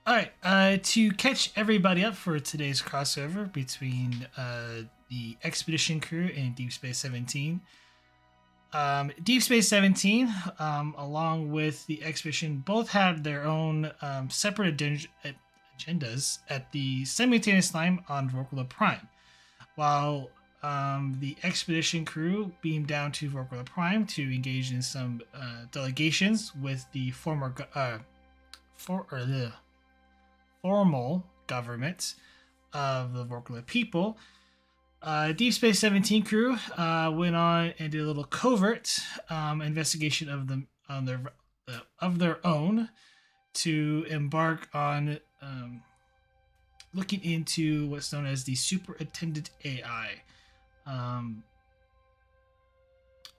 All right, to catch everybody up for today's crossover between the Expedition crew and Deep Space 17. Deep Space 17, along with the Expedition, both had their own separate agendas at the simultaneous time on Vorkula Prime. While the Expedition crew beamed down to Vorkula Prime to engage in some delegations with the formal government of the Vorkla people. Deep Space 17 crew went on and did a little covert investigation of them on their of their own to embark on looking into what's known as the Superintendent AI. Um,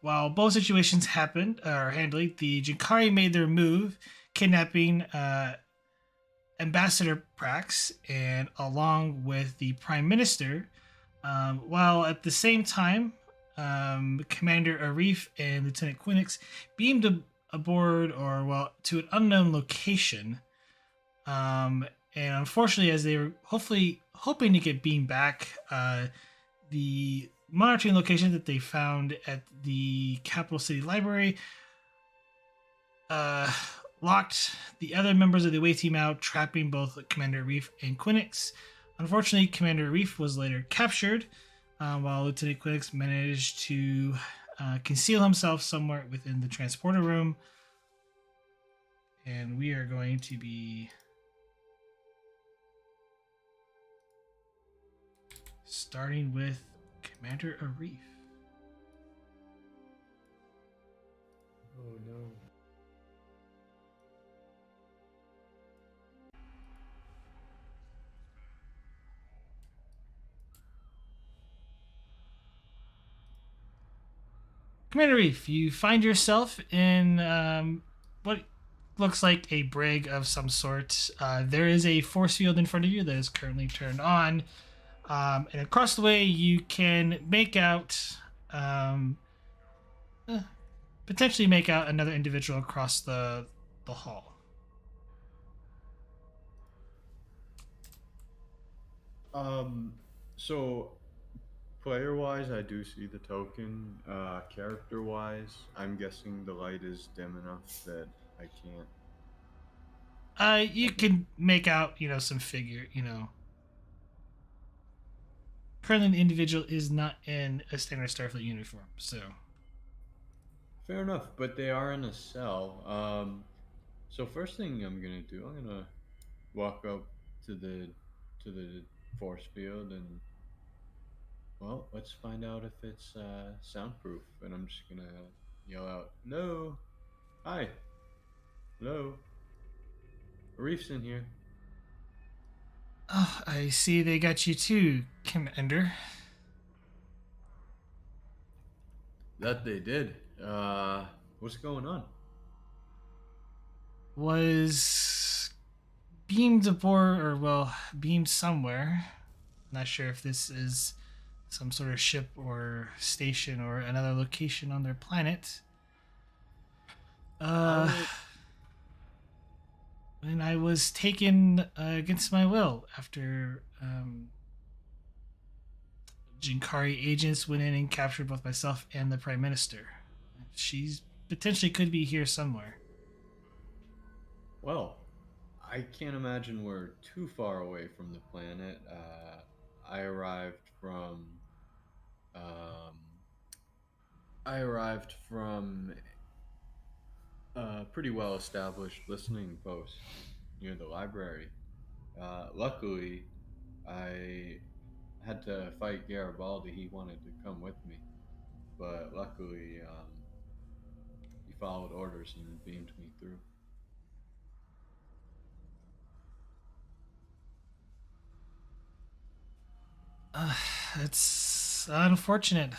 while both situations happened or handled, the Jinkari made their move, kidnapping Ambassador Prax, and along with the Prime Minister, while at the same time, Commander Arif and Lieutenant Quinix beamed aboard, or well, to an unknown location. And unfortunately, as they were hopefully hoping to get beamed back, the monitoring location that they found at the Capital City Library locked the other members of the away team out, trapping both Commander Reef and Quinix. Unfortunately, Commander Reef was later captured, while Lieutenant Quinix managed to conceal himself somewhere within the transporter room. And we are going to be starting with Commander Arif. Oh no. Commander Reef, you find yourself in what looks like a brig of some sort. There is a force field in front of you that is currently turned on. And across the way, you can make out, eh, potentially make out another individual across the hall. Um, so player-wise, I do see the token. Character-wise, I'm guessing the light is dim enough that I can't. You can make out, some figure, Currently, the individual is not in a standard Starfleet uniform, so. Fair enough, but they are in a cell. So first thing I'm gonna do, I'm gonna walk up to the force field and well, let's find out if it's soundproof. And I'm just gonna yell out, "No, hi, hello, Reef's in here." Oh, I see they got you too, Commander. That they did. What's going on? Was beamed aboard, or well, beamed somewhere. Not sure if this is some sort of ship or station or another location on their planet. Uh, How? and I was taken against my will after Jinkari agents went in and captured both myself and the Prime Minister. She's potentially could be here somewhere. Well, I can't imagine we're too far away from the planet. I arrived from. Um, I arrived from a pretty well established listening post near the library. Luckily, I had to fight Garibaldi. He wanted to come with me, but luckily, he followed orders and beamed me through. Uh, it's unfortunate,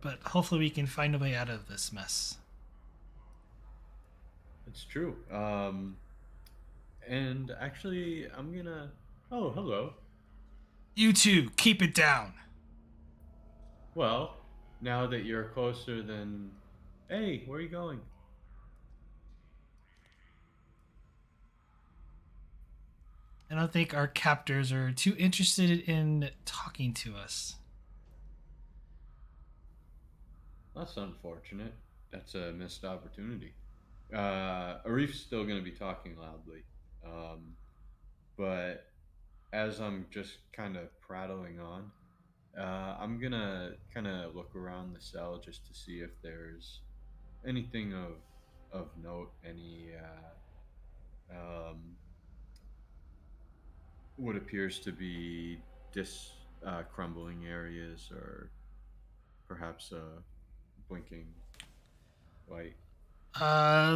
but hopefully we can find a way out of this mess. It's true. And actually, I'm gonna. Oh, hello. You two, keep it down. Well, now that you're closer than. Hey, where are you going? I don't think our captors are too interested in talking to us. That's unfortunate. That's a missed opportunity. Arif's still going to be talking loudly. Um, but as I'm just kind of prattling on, I'm going to kind of look around the cell just to see if there's anything of note, any um, what appears to be crumbling areas or perhaps a blinking light.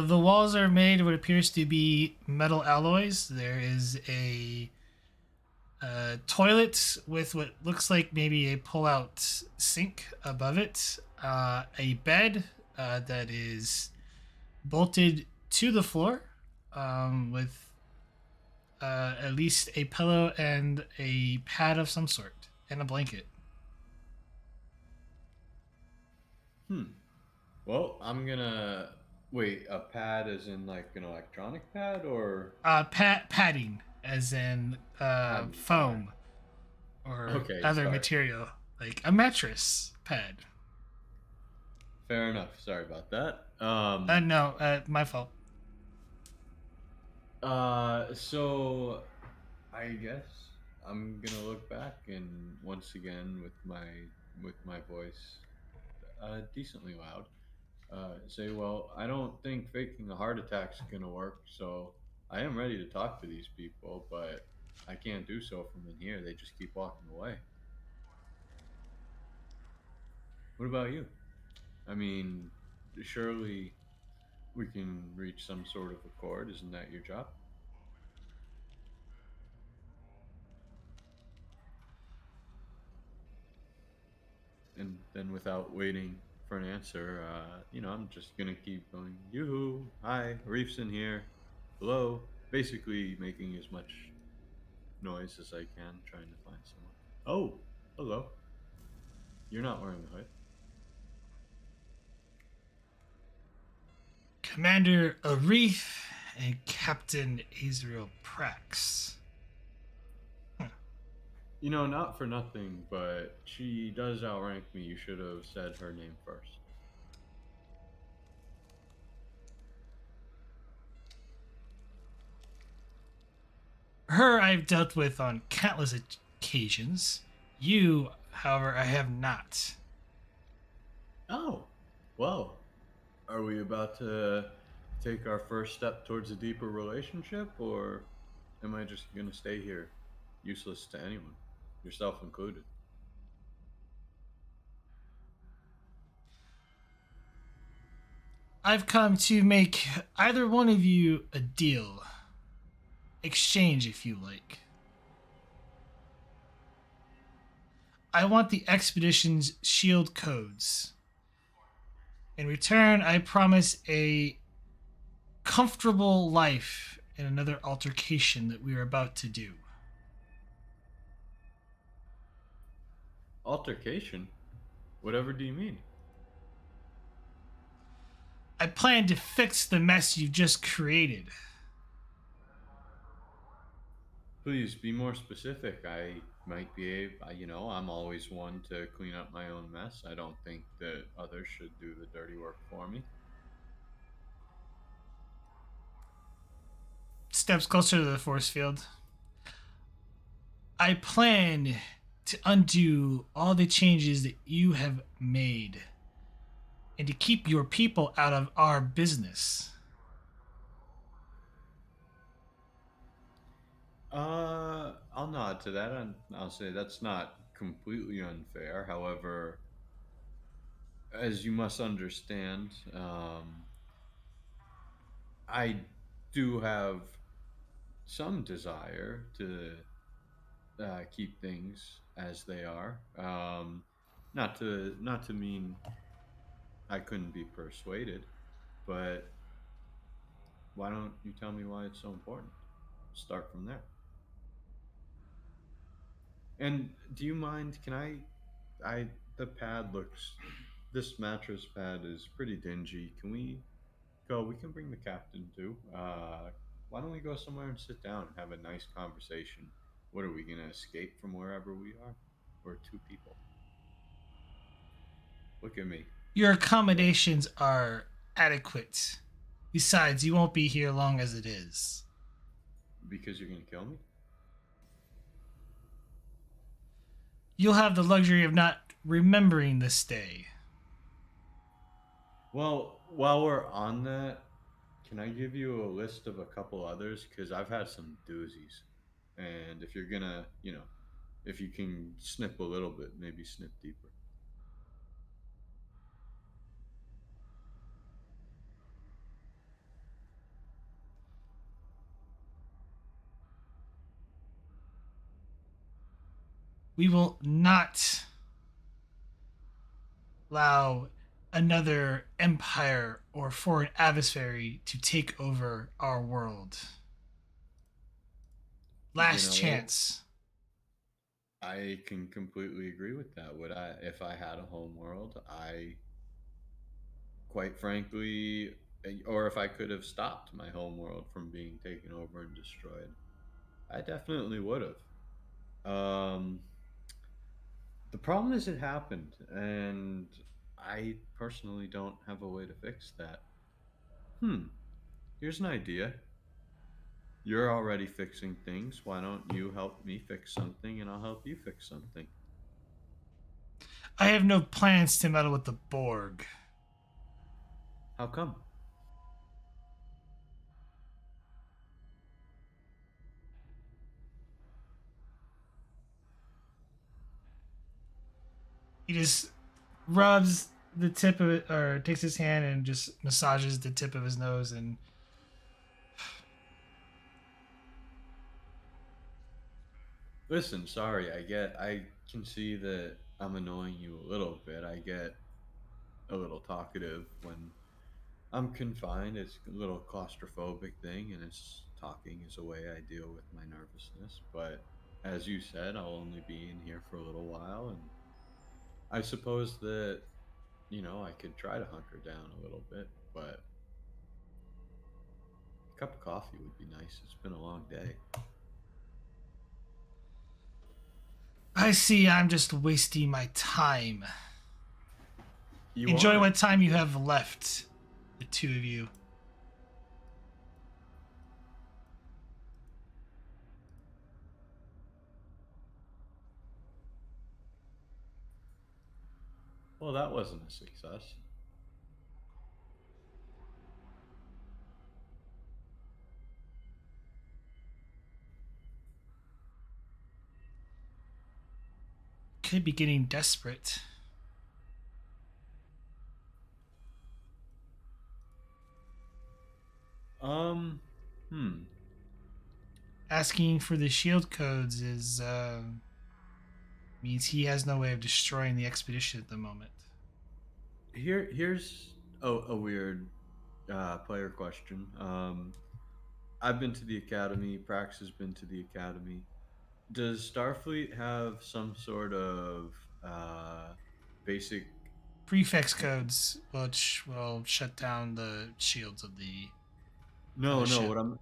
The walls are made of what appears to be metal alloys. There is a toilet with what looks like maybe a pull-out sink above it. A bed that is bolted to the floor with at least a pillow and a pad of some sort and a blanket. Hmm. Well, I'm gonna wait. A pad is in like an electronic pad or Padding, as in padding? All right. foam or Okay. other Sorry. material, like a mattress pad. Fair enough. Sorry about that. No, my fault. So I guess I'm gonna look back and once again with my voice decently loud, say, well, I don't think faking a heart attack's gonna work, so I am ready to talk to these people, but I can't do so from in here. They just keep walking away. What about you? I mean, surely we can reach some sort of accord. Isn't that your job? And then without waiting for an answer, I'm just gonna keep going. Yoo-hoo! Hi, Reef's in here. Hello. Basically, making as much noise as I can, trying to find someone. Oh, hello. You're not wearing a hood. Commander Arif and Captain Israel Prax. Not for nothing, but she does outrank me. You should have said her name first. Her I've dealt with on countless occasions. You, however, I have not. Oh, well, are we about to take our first step towards a deeper relationship, or am I just gonna stay here, useless to anyone, yourself included? I've come to make either one of you a deal. Exchange, if you like. I want the expedition's shield codes. In return, I promise a comfortable life in another altercation that we are about to do. Altercation? Whatever do you mean? I plan to fix the mess you've just created. Please be more specific. I might be able, I'm always one to clean up my own mess. I don't think that others should do the dirty work for me. Steps closer to the force field. I plan to undo all the changes that you have made and to keep your people out of our business. I'll nod to that, and I'll say that's not completely unfair. However, as you must understand, I do have some desire to keep things as they are. Not to mean I couldn't be persuaded, but why don't you tell me why it's so important? Start from there. And do you mind? Can I the pad looks. This mattress pad is pretty dingy. Can we go? We can bring the captain too. Why don't we go somewhere and sit down and have a nice conversation? What are we gonna escape from wherever we are? We're two people. Look at me. Your accommodations are adequate. Besides, you won't be here long as it is. Because you're gonna kill me? You'll have the luxury of not remembering this day. Well, while we're on that, can I give you a list of a couple others? Because I've had some doozies. And if you're gonna, if you can snip a little bit, maybe snip deeper. We will not allow another empire or foreign adversary to take over our world. You Last know, chance. I can completely agree with that. Would I, if I had a home world, I, quite frankly, or if I could have stopped my home world from being taken over and destroyed, I definitely would have. The problem is it happened, and I personally don't have a way to fix that. Hmm, here's an idea. You're already fixing things. Why don't you help me fix something and I'll help you fix something? I have no plans to meddle with the Borg. How come? He just rubs the tip of it, or takes his hand and just massages the tip of his nose. And Listen, sorry, I can see that I'm annoying you a little bit. I get a little talkative when I'm confined. It's a little claustrophobic thing, and it's talking is a way I deal with my nervousness. But as you said, I'll only be in here for a little while, and I suppose that, I could try to hunker down a little bit, but a cup of coffee would be nice. It's been a long day. I see I'm just wasting my time. You Enjoy aren't. what time you have left, the two of you. Well, that wasn't a success. Could be getting desperate. Um, hmm. Asking for the shield codes is means he has no way of destroying the expedition at the moment. Here's a weird player question. I've been to the academy. Prax has been to the academy. Does Starfleet have some sort of uh, basic? Prefix codes, which will shut down the shields of No, the no. ship.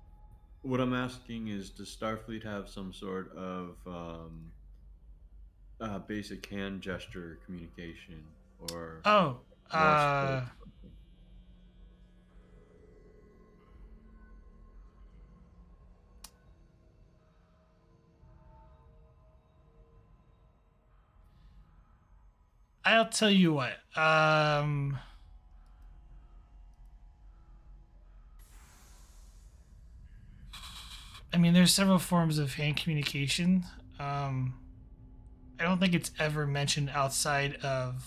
What I'm asking is, does Starfleet have some sort of basic hand gesture communication or Oh, Morse code? uh, Or something? I'll tell you what. I mean, there's several forms of hand communication. Um, I don't think it's ever mentioned outside of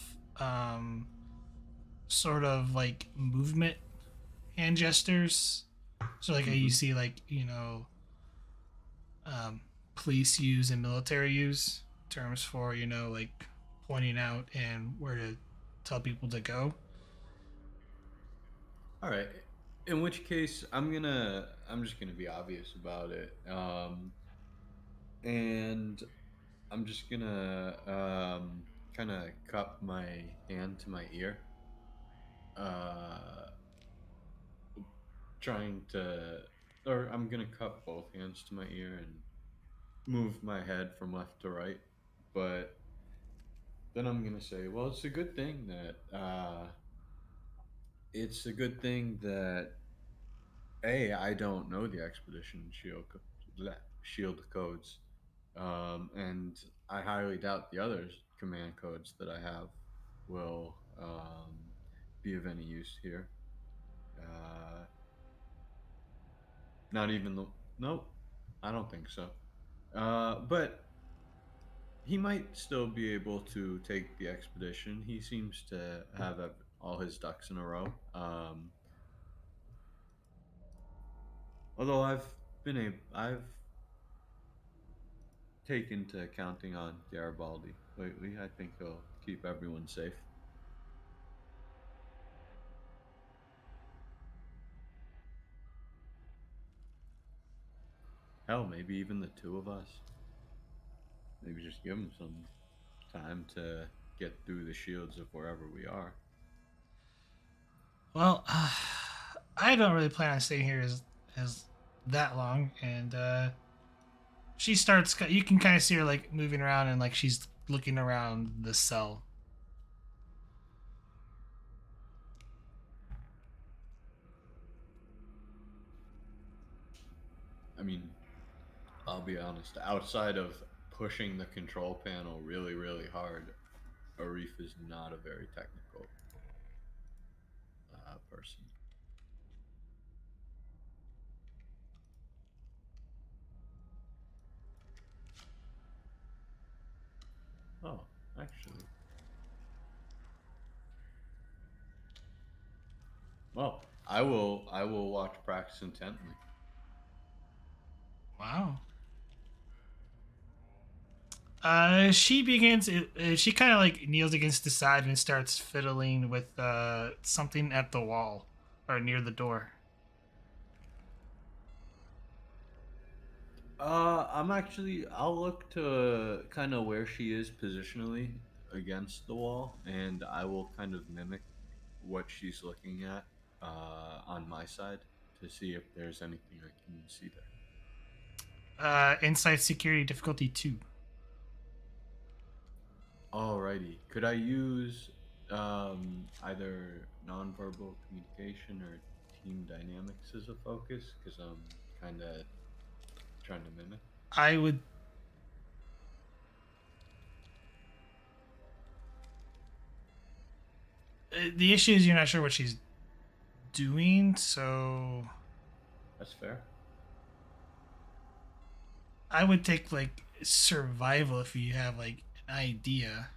sort of like movement hand gestures. So like how you Mm-hmm. see like um, police use and military use terms for like pointing out and where to tell people to go. All right. In which case, I'm just gonna be obvious about it, and I'm just gonna kind of cup my hand to my ear, uh, trying to or I'm gonna cup both hands to my ear and move my head from left to right. But then I'm gonna say, well, it's a good thing that I don't know the expedition shield codes, and I highly doubt the other command codes that I have will be of any use here. Uh, Not even the nope, I don't think so. But he might still be able to take the expedition. He seems to have all his ducks in a row. Although I've taken to counting on Garibaldi lately. I think he'll keep everyone safe. Hell, maybe even the two of us. Maybe just give him some time to get through the shields of wherever we are. Well, I don't really plan on staying here as that long, and she starts. You can kind of see her like moving around and like she's looking around the cell. I mean, I'll be honest, outside of pushing the control panel really, really hard, Arif is not a very technical person. Oh, actually, well, I will watch practice intently. Wow. She begins. She kind of like kneels against the side and starts fiddling with something at the wall or near the door. I'll look to kind of where she is positionally against the wall, and I will kind of mimic what she's looking at on my side to see if there's anything I can see there. Insight security difficulty 2. Alrighty. Could I use either nonverbal communication or team dynamics as a focus? Because I'm kind of trying to mimic. I would. The issue is you're not sure what she's doing, so That's fair. I would take like survival if you have like an idea.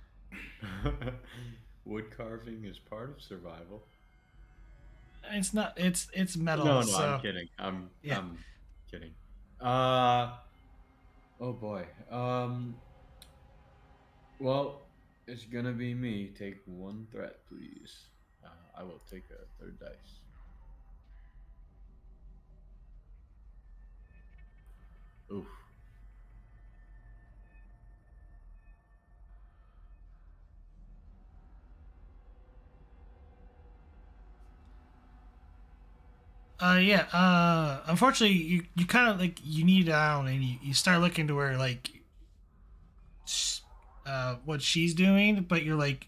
Wood carving is part of survival. It's not. It's metal, No, no, I'm so kidding. yeah. I'm kidding. Uh oh boy. Well, it's gonna be me. Take one threat, please. I will take a third dice. Oof. Yeah. Unfortunately, you kind of like you need down and you start looking to where like what she's doing, but you're like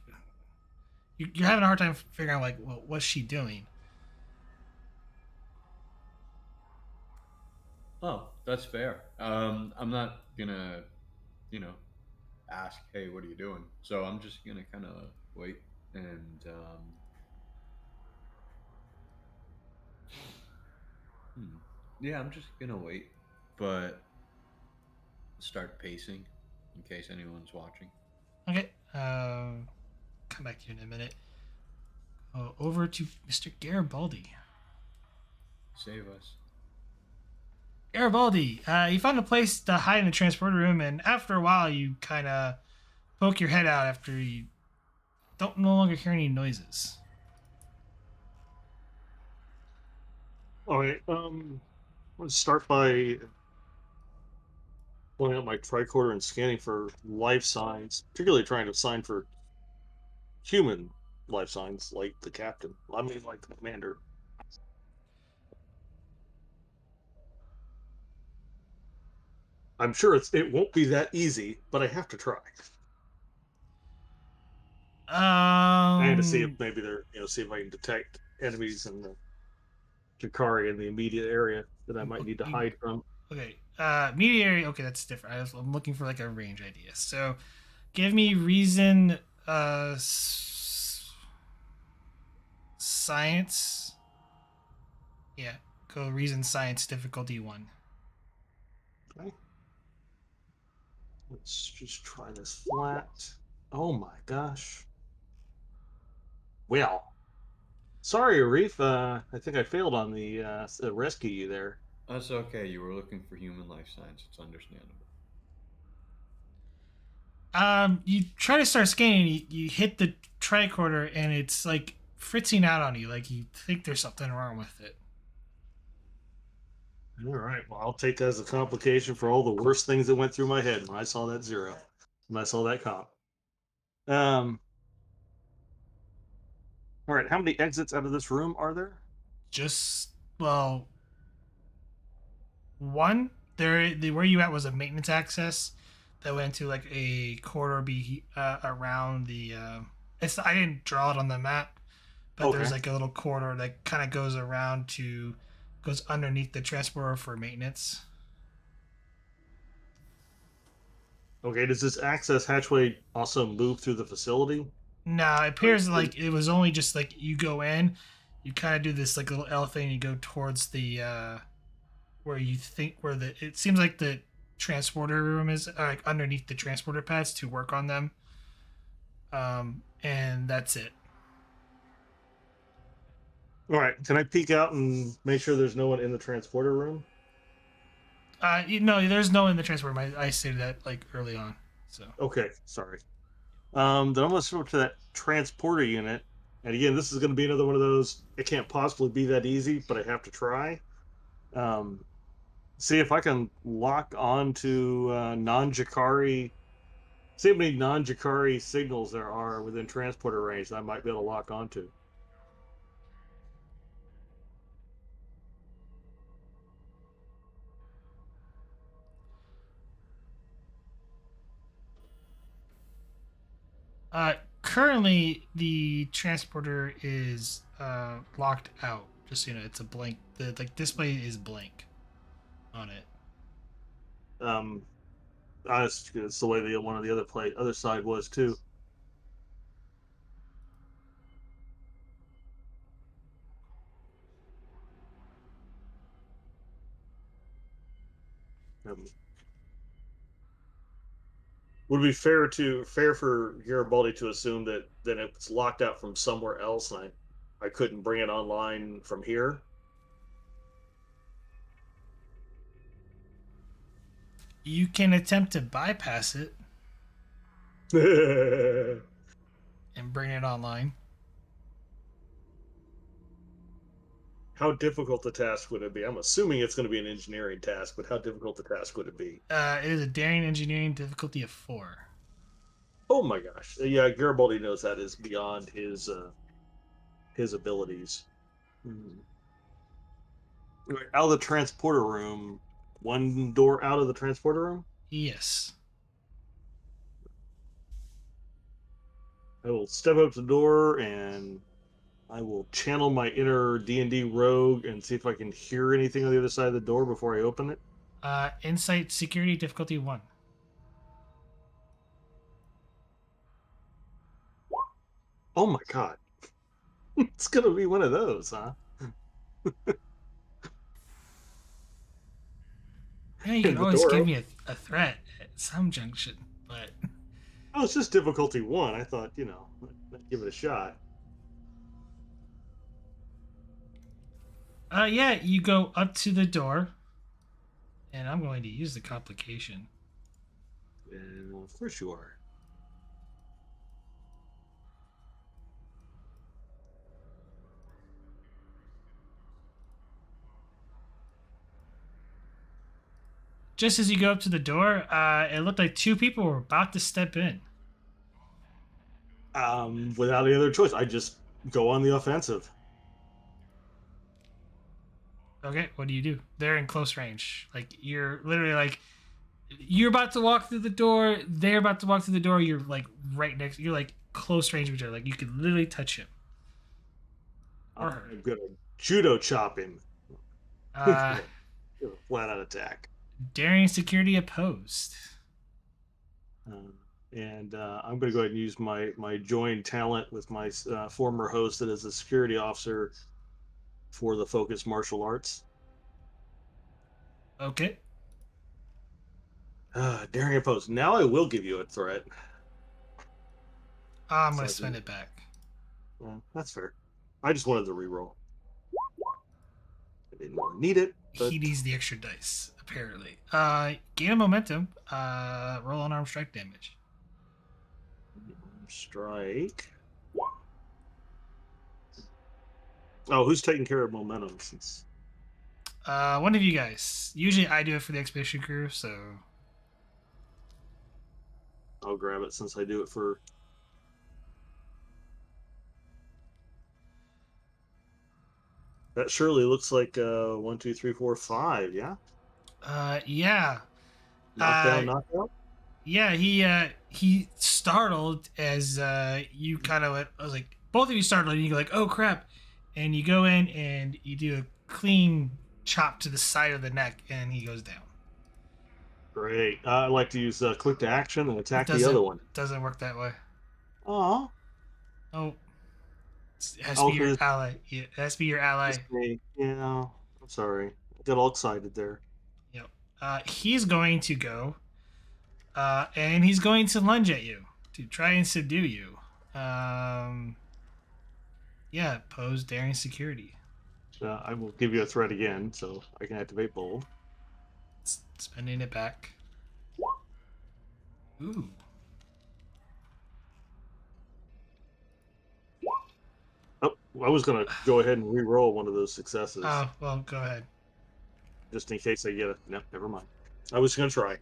you're having a hard time figuring out like what's she doing. Oh, that's fair. I'm not gonna, you know, ask, hey, what are you doing? So I'm just gonna kind of wait and, hmm. Yeah, I'm just gonna wait, but start pacing in case anyone's watching. Okay. Come back to you in a minute. Over to Mr. Garibaldi. Save us. Garibaldi, you found a place to hide in the transporter room, and after a while, you kind of poke your head out after you don't no longer hear any noises. All right. Let's start by pulling out my tricorder and scanning for life signs, particularly trying to sign for human life signs, like the captain. I mean, like the commander. I'm sure it won't be that easy, but I have to try. And to see if Um. maybe they're, see if I can detect enemies in the Jakari in the immediate area that I might need to hide from. Okay. Mediary. Okay, that's different. I'm looking for like a range idea. So, give me reason. Science. Yeah. Go reason science difficulty 1. Okay. Let's just try this flat. Oh my gosh. Well, sorry, Arif. I think I failed on the rescue you there. That's okay. You were looking for human life signs. It's understandable. You try to start scanning. You hit the tricorder, and it's like fritzing out on you. Like you think there's something wrong with it. All right. Well, I'll take that as a complication for all the worst things that went through my head when I saw that zero, when I saw that comp. Um. All right. How many exits out of this room are there? Just well, one there. Where you at was a maintenance access that went to like a corridor around the. It's I didn't draw it on the map, but there's Okay. like a little corridor that kind of goes underneath the transporter for maintenance. Okay. Does this access hatchway also move through the facility? No, it appears like it was only just like you go in, you kind of do this like little L thing, and you go towards the where you think where the it seems like the transporter room is like underneath the transporter pads to work on them. And that's it. All right. Can I peek out and make sure there's no one in the transporter room? No, there's no in the transporter. I stated that like early on. So Okay. Sorry. Then I'm going to switch to that transporter unit. And again, this is going to be another one of those. It can't possibly be that easy, but I have to try. Um, See if I can lock on to non-Jakari. See how many non-Jakari signals there are within transporter range that I might be able to lock onto. currently the transporter is locked out. Just so you know, it's a blank. The like display is blank on it. Um, it's the way the one of the other side was too. Um, would it be fair for Garibaldi to assume that it's locked out from somewhere else, and I couldn't bring it online from here? You can attempt to bypass it and bring it online. How difficult the task would it be? I'm assuming it's going to be an engineering task, but how difficult the task would it be? It is a daring engineering difficulty of 4. Oh my gosh! Yeah, Garibaldi knows that is beyond his abilities. Hmm. Out of the transporter room, one door out of the transporter room. Yes. I will step up to the door and I will channel my inner D&D rogue and see if I can hear anything on the other side of the door before I open it. Insight security difficulty 1. Oh my god! It's gonna be one of those, huh? Yeah, you can And the always door give opens. me a threat at some junction, but Oh, it's just difficulty 1. I thought, I'd give it a shot. yeah, you go up to the door, and I'm going to use the complication. And well, of course you are. Just as you go up to the door, it looked like 2 people were about to step in. Without any other choice, I just go on the offensive. Okay, what do you do? They're in close range. Like you're literally like You're about to walk through the door. They're about to walk through the door. You're like right next. You're like close range of each other. Like you could literally touch him or her. I'm gonna judo chop him. Uh, Flat out attack. Daring security opposed. Uh, and I'm going to go ahead and use my joined talent with my former host that is a security officer for the focus martial arts. Okay. Daring opposed. Now I will give you a threat. I'm So gonna I spend can- it back. That's fair. I just wanted to reroll. I didn't really need it, but He needs the extra dice, apparently. Gain a momentum. Roll unarmed strike damage. strike. Oh, who's taking care of momentum? Since One of you guys. Usually I do it for the expedition crew, so I'll grab it since I do it for. That surely looks like 1, 2, 3, 4, 5. Yeah, yeah. knockdown, knockout. Yeah, he startled as you kind of went. I was like, both of you startled, and you go like, "Oh crap!" And you go in and you do a clean chop to the side of the neck, and he goes down. Great. I like to use click to action and It attack the doesn't other one. doesn't work that way. Oh, Oh, it has to be your because ally. Yeah, it has to be your ally. it's me. Yeah, I'm sorry. I got all excited there. Yep. He's going to go, and he's going to lunge at you to try and subdue you. Yeah, pose daring security. I will give you a threat again, so I can activate bold. Spending it back. Ooh. Oh, I was gonna go ahead and re-roll one of those successes, Oh, well, go ahead. just in case I get it. No, never mind. I was gonna try.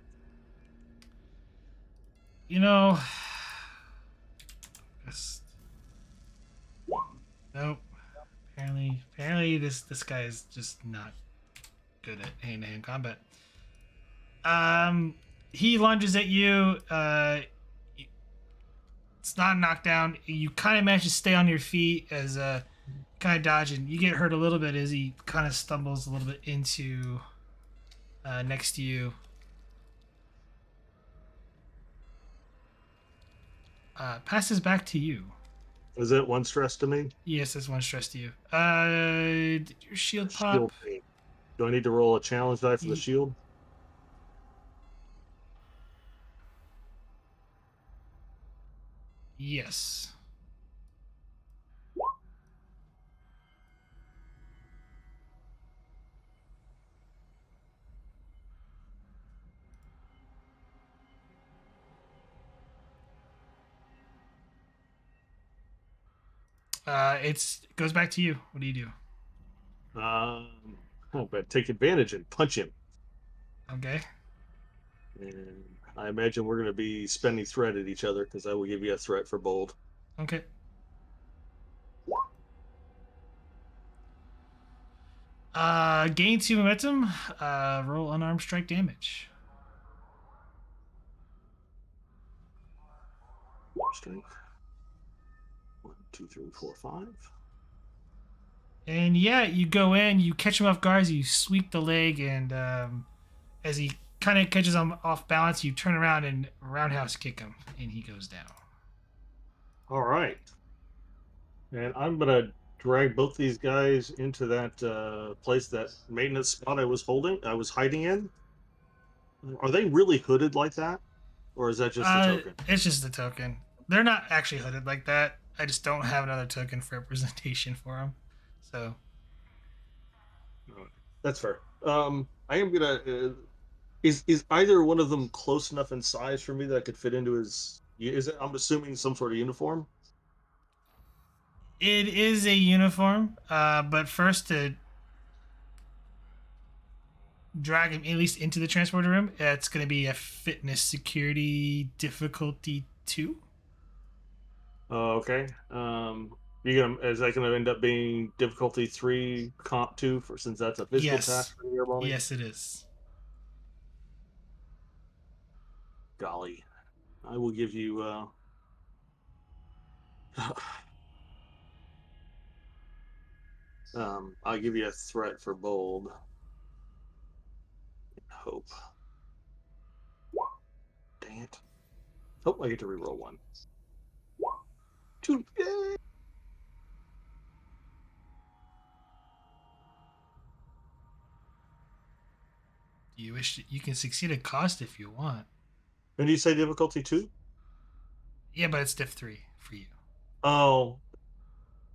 You know, just nope. Apparently, this guy is just not good at hand-to-hand combat. He lunges at you. It's not a knockdown. You kind of manage to stay on your feet as kind of dodging. You get hurt a little bit as he kind of stumbles a little bit into next to you. Passes back to you. Is it one stress to me? Yes, that's one stress to you. Did your shield pop? Shield thing. Do I need to roll a challenge die for the shield? Yes. It goes back to you. What do you do? Oh, but take advantage and punch him. Okay. And I imagine we're going to be spending threat at each other because I will give you a threat for bold. Okay. Gain 2 momentum. Roll unarmed strike damage. Strength. 1, 2, 3, 4, 5. And yeah, you go in, you catch him off guard, you sweep the leg, and as he kind of catches him off balance, you turn around and roundhouse kick him, and he goes down. All right. And I'm going to drag both these guys into that place, that maintenance spot I was hiding in. Are they really hooded like that? Or is that just a token? It's just a token. They're not actually hooded like that. I just don't have another token for representation for them. So that's fair. I am gonna. Is either one of them close enough in size for me that I could fit into his? Is it? I'm assuming some sort of uniform. it is a uniform, but first to drag him at least into the transporter room, it's going to be a fitness security difficulty 2. Okay. Is that gonna end up being difficulty 3 comp 2 for since that's a physical Yes. task for the airball? Yes, it is. golly, I will give you. I'll give you a threat for bold. Hope. Dang it. Oh, I get to reroll one. Two. Yay! You wish you can succeed at cost if you want. And do you say difficulty 2? Yeah, but it's diff 3 for you. Oh,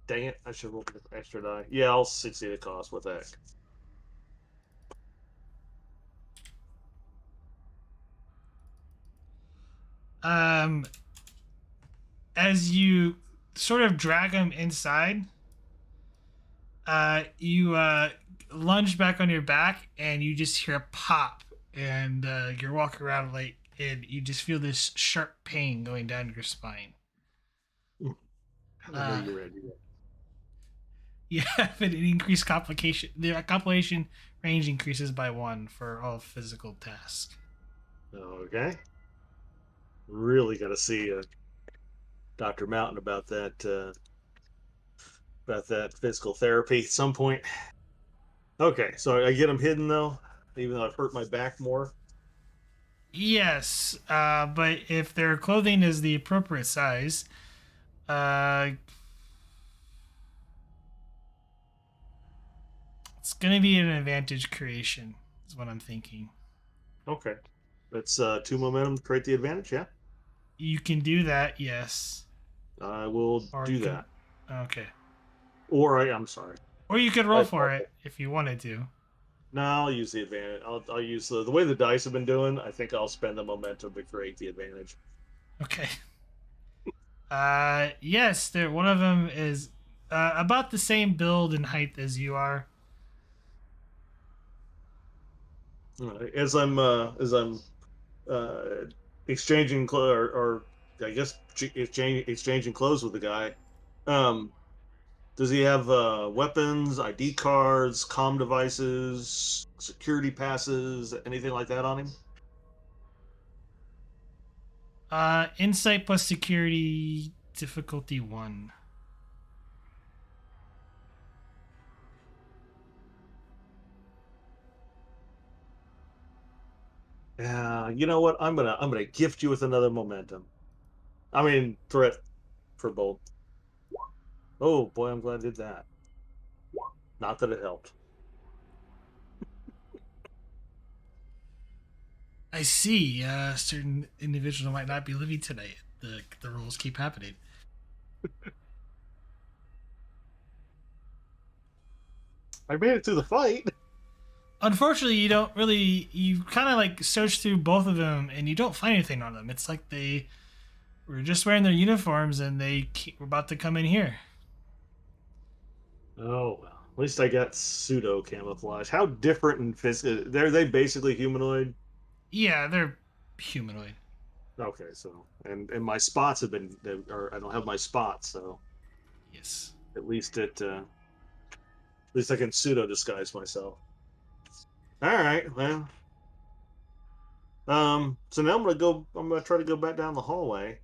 dang it. I should roll an extra die. Yeah, I'll succeed at cost with that. As you sort of drag him inside, you lunge back on your back, and you just hear a pop, and you're walking around like, and you just feel this sharp pain going down your spine. I know you were ready. You have an increased complication. The compilation range increases by 1 for all physical tasks. Okay. Really got to see Dr. Mountain about that physical therapy at some point. Okay, so I get them hidden though, even though I've hurt my back more. Yes, but if their clothing is the appropriate size, it's going to be an advantage creation, is what I'm thinking. Okay, that's 2 momentum to create the advantage. Yeah, You can do that, yes. I will Or do that. Okay. Or I'm sorry. Or you could roll for it if you wanted to. No, I'll use the advantage. I'll use the way the dice have been doing. I think I'll spend the momentum to create the advantage. Okay. Yes, one of them is about the same build and height as you are. As I'm exchanging or I guess exchanging clothes with the guy. Does he have weapons, ID cards, comm devices, security passes, anything like that on him? Insight plus security difficulty 1. Yeah, you know what? I'm gonna gift you with another momentum. I mean threat for both. Oh boy, I'm glad I did that. Not that it helped. I see. Certain individuals might not be living tonight. The rolls keep happening. I made it through the fight. Unfortunately, you don't really. You kind of like search through both of them, and you don't find anything on them. It's like they were just wearing their uniforms, and they were about to come in here. Oh well, at least I got pseudo camouflage. How different in physical? Are they basically humanoid? Yeah, they're humanoid. Okay, so and my spots have been, or I don't have my spots, so Yes. at least at least I can pseudo disguise myself. All right, well, so now I'm gonna go. I'm gonna try to go back down the hallway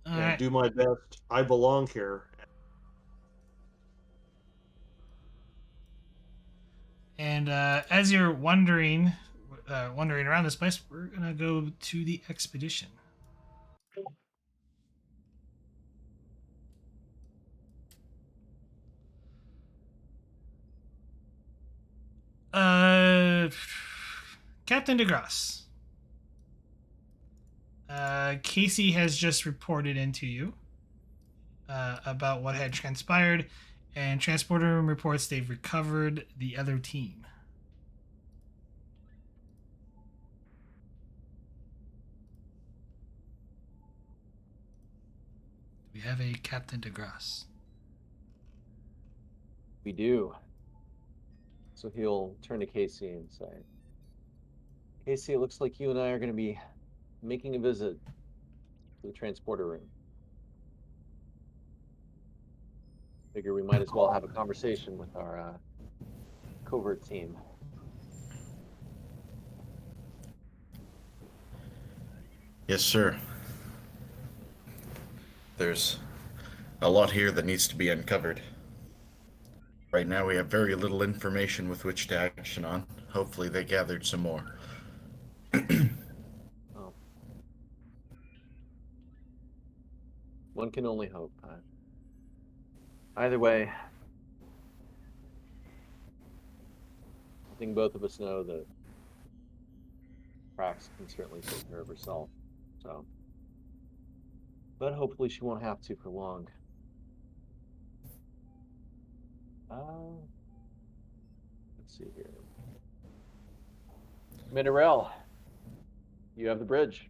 All and right. do my best. I belong here. And as you're wandering around this place, we're gonna go to the expedition. Uh, Captain Degras. Casey has just reported into you about what had transpired, and transporter room reports they've recovered the other team. We have a Captain Degras. We do. So he'll turn to Casey and say, Casey, it looks like you and I are going to be making a visit to the transporter room. Figure we might as well have a conversation with our covert team. Yes, sir. There's a lot here that needs to be uncovered. Right now, we have very little information with which to action on. Hopefully, they gathered some more. Oh, one can only hope. Either way, I think both of us know that Prax can certainly take care of herself. So, but hopefully she won't have to for long. Let's see here. Minerel, you have the bridge.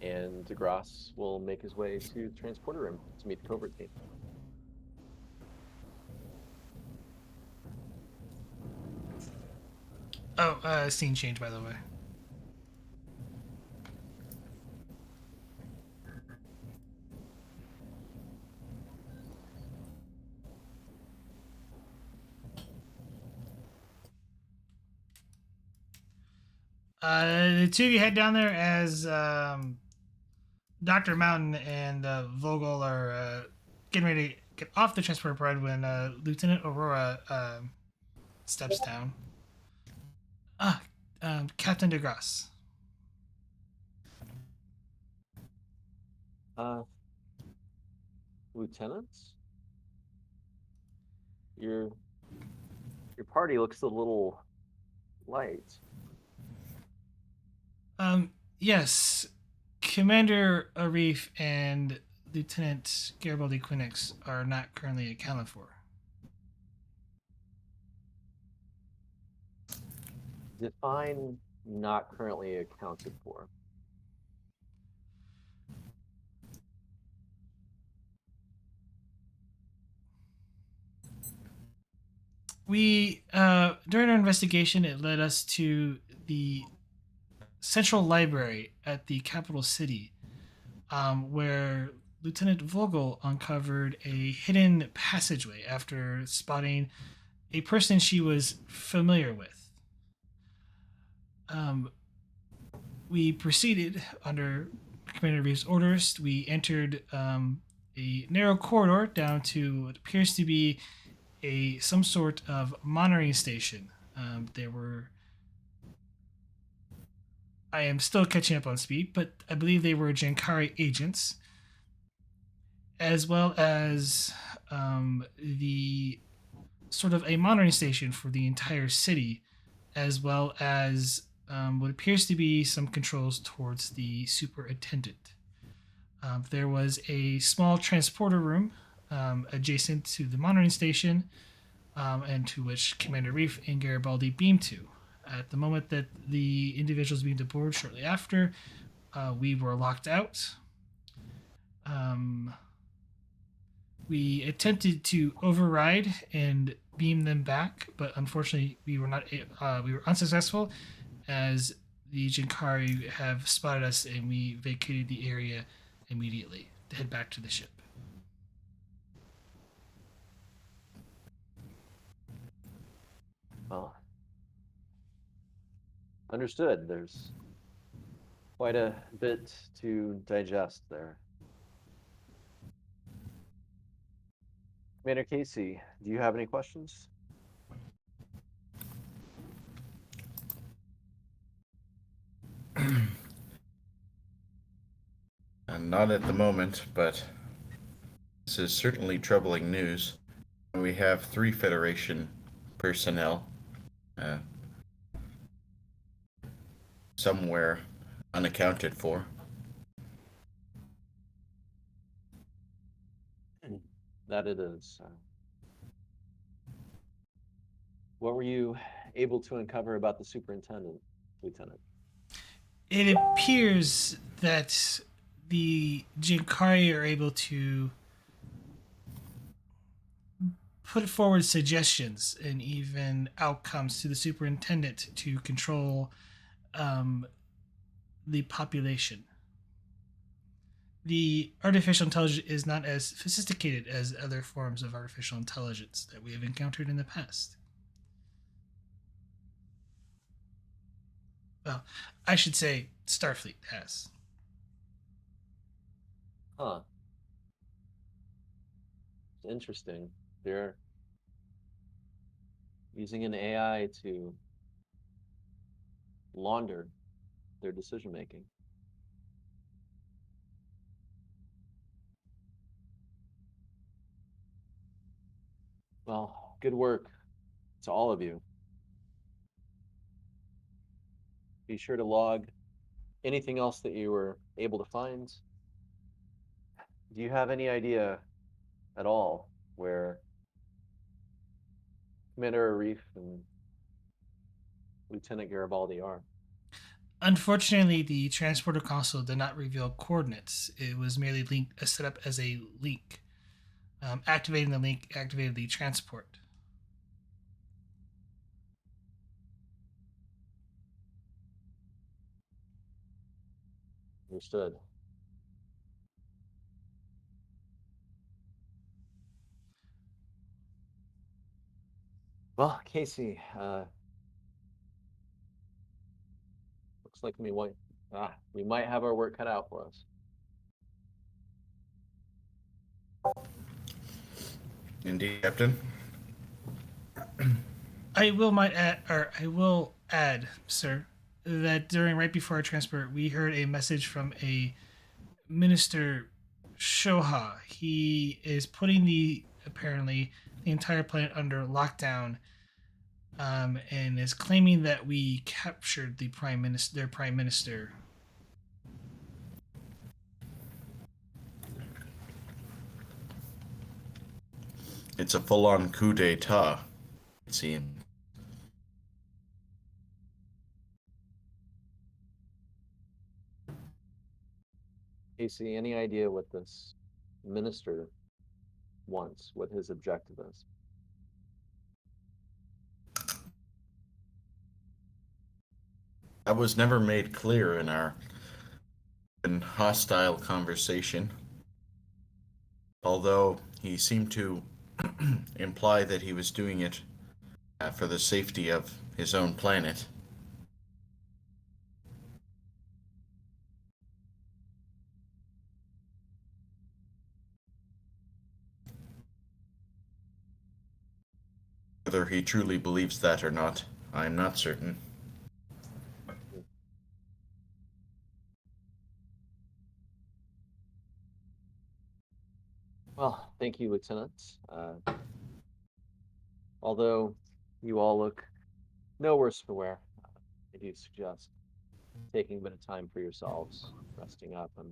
And Degras will make his way to the transporter room to meet the covert team. Oh, scene change, by the way. The two of you head down there as Dr. Mountain and Vogel are getting ready to get off the transport bed when Lieutenant Aurora steps down. Ah, Captain Degras. Lieutenants, your party looks a little light. Yes, Commander Arif and Lieutenant Garibaldi Quinix are not currently accounted for. Define not currently accounted for. We during our investigation, it led us to the central library at the capital city, where Lieutenant Vogel uncovered a hidden passageway after spotting a person she was familiar with. We proceeded under Commander Reeves' orders. We entered a narrow corridor down to what appears to be some sort of monitoring station. There were. I am still catching up on speed, but I believe they were Jankari agents, as well as the sort of a monitoring station for the entire city, as well as what appears to be some controls towards the superintendent. There was a small transporter room adjacent to the monitoring station, and to which Commander Reef and Garibaldi beamed to. At the moment that the individuals beamed aboard shortly after, we were locked out. We attempted to override and beam them back, but unfortunately we were not. We were unsuccessful, as the Jinkari have spotted us, and we vacated the area immediately to head back to the ship. Well, understood. There's quite a bit to digest there. Commander Casey, do you have any questions? Not at the moment, but this is certainly troubling news. We have 3 Federation personnel uh, somewhere unaccounted for. That it is. What were you able to uncover about the superintendent, Lieutenant? It appears that the Jinkari are able to put forward suggestions and even outcomes to the superintendent to control the population. The artificial intelligence is not as sophisticated as other forms of artificial intelligence that we have encountered in the past. Well, I should say Starfleet has. Huh. Interesting. They're using an AI to launder their decision making. Well, good work to all of you. Be sure to log anything else that you were able to find. Do you have any idea at all where Commander Arif and Lieutenant Garibaldi are? Unfortunately, the transporter console did not reveal coordinates. It was merely set up as a link. Activating the link activated the transport. Understood. Well, Casey, looks like we might have our work cut out for us. Indeed, Captain. I will add, sir, that right before our transport, we heard a message from a Minister Shoha. He is putting apparently the entire planet under lockdown, and is claiming that we captured their prime minister. It's a full-on coup d'etat, it seems. Casey, any idea what this minister wants, what his objective is? That was never made clear in our hostile conversation, although he seemed to imply that he was doing it for the safety of his own planet. Whether he truly believes that or not, I am not certain. Well, thank you, Lieutenant. Although you all look no worse for wear, I do suggest taking a bit of time for yourselves, resting up. I'm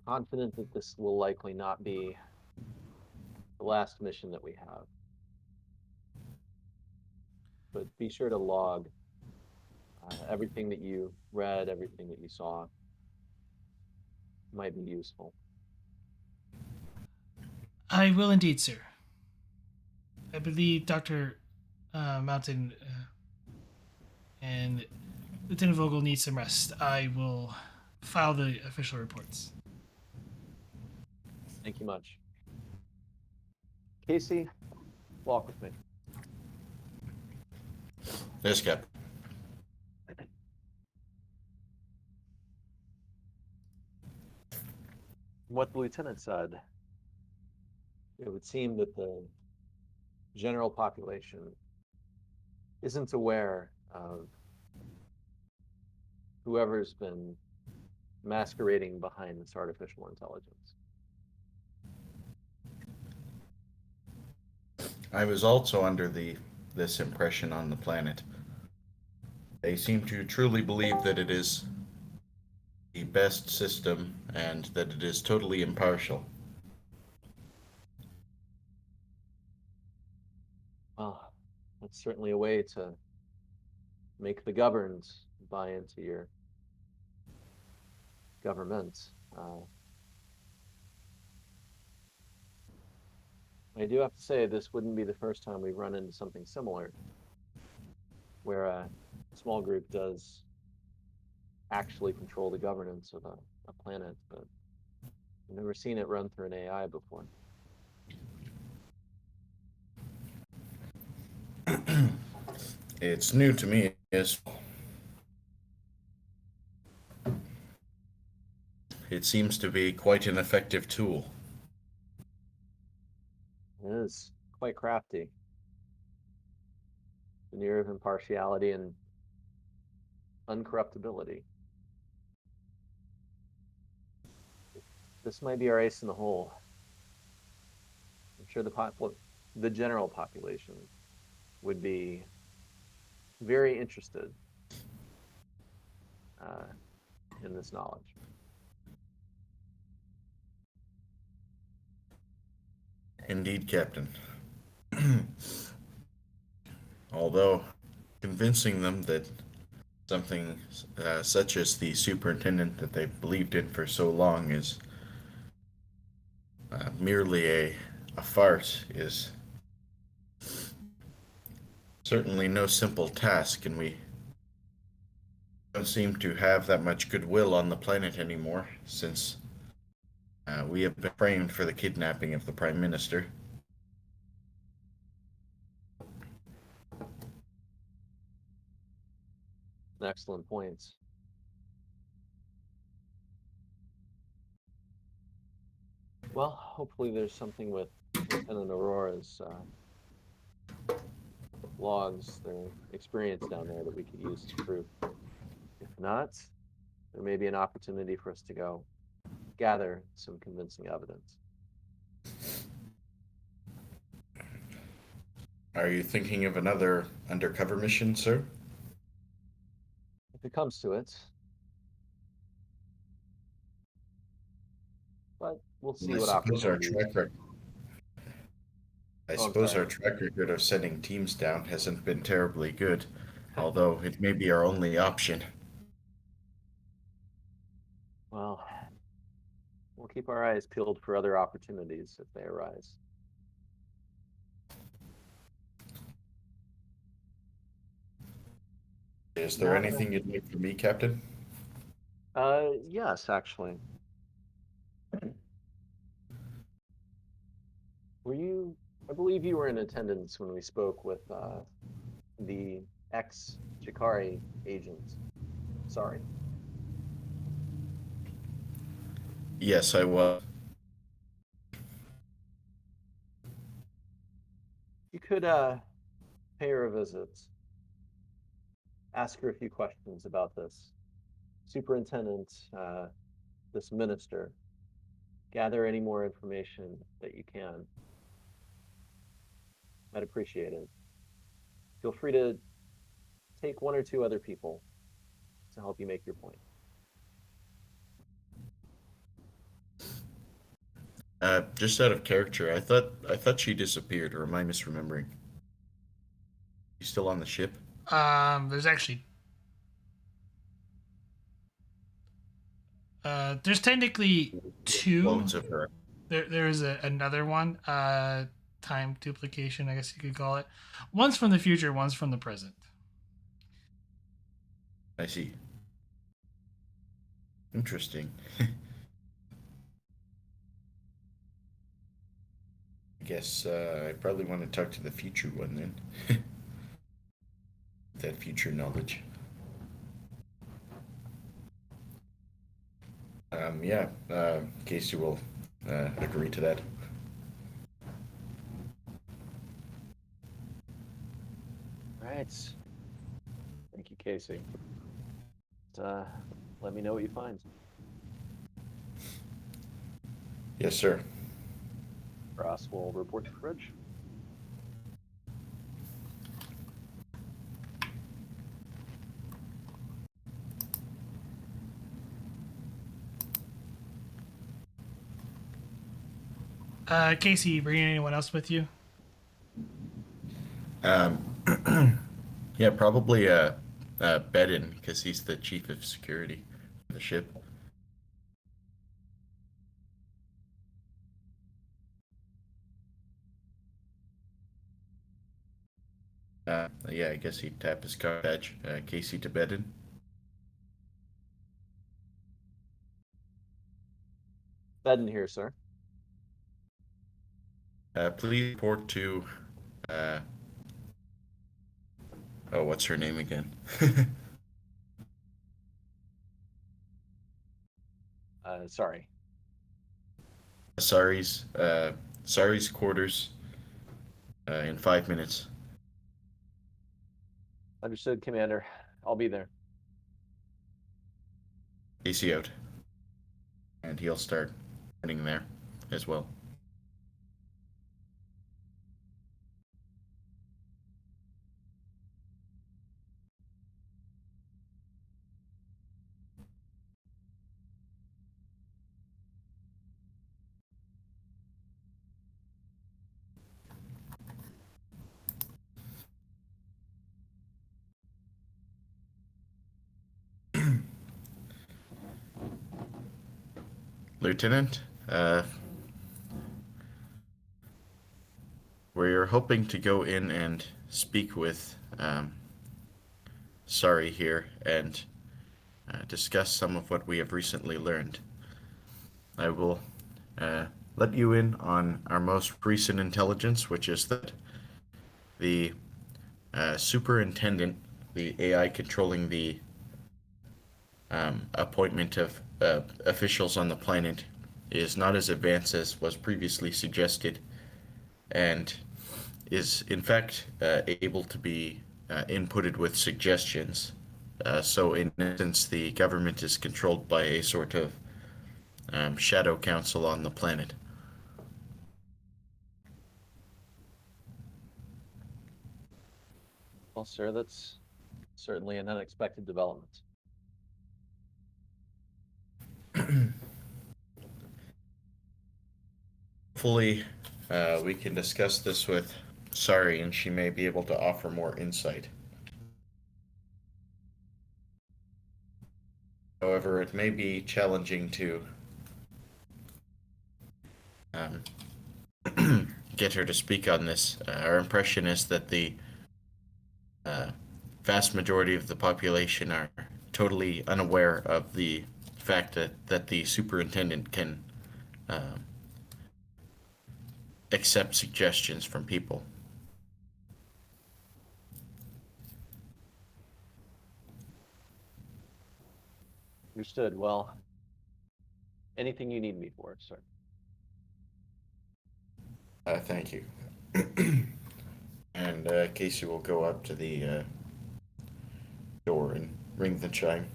confident that this will likely not be the last mission that we have. But be sure to log everything that you read, everything that you saw. Might be useful. I will indeed, sir. I believe Dr. Mountain and Lieutenant Vogel need some rest. I will file the official reports. Thank you much. Casey, walk with me. Yes, Captain. What the lieutenant said, it would seem that the general population isn't aware of whoever's been masquerading behind this artificial intelligence. I was also under this impression on the planet. They seem to truly believe that it is the best system and that it is totally impartial. Well, that's certainly a way to make the governed buy into your government. I do have to say, this wouldn't be the first time we've run into something similar, where a small group does actually control the governance of a planet, but I've never seen it run through an AI before. It's new to me as well. it seems to be quite an effective tool. It is quite crafty. Veneer of impartiality and uncorruptibility. This might be our ace in the hole. I'm sure the general population would be very interested in this knowledge. Indeed, Captain. Although convincing them that something such as the superintendent that they believed in for so long is merely a farce is certainly no simple task, and we don't seem to have that much goodwill on the planet anymore since we have been framed for the kidnapping of the Prime Minister. Excellent points. Well, hopefully there's something with Lieutenant Aurora's logs, their experience down there that we could use as proof. If not, there may be an opportunity for us to go gather some convincing evidence. Are you thinking of another undercover mission, sir? If it comes to it. But we'll see what opportunities. I suppose our track record of sending teams down hasn't been terribly good, although it may be our only option. Well, we'll keep our eyes peeled for other opportunities if they arise. Is there anything you'd like from me, Captain? Yes, actually. I believe you were in attendance when we spoke with the ex-Chikari agent. Sorry. Yes, I was. You could pay her a visit. Ask her a few questions about this superintendent, this minister. Gather any more information that you can. I'd appreciate it. Feel free to take one or two other people to help you make your point. Just out of character, I thought she disappeared, or am I misremembering? She's still on the ship? There's actually there's technically two. Clones of her. There's another one. Time duplication, I guess you could call it. One's from the future, one's from the present. I see. Interesting. I guess I probably want to talk to the future one then. That future knowledge. Yeah, Casey will agree to that. All right. Thank you, Casey. Let me know what you find. Yes, sir. Ross will report to Fridge. Casey, bringing anyone else with you? Yeah, probably Bedin, because he's the chief of security for the ship. Yeah, I guess he'd tap his car badge. Casey to Bedin. Bedin here, sir. Please report to, oh, what's her name again? Sorry. Sari's quarters in 5 minutes. Understood, Commander. I'll be there. AC out. And he'll start heading there as well. Lieutenant, we're hoping to go in and speak with Sari here and discuss some of what we have recently learned. I will let you in on our most recent intelligence, which is that the superintendent, the AI controlling the appointment of officials on the planet, is not as advanced as was previously suggested, and is in fact able to be inputted with suggestions. So in essence, the government is controlled by a sort of shadow council on the planet. Well, sir, that's certainly an unexpected development. Hopefully, we can discuss this with Sari, and she may be able to offer more insight. However, it may be challenging to get her to speak on this. Our impression is that the vast majority of the population are totally unaware of the fact that the superintendent can accept suggestions from people. Understood. Well, anything you need me for, sir. Thank you. And Casey will go up to the door and ring the chime.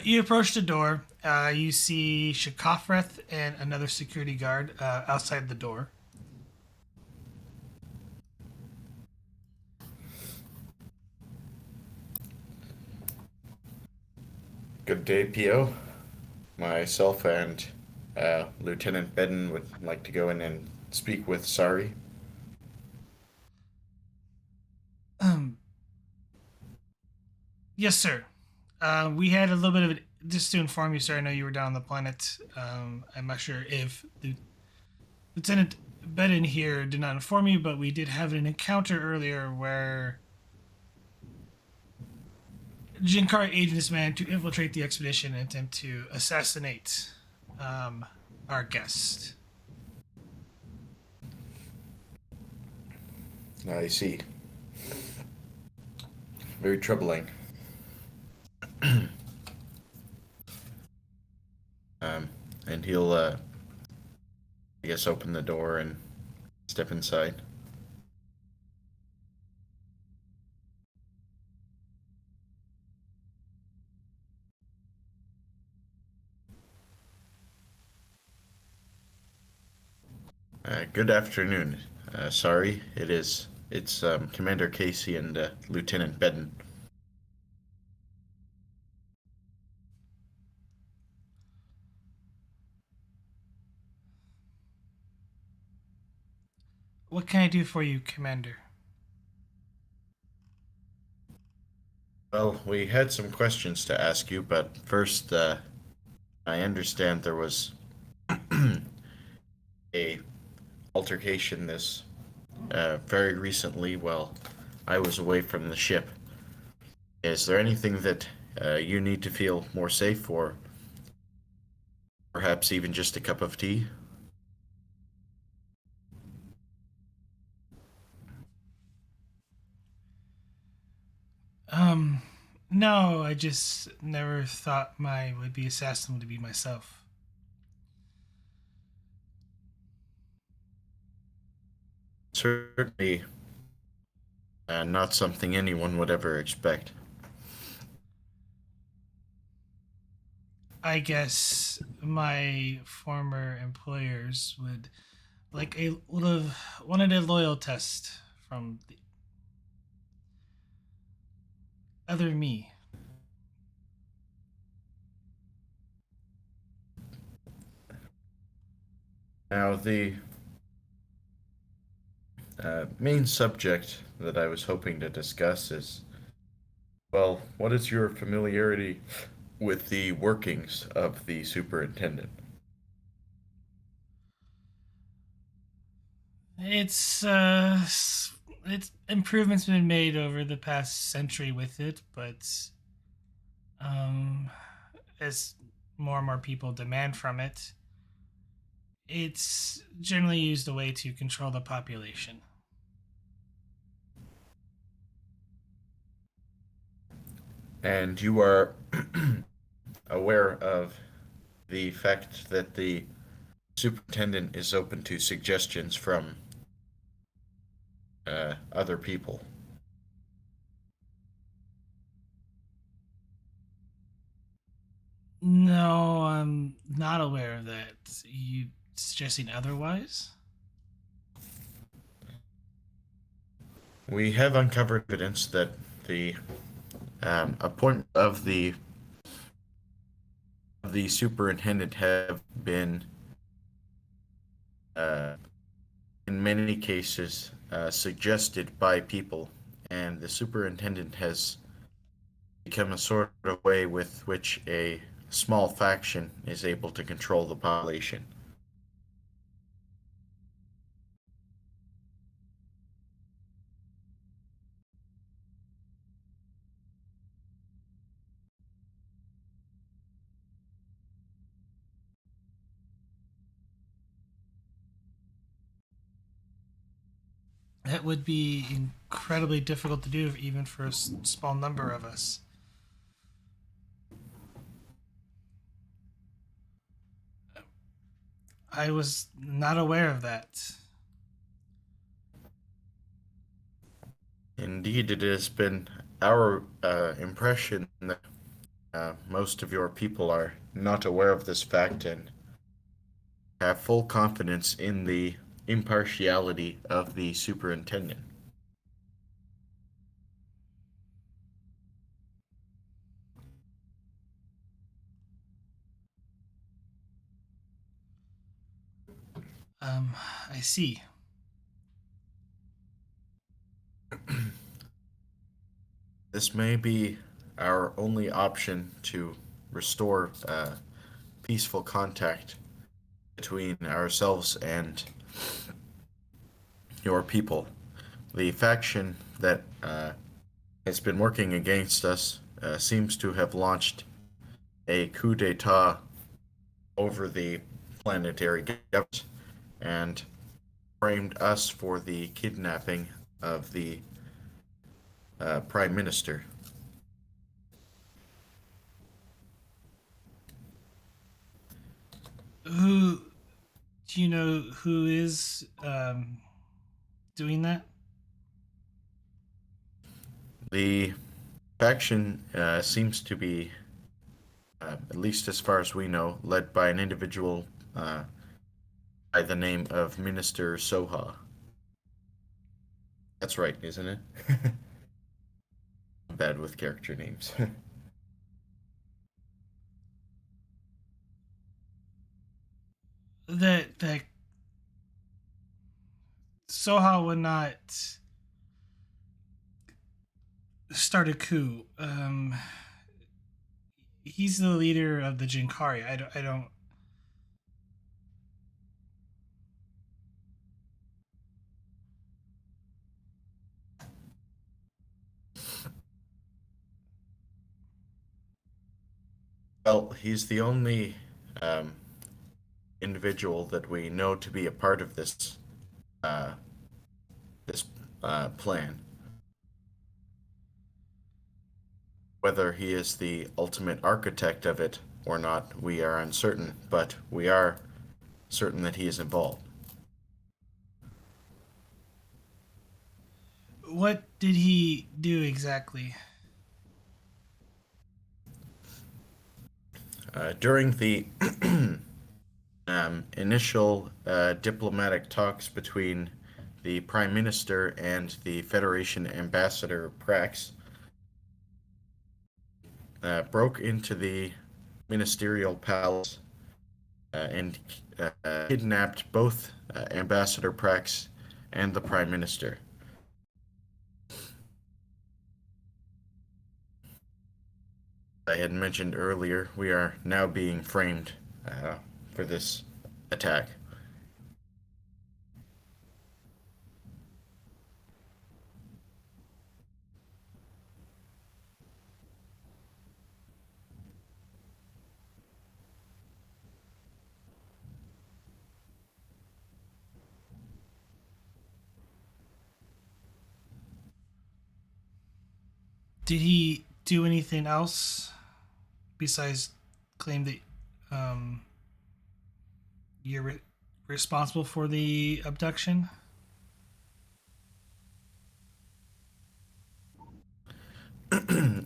You approach the door. You see Shakafreth and another security guard outside the door. Good day, PO. Myself and Lieutenant Bedden would like to go in and speak with Sari. Yes, sir. We had a little bit of it. Just to inform you, sir, I know you were down on the planet. I'm not sure if the Lieutenant Bedden here did not inform you, but we did have an encounter earlier where Jinkar agents managed to infiltrate the expedition and attempt to assassinate our guest. I see. Very troubling. And he'll, I guess, open the door and step inside. Good afternoon. Sorry, it's Commander Casey and Lieutenant Bedden. What can I do for you, Commander? Well, we had some questions to ask you, but first, I understand there was a altercation this very recently while I was away from the ship. Is there anything that you need to feel more safe, or perhaps even just a cup of tea? No, I just never thought my would-be assassin would be myself. Certainly not something anyone would ever expect. I guess my former employers would would have wanted a loyal test from the other me. Now, the main subject that I was hoping to discuss is, well, what is your familiarity with the workings of the superintendent? It's it's improvements been made over the past century with it, but um, as more and more people demand from it, it's generally used a way to control the population. And you are aware of the fact that the superintendent is open to suggestions from other people. No, I'm not aware of that. You suggesting otherwise? We have uncovered evidence that the appointment of the superintendent have been, uh, in many cases, suggested by people, and the superintendent has become a sort of way with which a small faction is able to control the population. That would be incredibly difficult to do, even for a small number of us. I was not aware of that. Indeed, it has been our impression that most of your people are not aware of this fact and have full confidence in the impartiality of the superintendent. Um, I see. This may be our only option to restore peaceful contact between ourselves and your people. The faction that has been working against us seems to have launched a coup d'etat over the planetary government and framed us for the kidnapping of the Prime Minister. Who do you know who is doing that? The faction seems to be, at least as far as we know, led by an individual by the name of Minister Soha. That's right, isn't it? I'm bad with character names. That Soha would not start a coup. He's the leader of the Jinkari. I don't. Well, he's the only um, individual that we know to be a part of uh, this plan. Whether he is the ultimate architect of it or not, we are uncertain, but we are certain that he is involved. What did he do exactly? During the initial diplomatic talks between the Prime Minister and the Federation Ambassador Prax, broke into the ministerial palace and kidnapped both Ambassador Prax and the Prime Minister. I had mentioned earlier, we are now being framed for this attack. Did he do anything else besides claim that um, you're responsible for the abduction?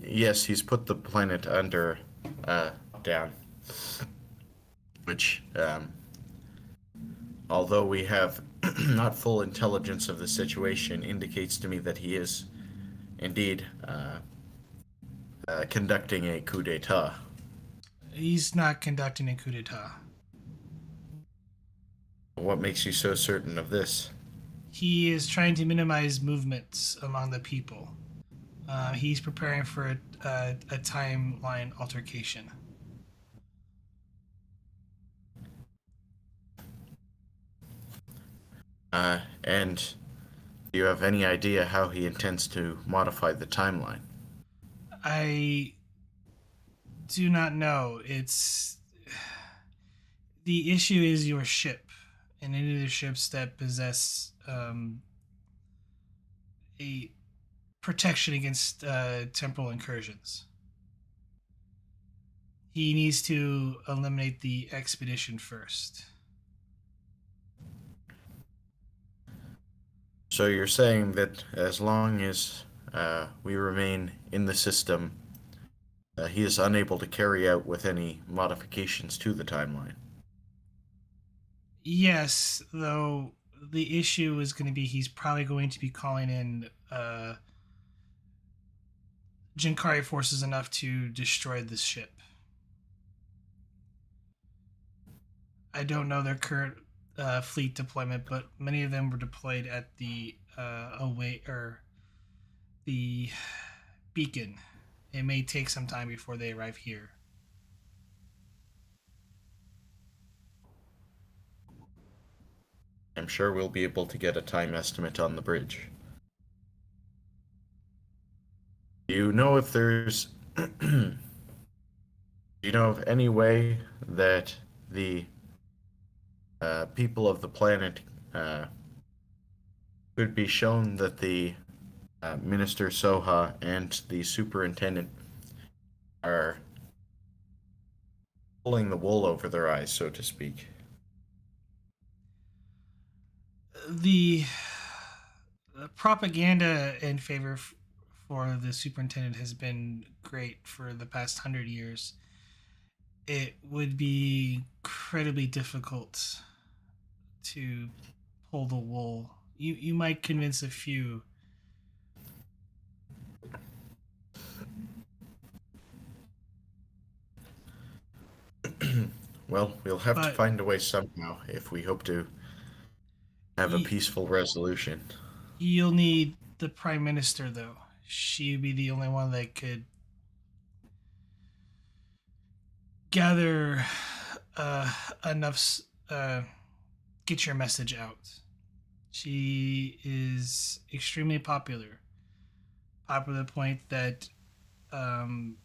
Yes, he's put the planet under down, which, although we have not full intelligence of the situation, indicates to me that he is indeed conducting a coup d'etat. He's not conducting a coup d'etat. What makes you so certain of this? He is trying to minimize movements among the people. He's preparing for a timeline altercation. And do you have any idea how he intends to modify the timeline? I do not know. It's the issue is your ship and any of the ships that possess a protection against temporal incursions. He needs to eliminate the expedition first. So you're saying that as long as we remain in the system, he is unable to carry out with any modifications to the timeline. Yes, though the issue is going to be he's probably going to be calling in Jinkari forces enough to destroy this ship. I don't know their current fleet deployment, but many of them were deployed at the away or the beacon. It may take some time before they arrive here. I'm sure we'll be able to get a time estimate on the bridge. Do you know if there's do you know of any way that the people of the planet uh, could be shown that the Minister Soha and the Superintendent are pulling the wool over their eyes, so to speak? The propaganda in favor for the superintendent has been great for the past 100 years. It would be incredibly difficult to pull the wool. You might convince a few. Well, we'll have to But find a way somehow if we hope to have a y- peaceful resolution. you'll need the prime minister, though. She'd be the only one that could gather enough, get your message out. She is extremely popular. Popular to the point that um,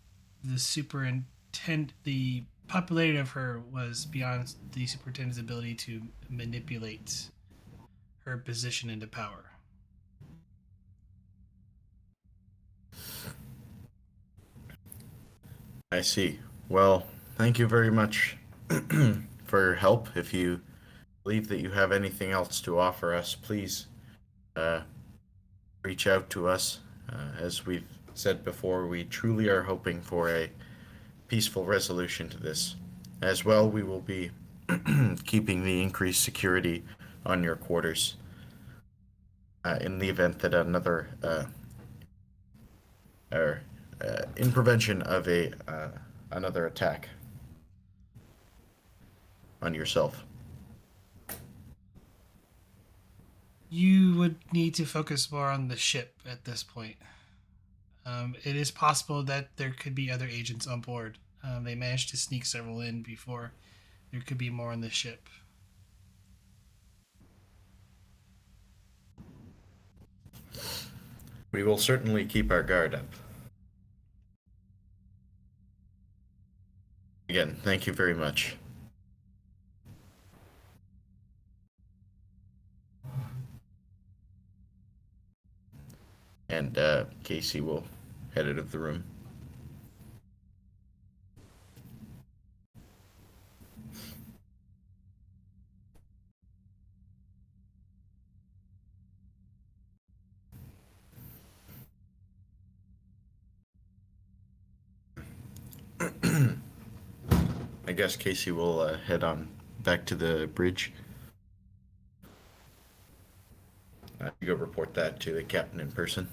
the popularity of her was beyond the superintendent's ability to manipulate her position into power. I see. Well, thank you very much for your help. If you believe that you have anything else to offer us, please uh, reach out to us. As we've said before, we truly are hoping for a peaceful resolution to this. As well, we will be keeping the increased security on your quarters in the event that or in prevention of a another attack on yourself. You would need to focus more on the ship at this point. It is possible that there could be other agents on board. They managed to sneak several in before. There could be more on the ship. We will certainly keep our guard up. Again, thank you very much. And Casey will head out of the room. I guess Casey will head on back to the bridge. You go report that to the captain in person.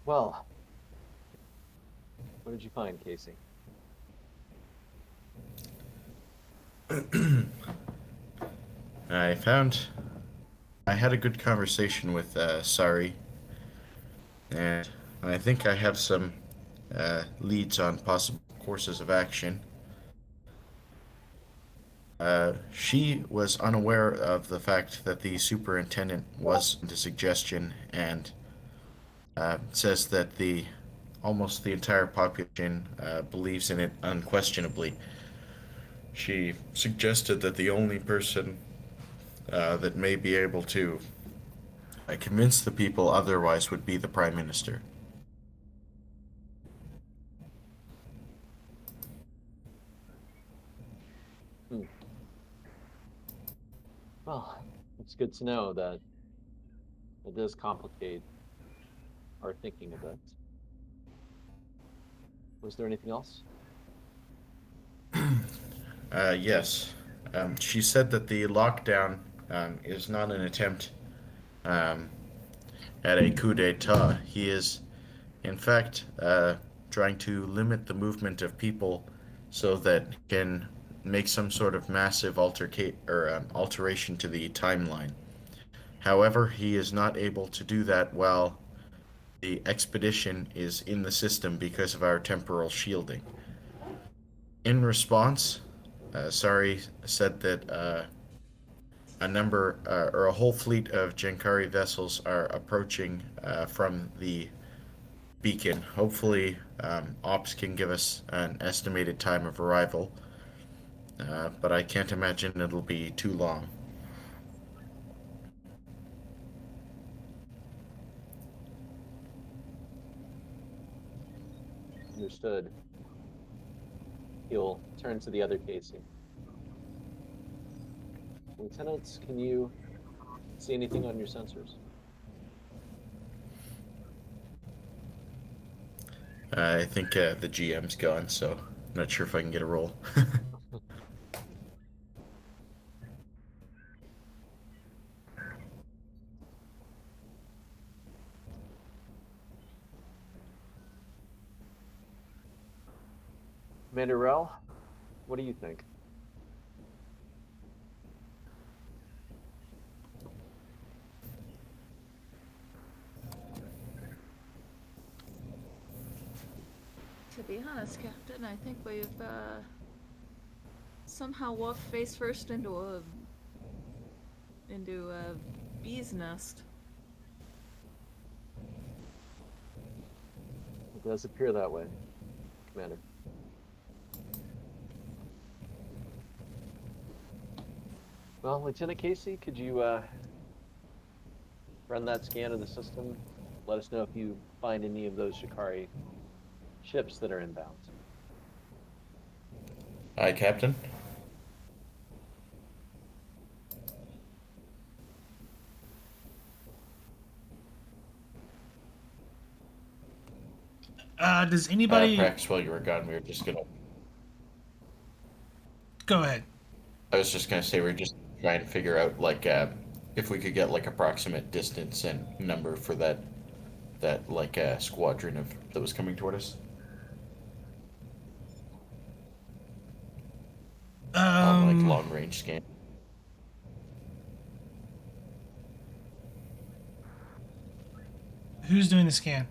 Well, what did you find, Casey? I had a good conversation with Sari, and I think I have some leads on possible courses of action. She was unaware of the fact that the superintendent was into suggestion and says that the almost the entire population believes in it unquestionably. She suggested that the only person that may be able to convince the people otherwise would be the Prime Minister. Hmm. Well, it's good to know that it does complicate our thinking a bit. Was there anything else? Yes. She said that the lockdown is not an attempt um, at a coup d'etat. He is, in fact, trying to limit the movement of people so that he can make some sort of massive alteration to the timeline. However, he is not able to do that while the expedition is in the system because of our temporal shielding. In response, Sari said that a whole fleet of Jankari vessels are approaching from the beacon. Hopefully, Ops can give us an estimated time of arrival, but I can't imagine it'll be too long. Understood. He'll turn to the other Casey. Lieutenants, can you see anything on your sensors? I think the GM's gone, so I'm not sure if I can get a roll. Commander Rell, what do you think? To be honest, Captain, I think we've somehow walked face first into bee's nest. It does appear that way, Commander. Well, Lieutenant Casey, could you run that scan of the system? Let us know if you find any of those Shikari ships that are inbound. Aye, Captain. Does anybody Perhaps while you were gone, we were just gonna. go ahead? I was just gonna say we're just trying to figure out like if we could get like approximate distance and number for that like squadron of that was coming toward us on like long range scan. Who's doing the scan?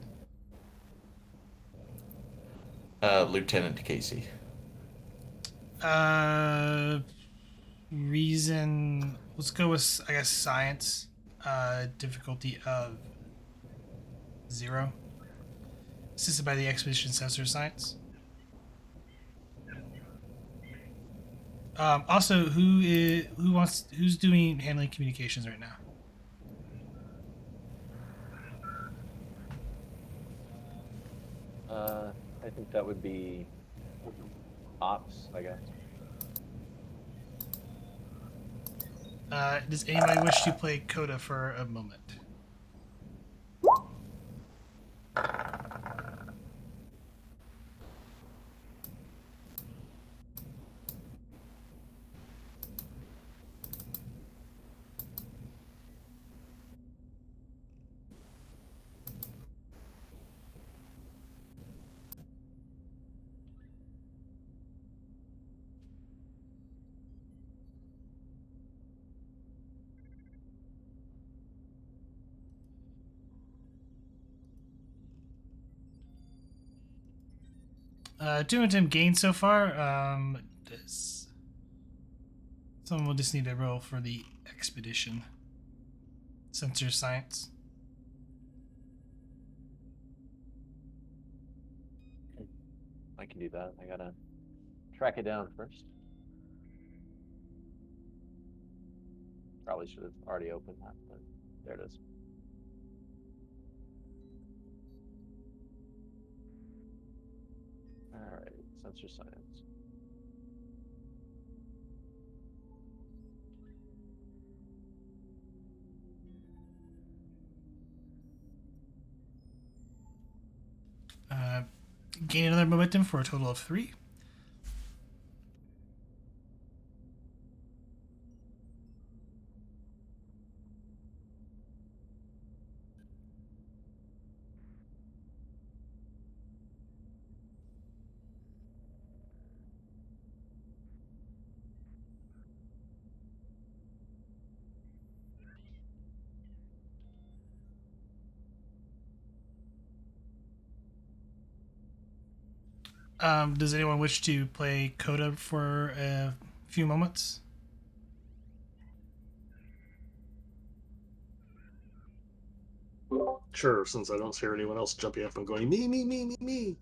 Lieutenant Casey. Reason. Let's go with, I guess, science. Difficulty of 0. Assisted by the expedition sensor science. Also, who's doing handling communications right now? I think that would be ops, I guess. Does anybody wish to play Coda for a moment? Doing Tim gain so far. Someone will just need a roll for the expedition. Sensor science. I can do that. I gotta track it down first. Probably should have already opened that, but there it is. All right, sensor science. Gain another momentum for a total of 3. Does anyone wish to play Coda for a few moments? Sure, since I don't hear anyone else jumping up and going, me, me, me, me, me.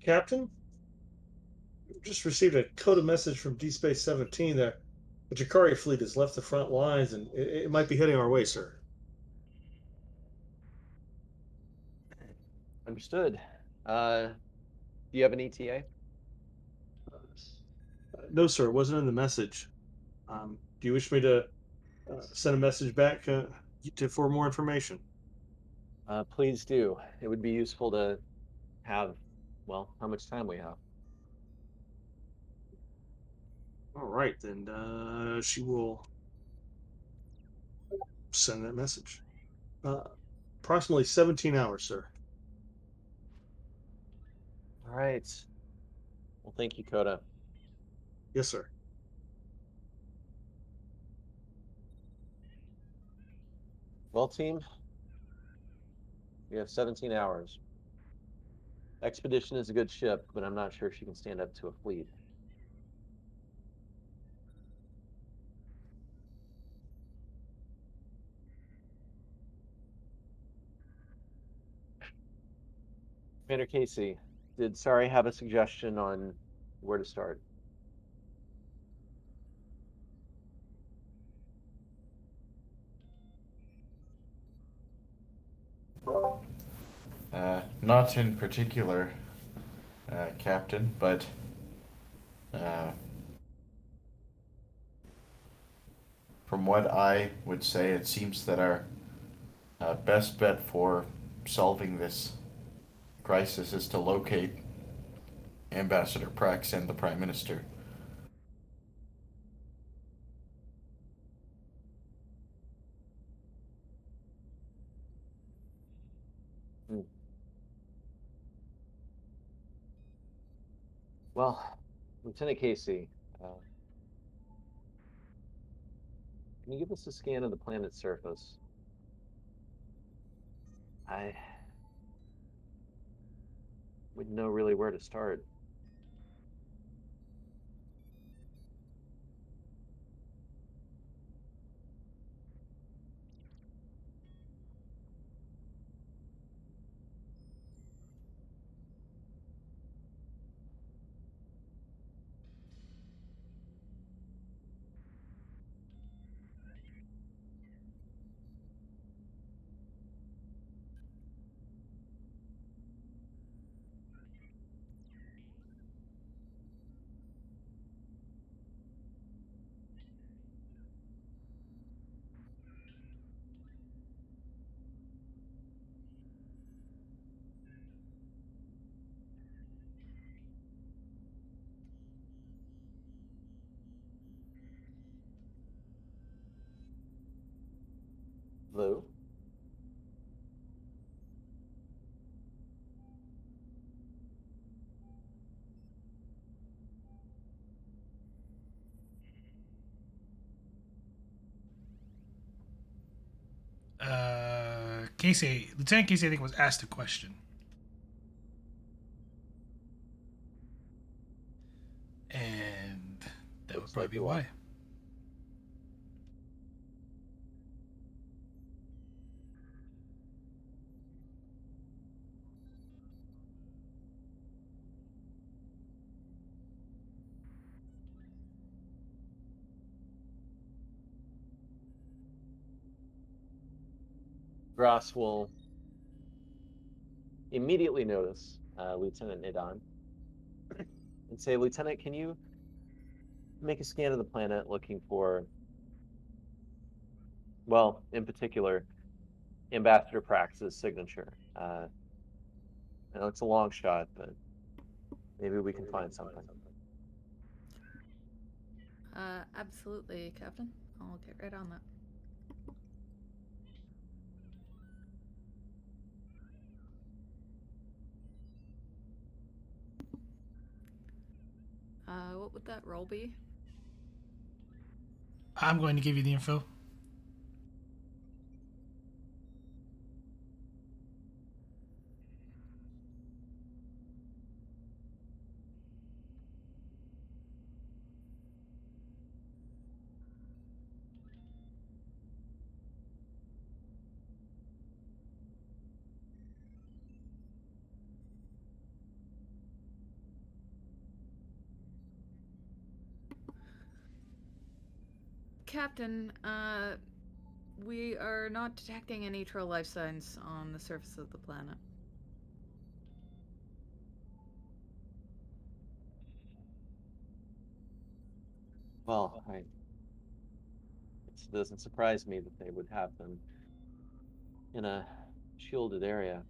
Captain, just received a coded message from D Space 17 that the Jakari fleet has left the front lines and it might be heading our way, sir. Understood. Do you have an ETA? No, sir, it wasn't in the message. Do you wish me to send a message back for more information? Please do. It would be useful to have, well, how much time we have. All right, then she will send that message. Approximately 17 hours, sir. All right. Well, thank you, Coda. Yes, sir. Well, team, we have 17 hours. Expedition is a good ship, but I'm not sure she can stand up to a fleet. Commander Casey, did Sari have a suggestion on where to start? Not in particular, Captain, but uh, from what I would say, it seems that our best bet for solving this crisis is to locate Ambassador Prax and the Prime Minister. Hmm. Well, Lieutenant Casey, can you give us a scan of the planet's surface? I wouldn't know really where to start. Lou? Casey, Lieutenant Casey, I think was asked a question, and that would Looks probably like be you why. Grass will immediately notice Lieutenant Nadon and say, Lieutenant, can you make a scan of the planet looking for, well, in particular, Ambassador Prax's signature? I know it's a long shot, but maybe we can find something. Absolutely, Captain. I'll get right on that. What would that roll be? I'm going to give you the info. Captain, we are not detecting any trail life signs on the surface of the planet. Well, it doesn't surprise me that they would have them in a shielded area.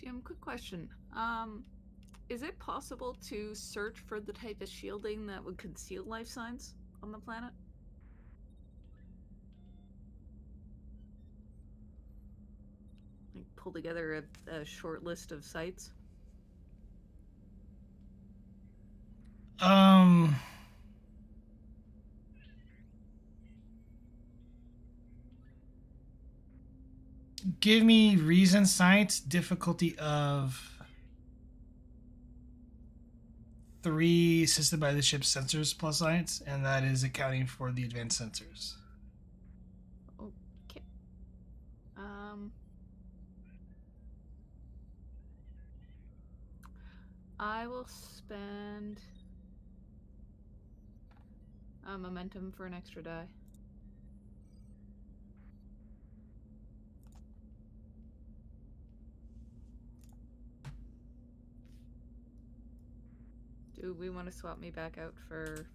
Jim, quick question. Is it possible to search for the type of shielding that would conceal life signs on the planet? Like pull together a short list of sites? Um, give me reason science difficulty of 3 assisted by the ship's sensors plus science, and that is accounting for the advanced sensors. Okay. Um, I will spend momentum for an extra die. Do we want to swap me back out for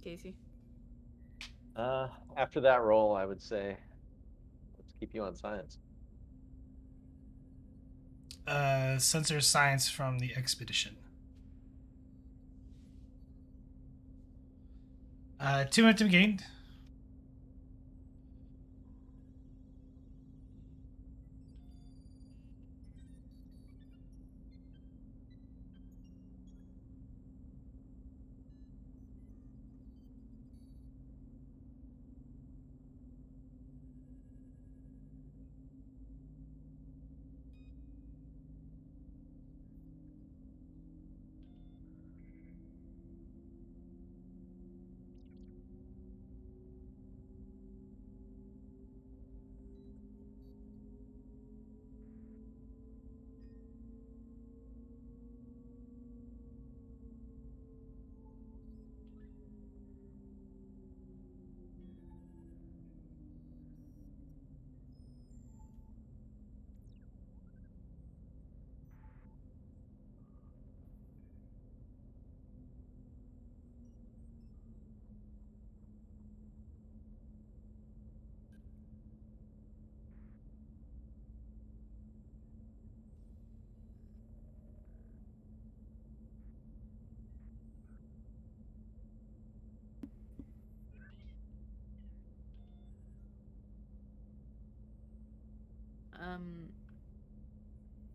Casey? After that roll, I would say let's keep you on science. Sensor science from the expedition. 2 momentum gained.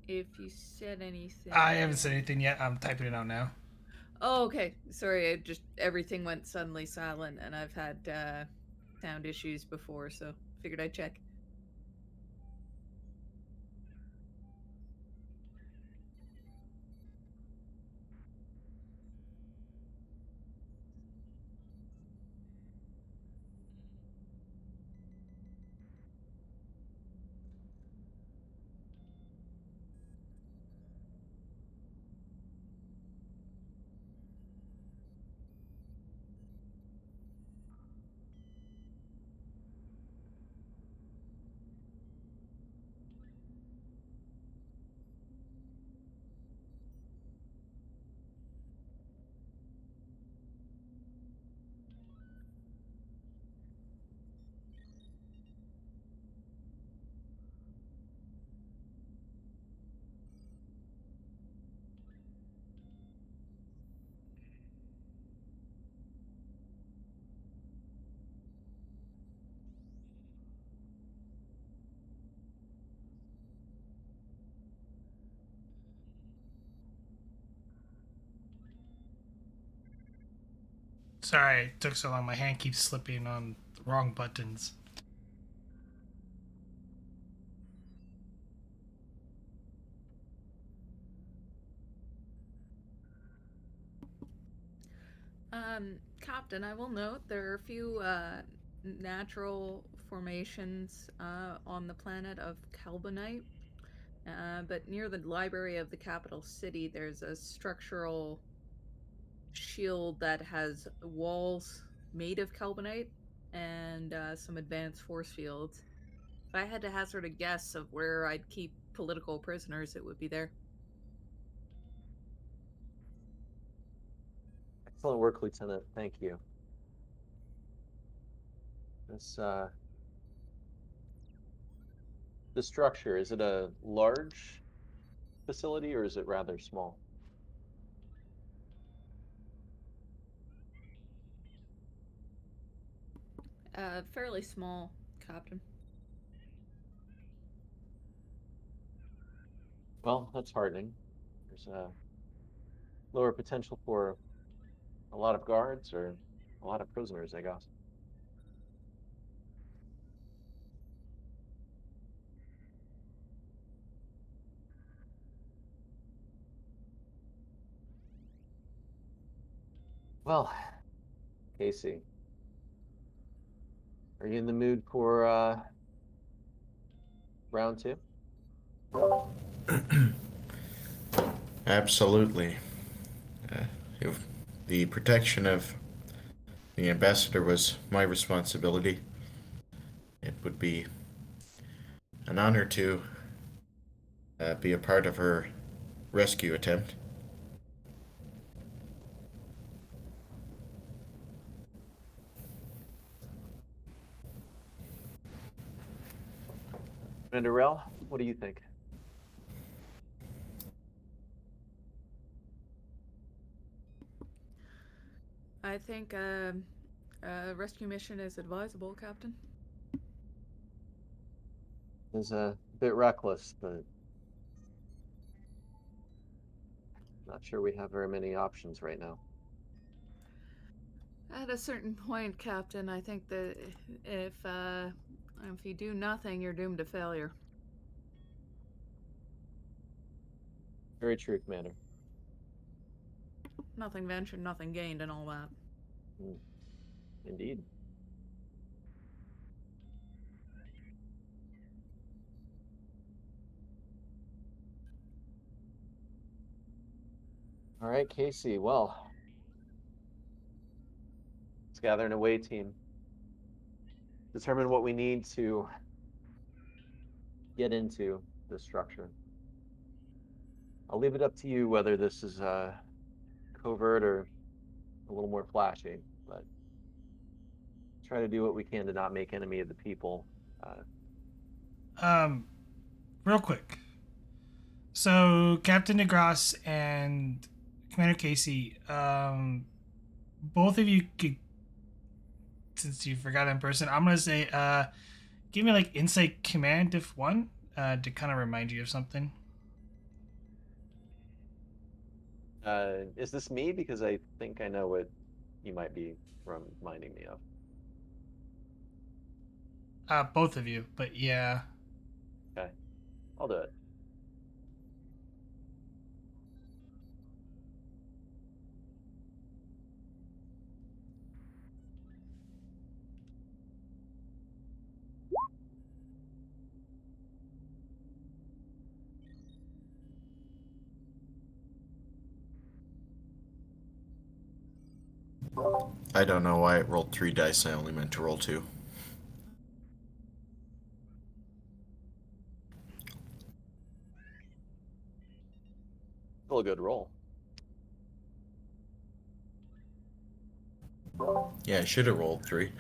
If you said anything. I haven't said anything yet. I'm typing it out now. Oh, okay. Sorry, everything went suddenly silent, and I've had sound issues before, so figured I'd check. Sorry, it took so long. My hand keeps slipping on the wrong buttons. Captain, I will note there are a few natural formations on the planet of Carbonite. But near the library of the capital city, there's a structural shield that has walls made of Carbonite and some advanced force fields. If I had to hazard a guess of where I'd keep political prisoners, it would be there. Excellent work, Lieutenant. Thank you. This structure, is it a large facility or is it rather small? Fairly small, Captain. Well, that's heartening. There's a lower potential for a lot of guards or a lot of prisoners, I guess. Well, Casey, are you in the mood for round two? Absolutely. If the protection of the ambassador was my responsibility, it would be an honor to be a part of her rescue attempt. Commander Rell, what do you think? I think a rescue mission is advisable, Captain. It's a bit reckless, but not sure we have very many options right now. At a certain point, Captain, I think that if you do nothing, you're doomed to failure. Very true, Commander. Nothing ventured, nothing gained, and all that. Indeed. All right, Casey. Well, let's gather an away team. Determine what we need to get into the structure. I'll leave it up to you whether this is covert or a little more flashy, but try to do what we can to not make enemy of the people. Real quick. So Captain Degras and Commander Casey, both of you could, since you forgot in person, I'm gonna say, give me like insight command if one, to kind of remind you of something. Is this me? Because I think I know what you might be reminding me of. Both of you, but yeah. Okay, I'll do it. I don't know why it rolled 3 dice. I only meant to roll 2. Still a good roll. Yeah, I should have rolled 3.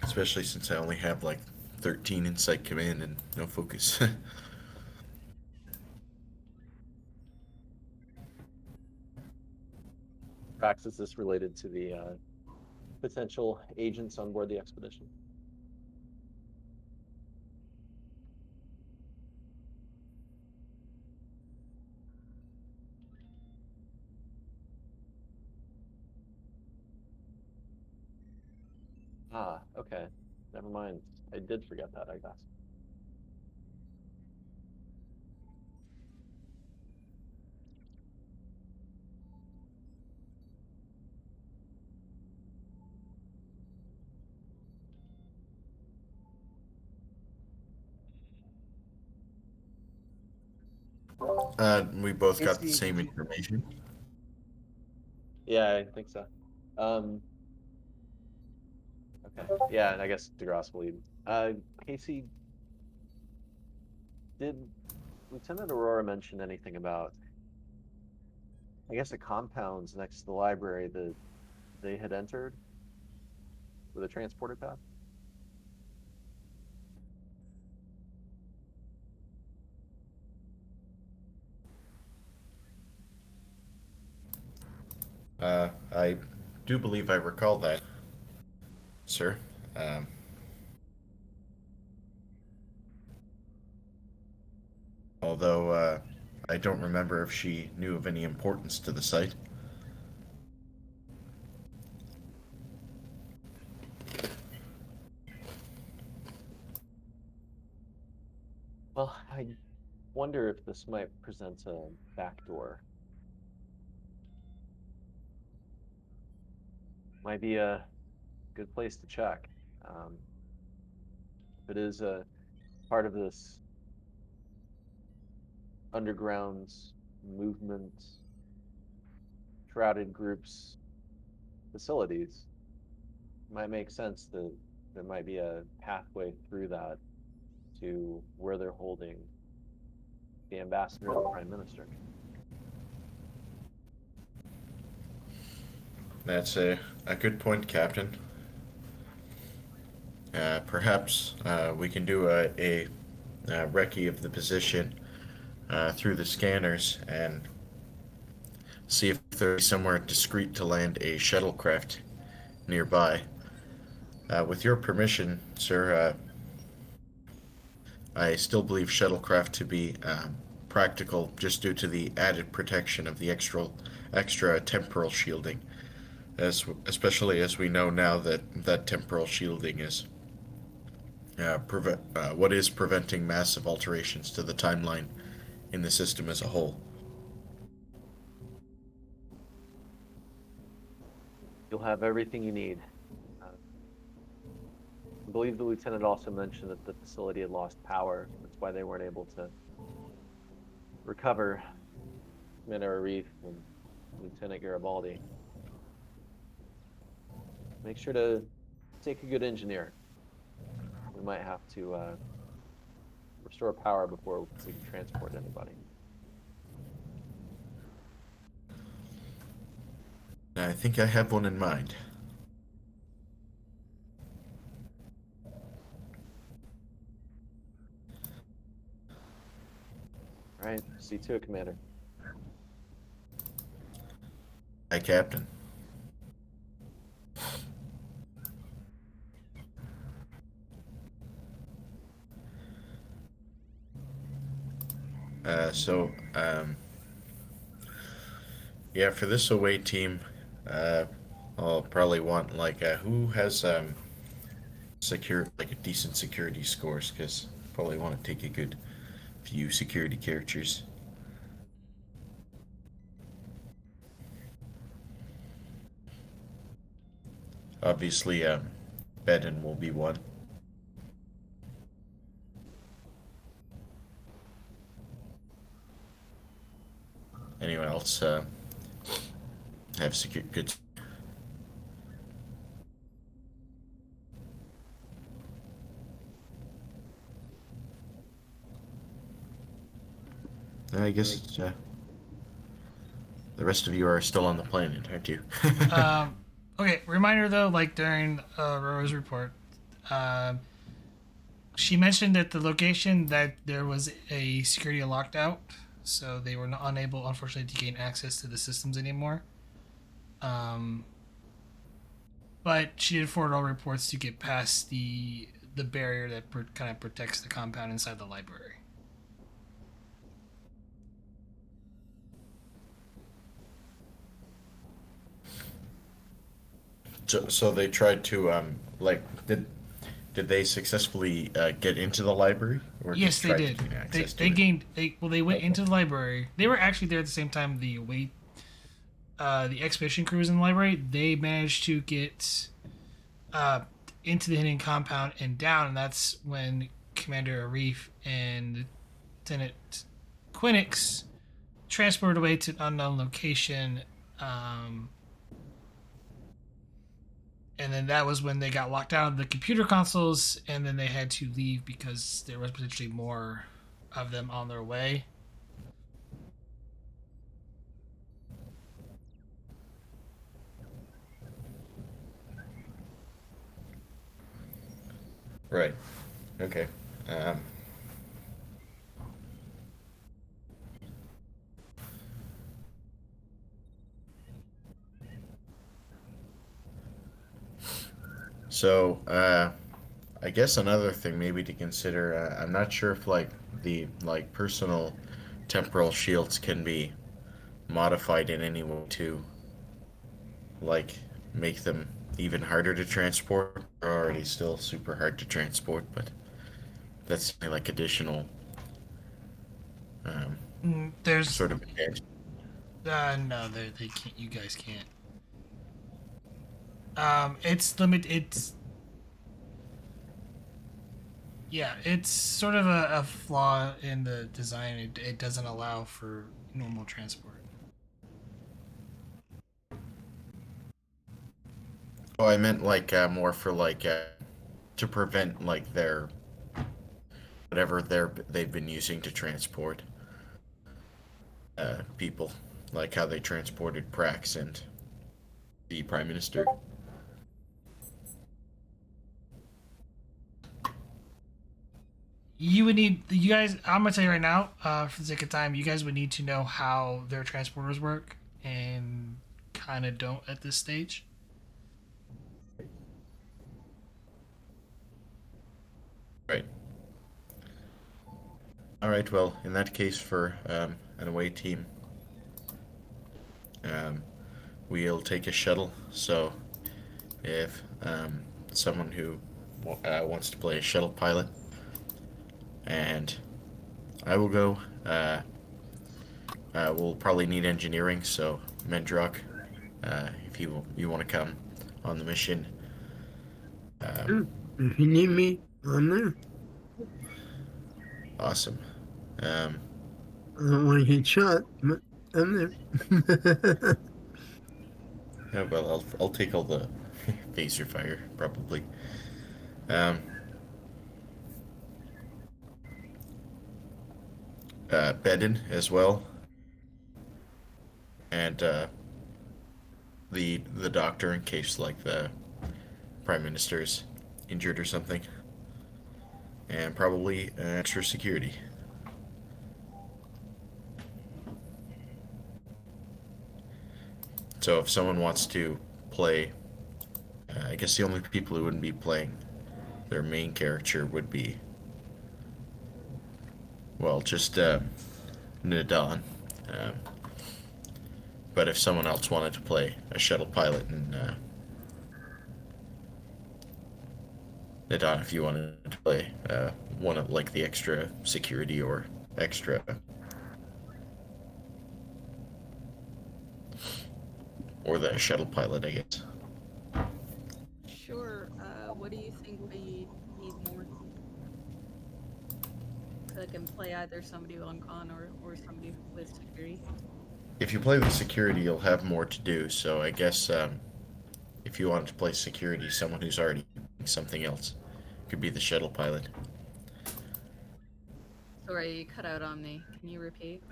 Especially since I only have like 13 insight command and no focus. Prax, is this related to the potential agents on board the expedition? Ah, okay. Never mind. I did forget that, I guess. We both got the Casey, same did you? information. Yeah, I think so. Um, okay. Yeah, and I guess Degras will lead. Casey, did Lieutenant Aurora mention anything about, I guess, the compounds next to the library that they had entered with a transporter path? I do believe I recall that, sir. Um, although I don't remember if she knew of any importance to the site. Well, I wonder if this might present a backdoor. Might be a good place to check. Um, if it is a part of this underground movement, shrouded groups facilities, it might make sense that there might be a pathway through that to where they're holding the ambassador and the prime minister. That's a good point, Captain. Perhaps we can do a recce of the position through the scanners and see if there's somewhere discreet to land a shuttlecraft nearby. With your permission, sir, I still believe shuttlecraft to be practical just due to the added protection of the extra temporal shielding, especially as we know now that temporal shielding is what is preventing massive alterations to the timeline in the system as a whole. You'll have everything you need. I believe the lieutenant also mentioned that the facility had lost power. That's why they weren't able to recover Commander Arif and Lieutenant Garibaldi. Make sure to take a good engineer. We might have to restore power before we can transport anybody. I think I have one in mind. All right, see to it, Commander. Hi, Captain. Yeah, for this away team, I'll probably want like who has like a decent security scores, because probably want to take a good few security characters. Obviously, Bedin will be one. Anyone else have good? I guess the rest of you are still on the planet, aren't you? Okay, reminder though, like during Rora's report, she mentioned that the location that there was a security locked out, so they were not unable, unfortunately, to gain access to the systems anymore. But she did forward all reports to get past the barrier that kind of protects the compound inside the library. So they tried to like did they successfully get into the library, or Yes, just they tried did. to gain They access to they it? gained they went into the library. They were actually there at the same time the expedition crew was in the library. They managed to get into the hidden compound and down, and that's when Commander Arif and Lieutenant Quinix transported away to an unknown location. And then that was when they got locked out of the computer consoles, and then they had to leave because there was potentially more of them on their way. Right. Okay. Um, so, I guess another thing maybe to consider. I'm not sure if like the like personal temporal shields can be modified in any way to like make them even harder to transport. They're already still super hard to transport, but that's like additional There's sort of advantage. no, they can't. You guys can't. It's limit. It's yeah. It's sort of a flaw in the design. It doesn't allow for normal transport. Oh, I meant like more for like to prevent like their whatever they've been using to transport people, like how they transported Prax and the Prime Minister. You would need you guys. I'm gonna tell you right now, for the sake of time, you guys would need to know how their transporters work, and kind of don't at this stage. Right. All right. Well, in that case, for an away team, um, we'll take a shuttle. So if someone who wants to play a shuttle pilot, and I will go. We'll probably need engineering, so Mendrock, if you want to come on the mission. Sure. If you need me, I'm there. Awesome. Um, I don't want to get shot, but I'm there. yeah, well, I'll take all the phaser fire probably. Um, Bedin as well, and the doctor in case like the prime minister's injured or something, and probably extra security. So if someone wants to play, I guess the only people who wouldn't be playing their main character would be, well, just Nadon. Um, but if someone else wanted to play a shuttle pilot and Nadon, if you wanted to play one of like the extra security or extra, or the shuttle pilot, I guess. Sure. What do you think we need more? So I can play either somebody on con or somebody with security. If you play the security, you'll have more to do. So I guess if you wanted to play security, someone who's already doing something else could be the shuttle pilot. Sorry, you cut out on me. Can you repeat?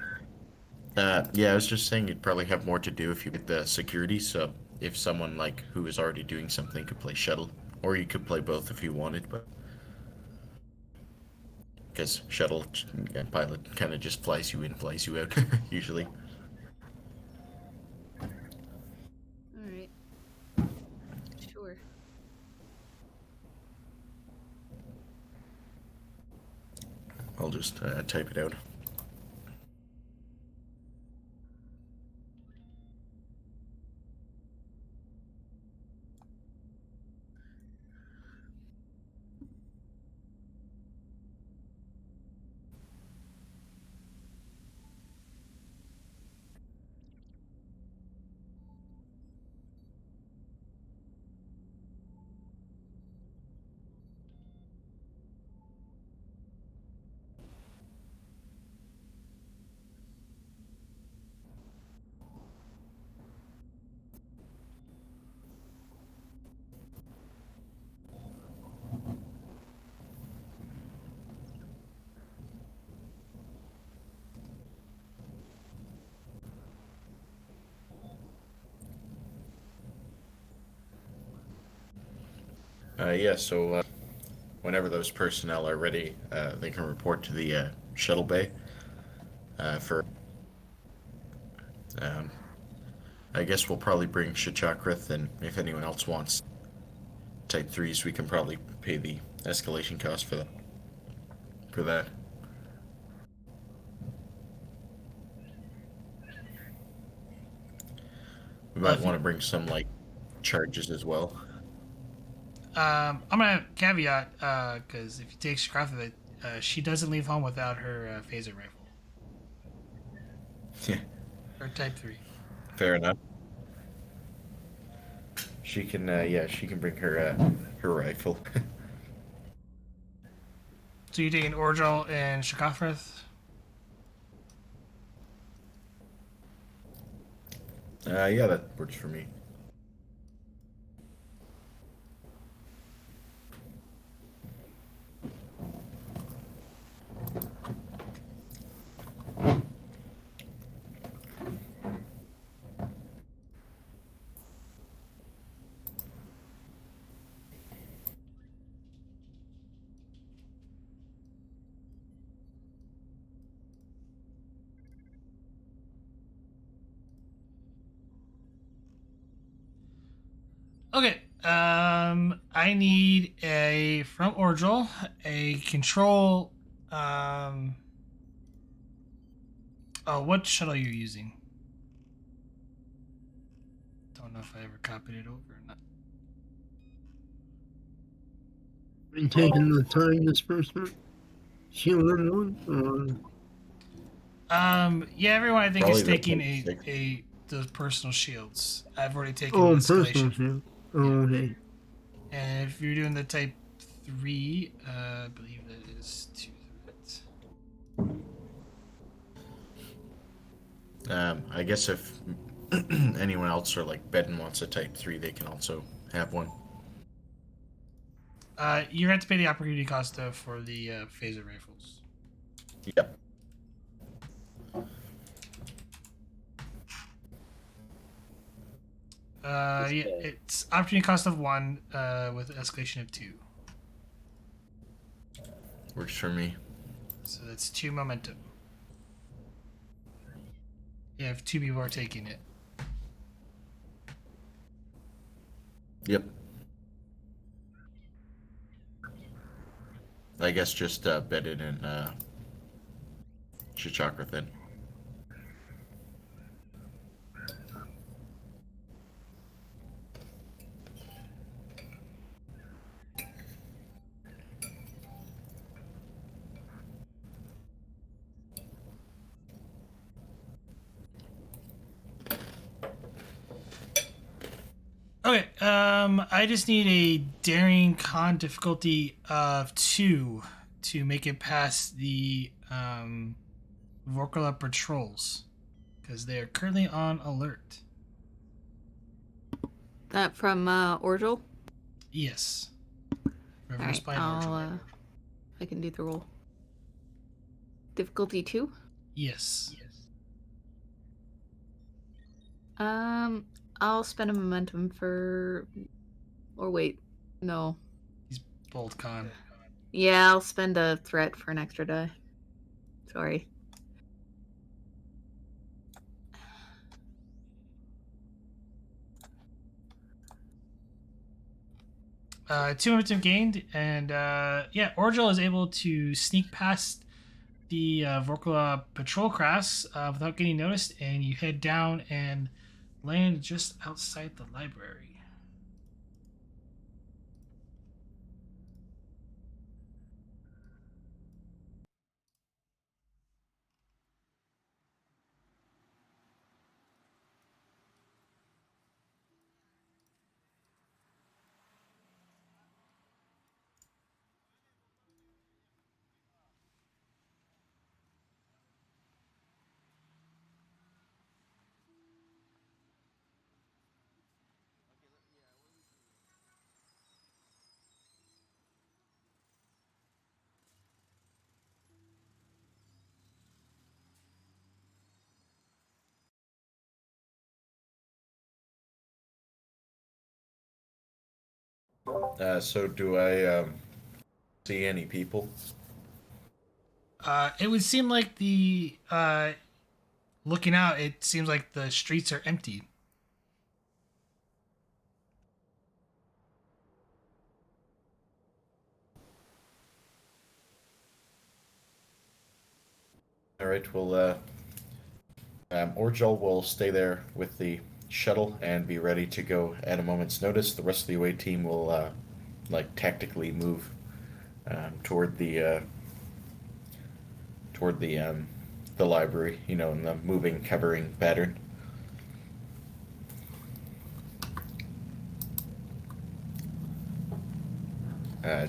Yeah, I was just saying you'd probably have more to do if you did the security. So if someone like who is already doing something could play shuttle, or you could play both if you wanted, but because shuttle and pilot kind of just flies you in, flies you out usually. All right. Sure. I'll just type it out. Yeah, so whenever those personnel are ready, they can report to the shuttle bay for. Um, I guess we'll probably bring Shachakrith, and if anyone else wants Type 3s, we can probably pay the escalation cost for that. We Well, might want to bring some, like, charges as well. I'm gonna caveat because if you take Shkrafta, she doesn't leave home without her phaser rifle Yeah, or Type 3. fair enough. She can, yeah, she can bring her rifle. So you're taking Orjal and Shkrafta. Yeah, that works for me. Okay. I need a from Orjal a control. Um. Oh, what shuttle are you using? Don't know if I ever copied it over or not. And taking the time disbursement. Shielded one. Yeah, everyone I think Probably is the taking Type 6. a those personal shields. I've already taken Oh, the personal escalation. shield. Yeah. Oh, okay. And if you're doing the Type 3, I believe that is 2 threats. I guess if anyone else or like Bedden wants a Type 3, they can also have one. You're going to have to pay the opportunity cost for the phaser rifles. Yep. Yeah, it's opportunity cost of 1 with escalation of 2. Works for me. So that's 2 momentum. Yeah, if 2 people are taking it. Yep. I guess just Bedden and Shachakra then. Okay, I just need a daring con difficulty of 2 to make it past the Vorkala patrols because they are currently on alert. That from Orgel? Yes. Reverse Alright, by an Orgel. I can do the roll. Difficulty 2? Yes. I'll spend a momentum for... Or wait, no. He's bold con. Yeah, I'll spend a threat for an extra die. Sorry. Two momentum gained, and yeah, Orgel is able to sneak past the Vorkala patrol crafts without getting noticed, and you head down and land just outside the library. So do I see any people? It would seem like the looking out, it seems like the streets are empty. All right. Well, Orjol will stay there with the shuttle and be ready to go at a moment's notice. The rest of the away team will like tactically move toward the library. You know, in the moving covering pattern.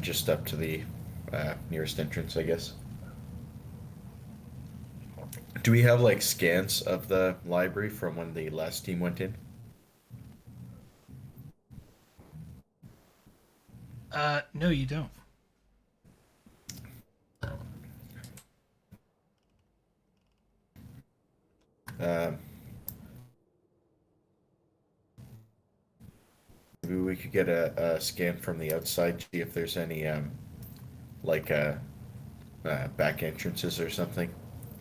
Just up to the nearest entrance, I guess. Do we have like scans of the library from when the last team went in? No, you don't. Um, Maybe we could get a scan from the outside, see if there's any like back entrances or something,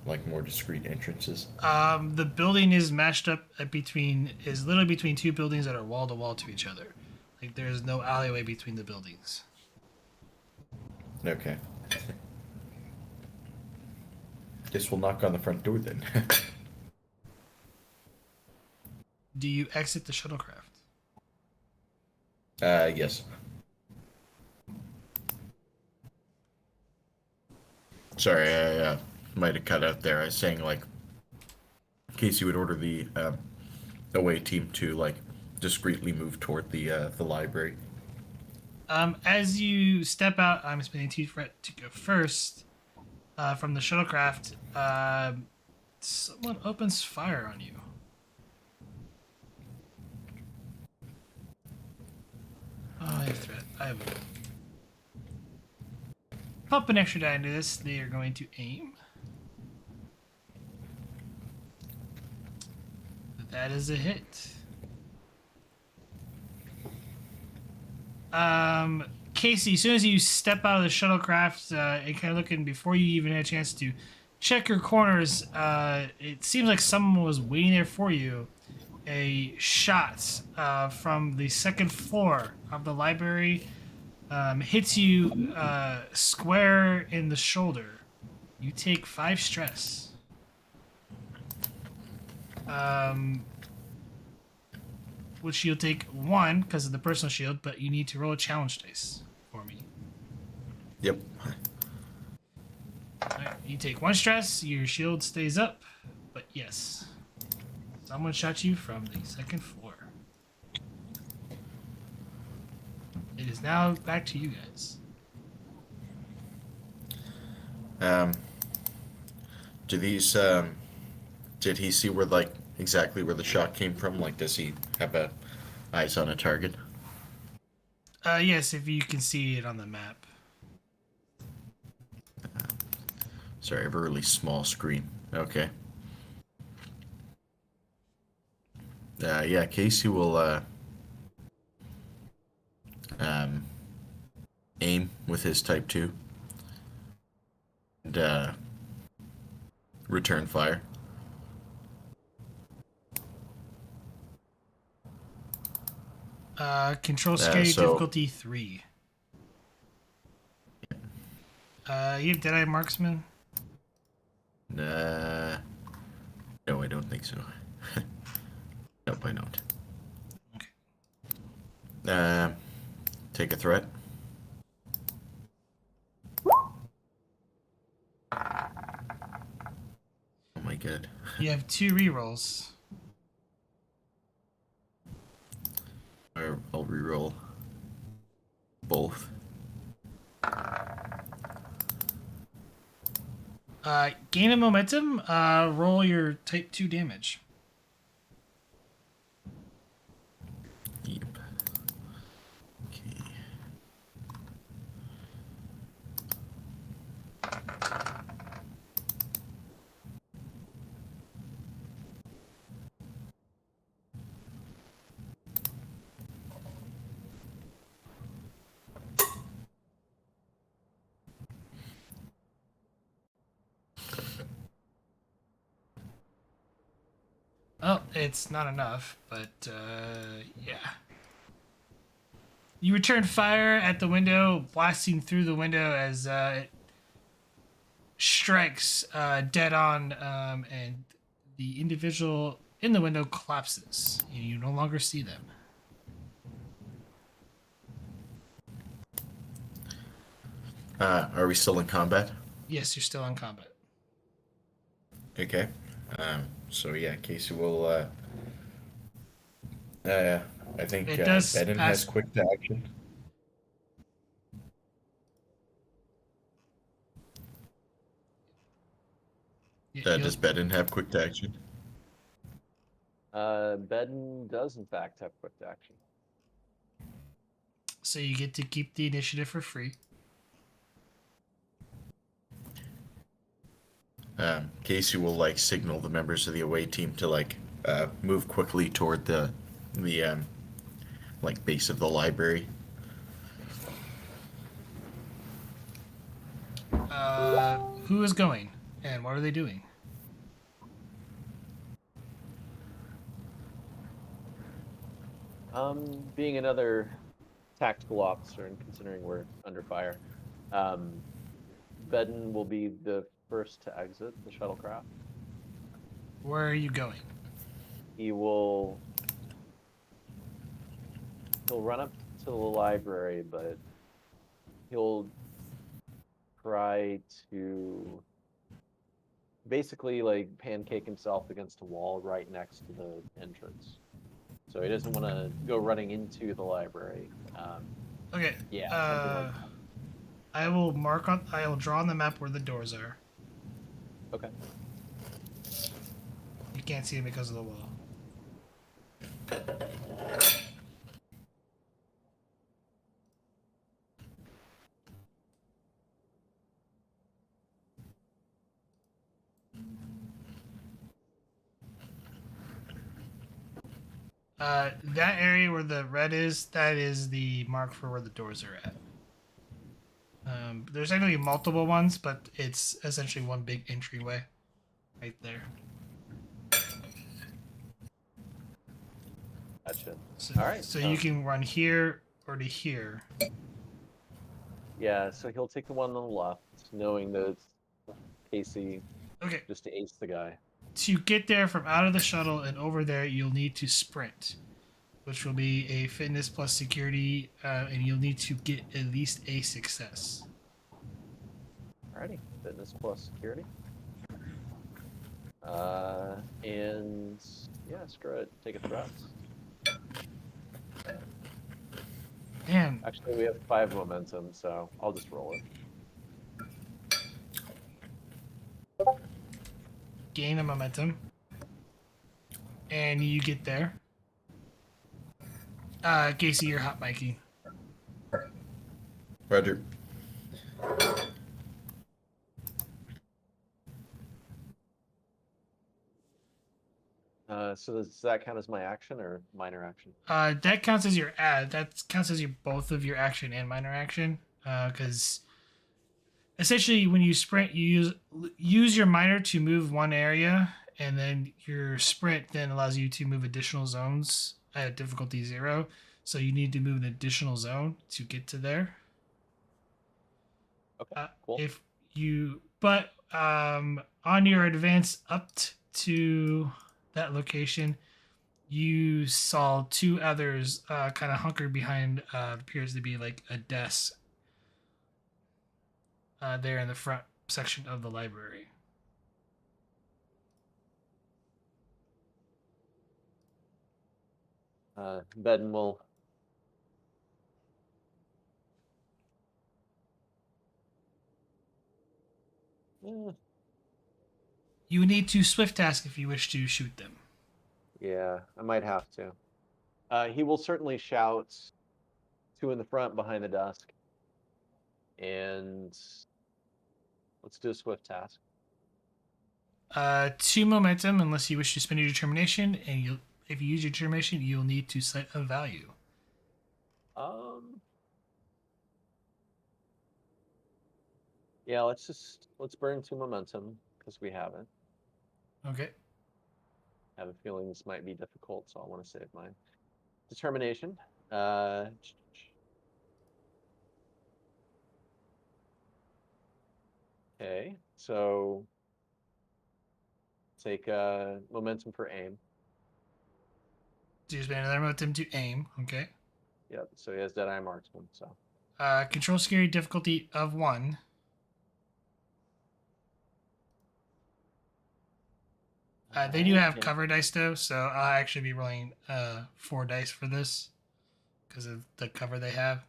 like more discreet entrances. The building is matched up is literally between two buildings that are wall to wall to each other. Like there's no alleyway between the buildings. Okay. Guess we'll knock on the front door then. Do you exit the shuttlecraft? Yes. Sorry, I might have cut out there. I was saying like, in case you would order the away team to like discreetly move toward the library. As you step out, I'm spending two threat to go first. From the shuttlecraft, someone opens fire on you. Oh, I have threat. I have. Pump an extra die into this. They are going to aim. That is a hit. Casey, as soon as you step out of the shuttlecraft and kind of looking before you even had a chance to check your corners, it seems like someone was waiting there for you. A shot from the second floor of the library hits you square in the shoulder. You take 5 stress. Which you'll take 1 because of the personal shield, but you need to roll a challenge dice for me. Yep. Alright, you take 1 stress, your shield stays up, but yes. Someone shot you from the second floor. It is now back to you guys. Do these did he see where like exactly where the shot came from? Like, does he have eyes on a target? Yes, if you can see it on the map. Sorry, I have a really small screen. Okay. Yeah, Casey will aim with his Type 2 and return fire. Control scary so- difficulty 3. You have Deadeye Marksman? No, I don't think so. Nope, I don't. Okay. Take a threat. Oh my god. You have 2 rerolls. I'll reroll both. Gain of momentum, roll your type 2 damage. Yep. Okay. Oh, it's not enough, but yeah. You return fire at the window, blasting through the window as it strikes dead on, and the individual in the window collapses. You no longer see them. Are we still in combat? Yes, you're still in combat. Okay. So yeah, Casey will. I think It does Bedin has pass. quick to action. You'll, Does Bedin have quick to action? Bedden does in fact have quick action. so you get to keep the initiative for free. Casey will like signal the members of the away team to like move quickly toward the like base of the library. Who is going, and what are they doing? Being another tactical officer and considering we're under fire, Bedden will be the first to exit the shuttlecraft. Where are you going? He'll run up to the library, but he'll try to basically like pancake himself against a wall right next to the entrance. So he doesn't want to go running into the library. Okay. Yeah, something like that. I will mark on. I will draw on the map where the doors are. Okay. You can't see them because of the wall. That area where the red is, that is the mark for where the doors are at. There's actually multiple ones, but it's essentially one big entryway right there. Gotcha. So, All right. So you can run here or to here. Yeah, so he'll take the one on the left, knowing that it's Casey, Okay. just to ace the guy. To get there from out of the shuttle and over there, you'll need to sprint, which will be a fitness plus security, and you'll need to get at least a success. Alrighty, fitness plus security. And yeah, screw it, take a thrust. Damn. Actually, we have 5 momentum, so I'll just roll it. Gain a momentum. And you get there. Casey, you're hot miking. Roger. So does that count as my action or minor action? That counts as your that counts as your both of your action and minor action. Because essentially, when you sprint, you use your minor to move one area, and then your sprint then allows you to move additional zones at difficulty 0. So you need to move an additional zone to get to there. Okay, cool. If you, but on your advance up to that location, you saw 2 others kind of hunkered behind appears to be like a desk there in the front section of the library. Bedden will. You need to swift task if you wish to shoot them. Yeah, I might have to. He will certainly shout 2 in the front behind the desk. And let's do a swift task. 2 momentum unless you wish to spend your determination, and you if you use your determination, you'll need to set a value. Yeah, let's burn 2 momentum because we have it. Okay. have a feeling this might be difficult, so I want to save my determination. Okay, so take momentum for aim. So you spend another momentum to aim. Okay. Yep, so he has Deadeye Marksman, so. Control scary difficulty of 1. They do have cover dice though, so I'll actually be rolling 4 dice for this because of the cover they have.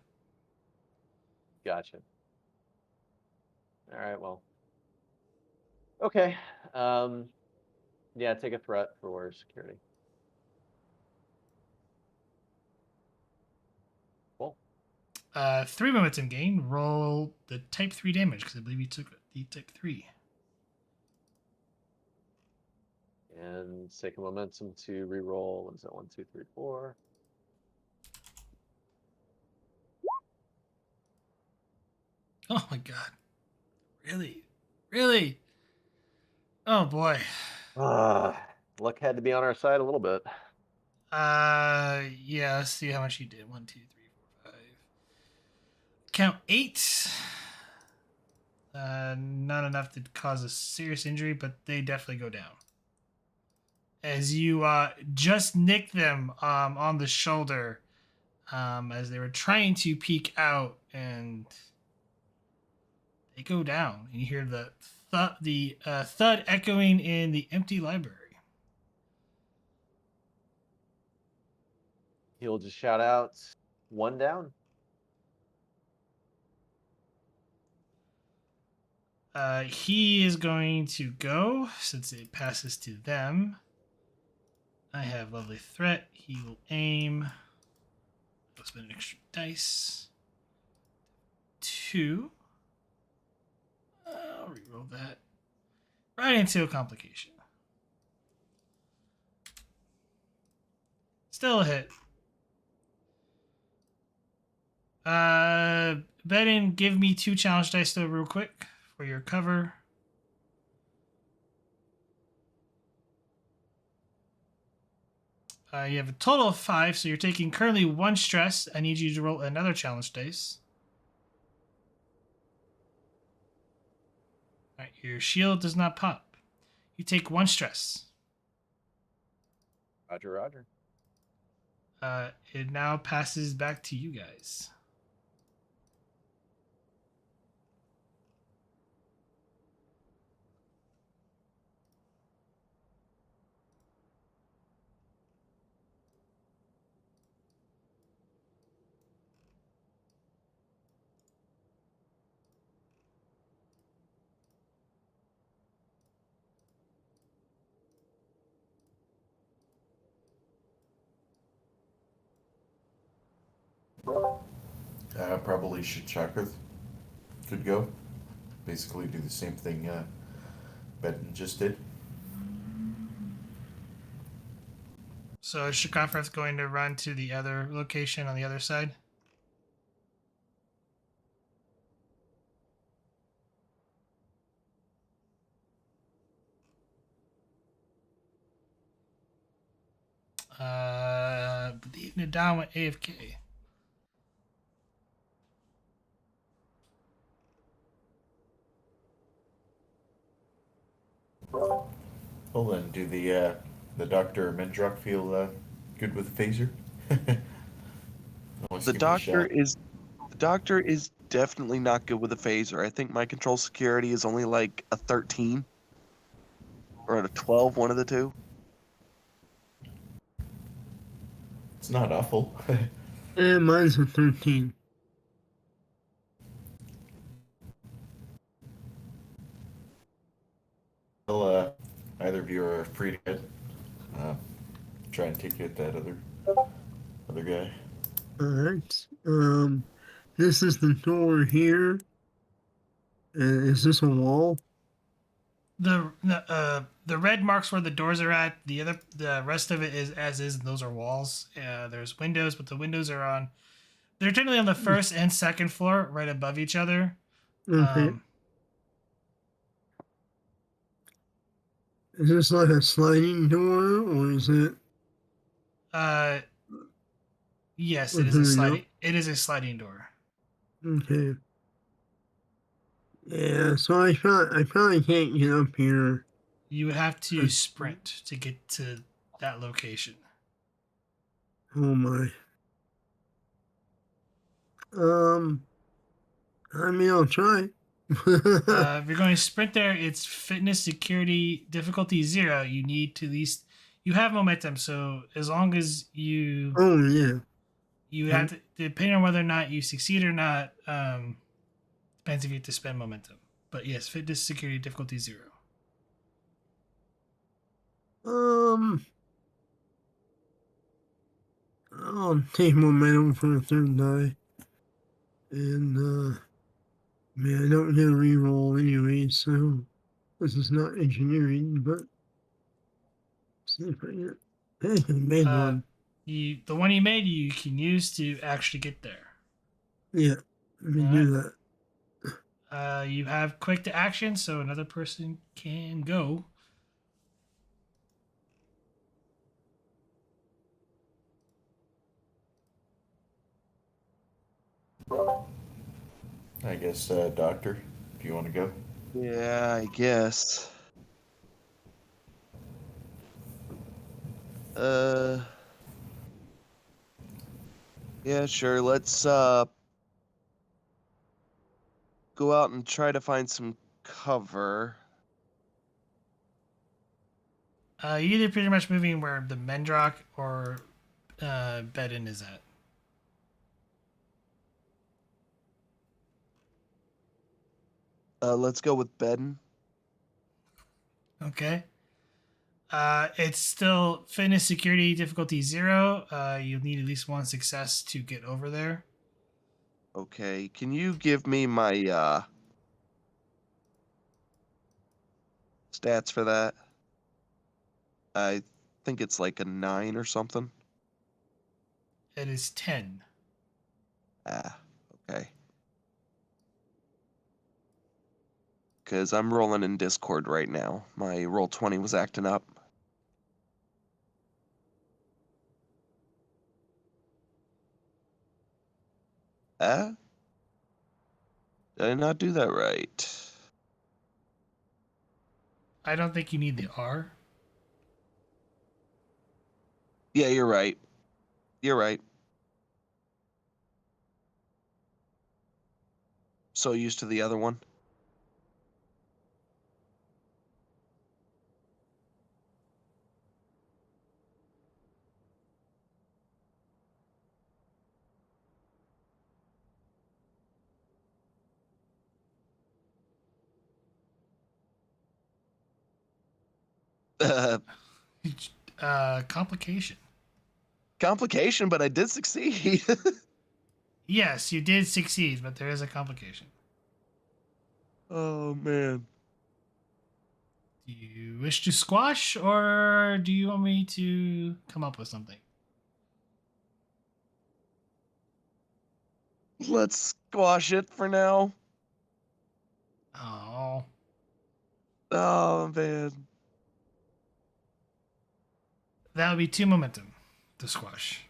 Gotcha. All right, well. Okay. Yeah, take a threat for security. Cool. 3 momentum gain. Roll the type 3 damage because I believe you took the type 3. And take a momentum to reroll. What is that? 1, 2, 3, 4. Oh my god. Really? Really? Oh boy. Luck had to be on our side a little bit. Yeah, let's see how much you did. 1, 2, 3, 4, 5. Count 8. Not enough to cause a serious injury, but they definitely go down. As you just nick them on the shoulder as they were trying to peek out, and they go down. And you hear the thud echoing in the empty library. He'll just shout out, 1 down. He is going to go since it passes to them. I have lovely threat. He will aim. I'll spend an extra dice. 2. I'll reroll that. Right into a complication. Still a hit. Bedin, give me 2 challenge dice though, real quick, for your cover. You have a total of 5, so you're taking currently 1 stress. I need you to roll another challenge dice. All right, your shield does not pop. You take 1 stress. Roger, roger. It now passes back to you guys. Probably Shachakrath could go. Basically do the same thing Benton just did. So is Shakafrath going to run to the other location on the other side? Believe Nadal went AFK. Well then, do the Doctor Mendrock feel good with the phaser? Let's The give it a doctor shot. is definitely not good with a phaser. I think my control security is only like a 13 or a 12, one of the two. It's not awful. And mine's a 13. Well, either of you are free to get, try and take out that other guy. Alright. This is the door here. Is this a wall? The red marks where the doors are at. The rest of it is as is, and those are walls. There's windows, but the windows are on. They're technically on the first and second floor, right above each other. Okay. Is this like a sliding door or is it Uh, yes, opening up? It is a sliding door. Okay. Yeah, so I probably can't get up here. You would have to sprint to get to that location. Oh my. Um, I mean, I'll try. If you're going to sprint there, it's fitness, security, difficulty 0. You need to at least you have momentum. So as long as Oh yeah. you would have to, depending on whether or not you succeed or not, depends if you have to spend momentum. But yes, fitness, security, difficulty 0. Um, I'll take momentum for a third die, and man, I don't get a reroll anyway, so this is not engineering, but see if I get. Hey, I made one. The one you made, you can use to actually get there. Yeah, let me do that. You have quick to action, so another person can go. I guess, Doctor, do you want to go? Yeah, I guess. Uh, yeah, sure. Let's go out and try to find some cover. You're either pretty much moving where the Mendrock or Bedin is at. Let's go with bedding. Okay. It's still fitness, security, difficulty 0. You'll need at least one success to get over there. Okay, can you give me my stats for that? I think it's like a 9 or something. It is 10. Ah, okay. Because I'm rolling in Discord right now. My roll 20 was acting up. Ah? Did I not do that right? I don't think you need the R. Yeah, you're right. You're right. So used to the other one. Complication. Complication, but I did succeed. Yes, you did succeed, but there is a complication. Oh, man. Do you wish to squash, or do you want me to come up with something? Let's squash it for now. Oh, Oh, man. that would be 2 momentum to squash.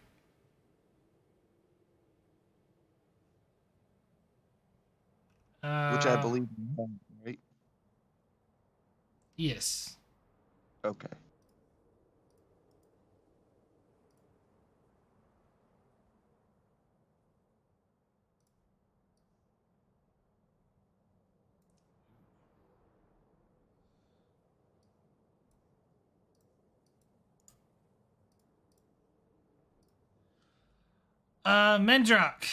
Which I believe you have, right? Yes. Okay. Mendrock,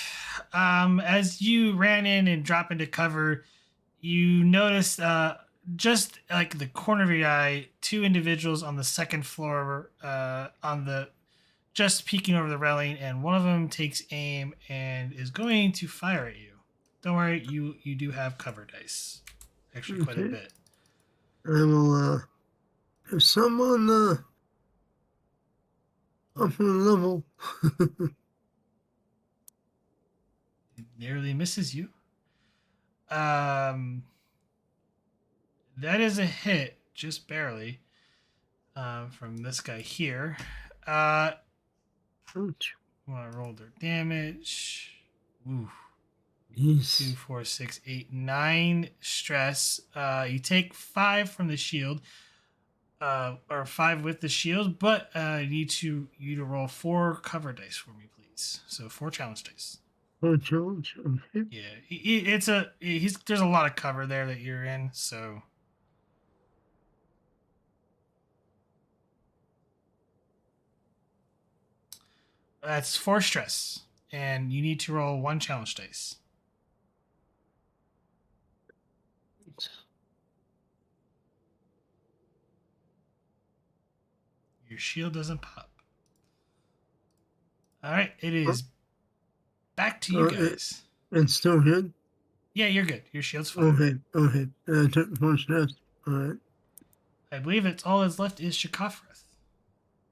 as you ran in and dropped into cover, you noticed just like the corner of your eye, 2 individuals on the second floor, on the just peeking over the railing, and one of them takes aim and is going to fire at you. Don't worry, you do have cover dice, actually quite a Okay. bit. I will have someone up on level. It nearly misses you. Um, that is a hit, just barely. from this guy here. Uh, Ouch. want to roll their damage. Ooh. Yes. 2, 4, 6, 8, 9 stress. You take 5 from the shield, or 5 with the shield, but need you to roll 4 cover dice for me, please. So 4 challenge dice. Oh, challenge. Okay. Yeah, there's a lot of cover there that you're in, so. That's 4 stress, and you need to roll 1 challenge dice. Your shield doesn't pop. All right, it is back to you guys. It's still good? Yeah, you're good. Your shield's fine. Okay, okay. I took 4 stress. Alright. I believe it's all that's left is Shakafrith.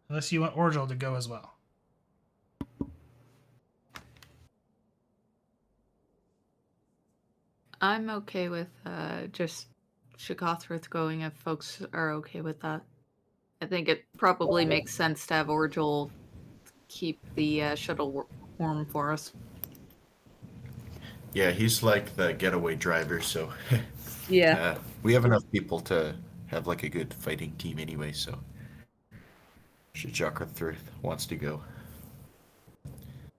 Unless you want Orgel to go as well. I'm okay with just Shakathrath going if folks are okay with that. I think it probably makes sense to have Orgel keep the shuttle warm for us. Yeah, he's like the getaway driver, so Yeah. we have enough people to have like a good fighting team anyway. So, Shachakra wants to go.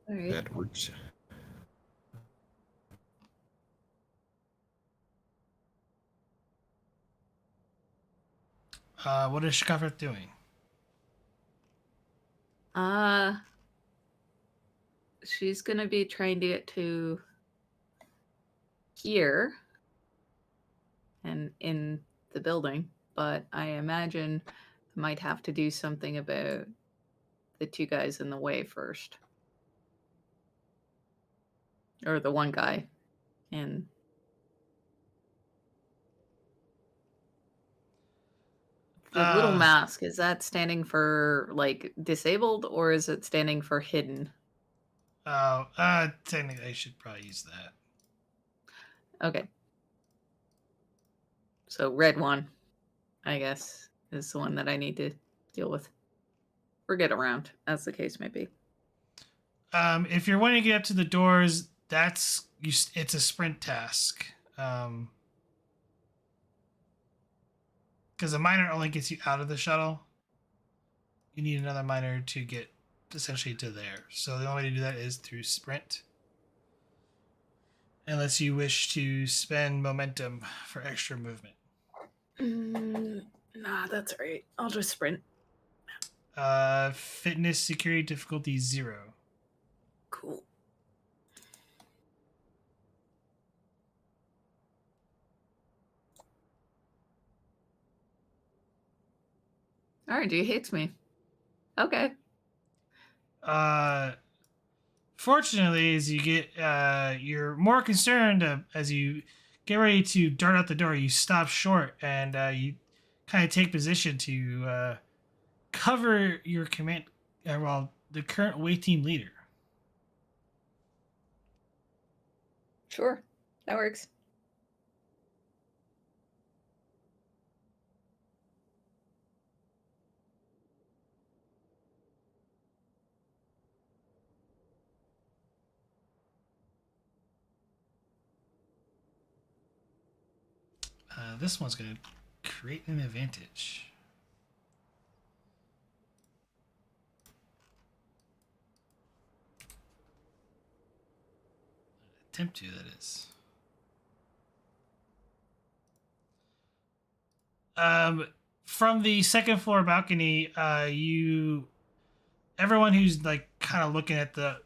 All right. That works. What is Shakafrith doing? She's gonna be trying to get to here and in the building, but I imagine I might have to do something about the 2 guys in the way first. Or the 1 guy. And the little mask, is that standing for like disabled or is it standing for hidden? Technically I should probably use that. Okay. So red one, I guess, is the one that I need to deal with. Or get around, as the case may be. If you're wanting to get up to the doors, it's a sprint task. Because a miner only gets you out of the shuttle. You need another miner to get essentially to there. So the only way to do that is through sprint. Unless you wish to spend momentum for extra movement. Nah, that's all right. I'll just sprint. Fitness security difficulty 0. Cool. Alright, he hates me. Okay. Fortunately, as you get, you're more concerned as you get ready to dart out the door. You stop short and you kind of take position to cover your command. The current away team leader. Sure. That works. This one's going to create an advantage. Attempt to, that is. From the second floor balcony, everyone who's like kind of looking at the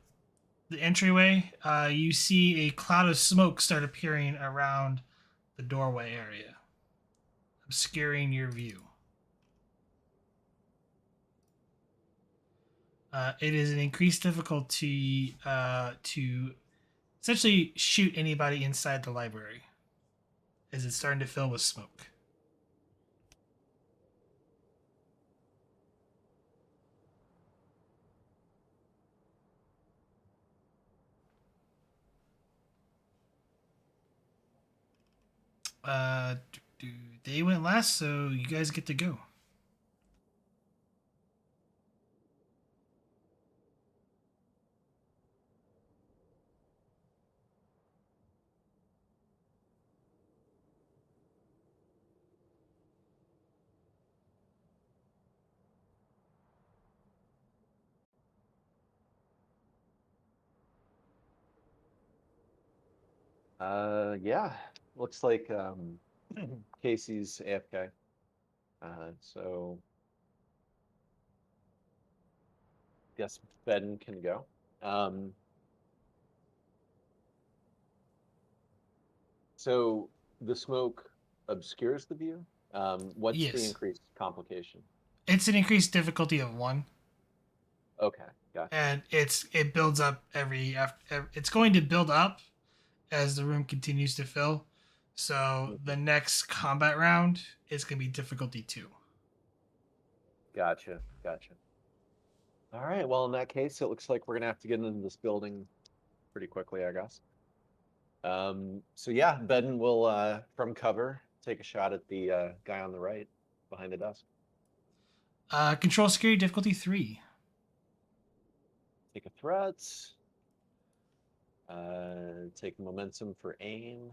entryway, you see a cloud of smoke start appearing around the doorway area, obscuring your view. It is an increased difficulty to essentially shoot anybody inside the library, as it's starting to fill with smoke. They went last, so you guys get to go. Yeah. Looks like Casey's AFK. So guess Ben can go. So the smoke obscures the view. What's the Yes. increased complication? It's an increased difficulty of 1. Okay, gotcha. And it builds up it's going to build up as the room continues to fill. So the next combat round is going to be difficulty 2. Gotcha. All right. Well, in that case, it looks like we're gonna have to get into this building pretty quickly, I guess. So yeah, Ben will from cover take a shot at the guy on the right behind the desk. Control security difficulty 3. Take a threat. Take momentum for aim.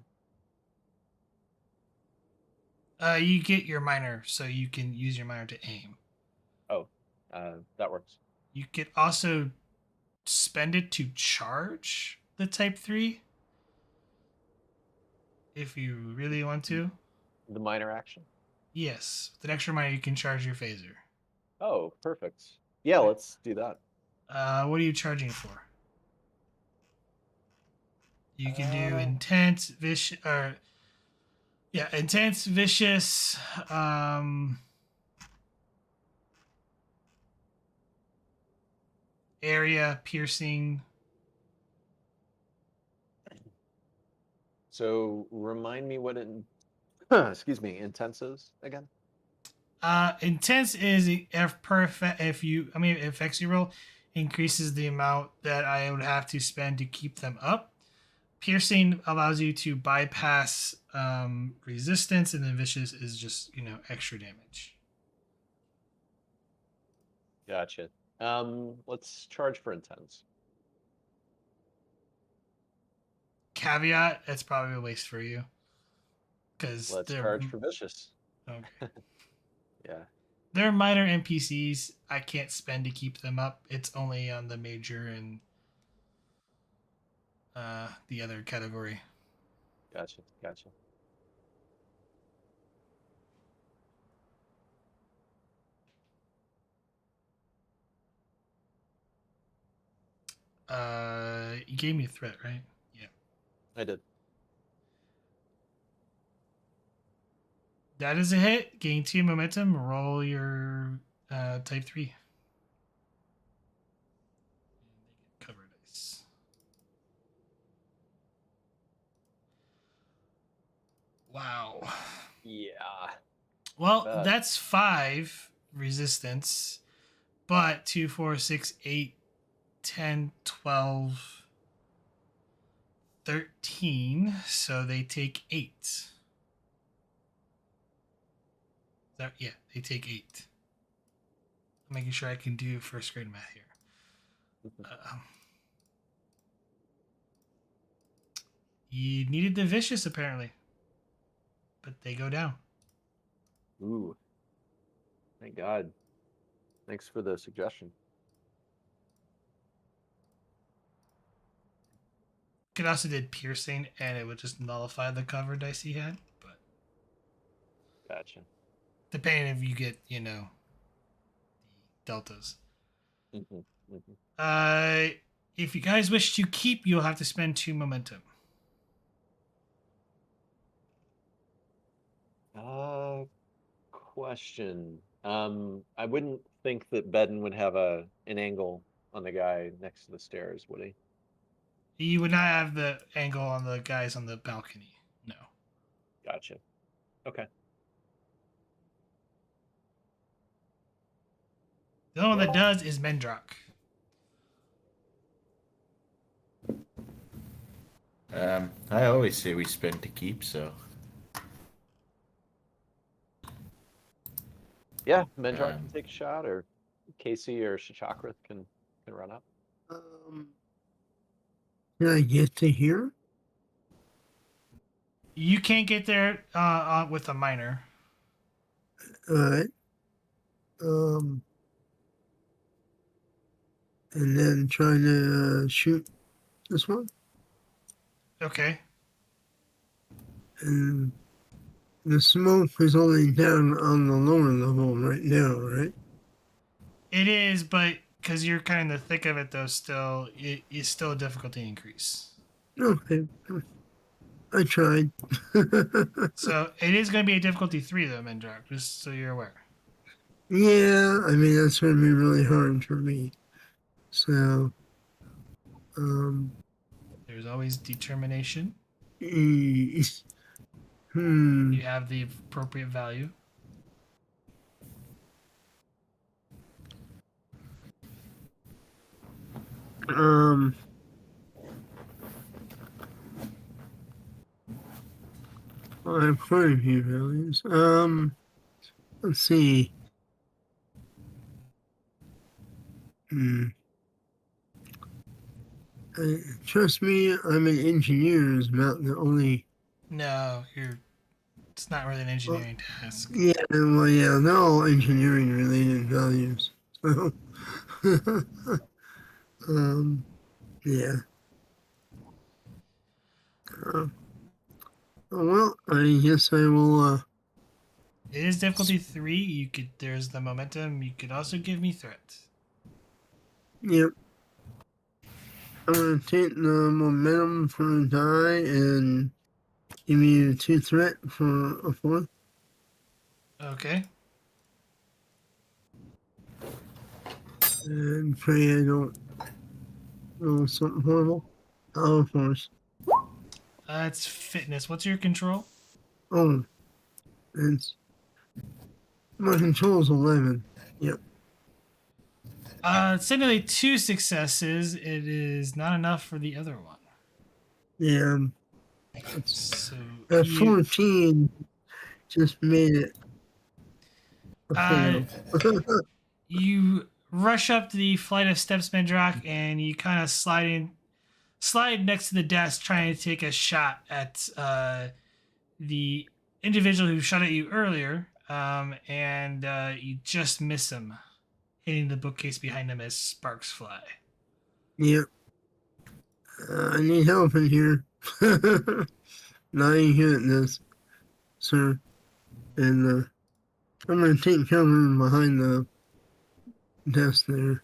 You get your minor, so you can use your minor to aim. Oh, that works. You could also spend it to charge the Type 3 if you really want to. The minor action. Yes, with an extra minor, you can charge your phaser. Oh, perfect. Yeah, let's do that. What are you charging for? You can do intense, vicious, intense, vicious, area, piercing. So remind me what excuse me, intense is again. Intense is if you roll increases the amount that I would have to spend to keep them up. Piercing allows you to bypass resistance, and then vicious is just extra damage. Gotcha. Let's charge for intense. Caveat: that's probably a waste for you because Let's charge for vicious. Okay. Yeah. They're minor NPCs. I can't spend to keep them up. It's only on the major and the other category. Gotcha. You gave me a threat, right? Yeah. I did. That is a hit. Gain 2 momentum. Roll your Type 3. Cover dice. Wow. Yeah. Well, that's 5 resistance, but 2, 4, 6, 8, 10, 12, 13. So they take 8. Yeah, they take 8. I'm making sure I can do first grade math here. You needed the vicious apparently, but they go down. Ooh. Thank God. Thanks for the suggestion. Could also did piercing, and it would just nullify the cover dice he had. But Gotcha. depending if you get the deltas. If you guys wish to keep, you'll have to spend 2 momentum. Question. I wouldn't think that Bedden would have an angle on the guy next to the stairs, would he? You would not have the angle on the guys on the balcony. No. Gotcha. Okay. The only one that does is Mendrock. I always say we spend to keep, so. Yeah, Mendrock can take a shot, or Casey or Shachakrath can run up. Can I get to here? You can't get there with a minor. Alright. And then trying to shoot this one. Okay. And the smoke is only down on the lower level right now, right? It is, but because you're kind of in the thick of it, though, still, it is still a difficulty increase. Okay. I tried. So it is going to be a difficulty 3, though, Mendrock, just so you're aware. Yeah, I mean, that's going to be really hard for me. So, There's always determination. hmm. You have the appropriate value. Well, I have quite a few values. Let's see. Hmm. Trust me, I'm an engineer is about the only. No, it's not really an engineering task. Yeah, well, yeah, they're all engineering related values. So, yeah. Uh, well, I guess I will. It is difficulty 3. There's the momentum. You could also give me threat. Yep. I'm gonna take the momentum for a die and give me a 2 threat for a 4. Okay. And pray I don't roll something horrible. Oh, of course. It's fitness. What's your control? Oh, it's my control's 11. Yep. It's technically 2 successes. It is not enough for the other one. Yeah. So That you 14 just made it a uh, fail. you rush up the flight of steps, Mendrock, and you kind of slide next to the desk, trying to take a shot at the individual who shot at you earlier, and you just miss him, hitting the bookcase behind him as sparks fly. Yep. I need help in here. Now you hitting this, sir. And I'm gonna take cover behind the desk there.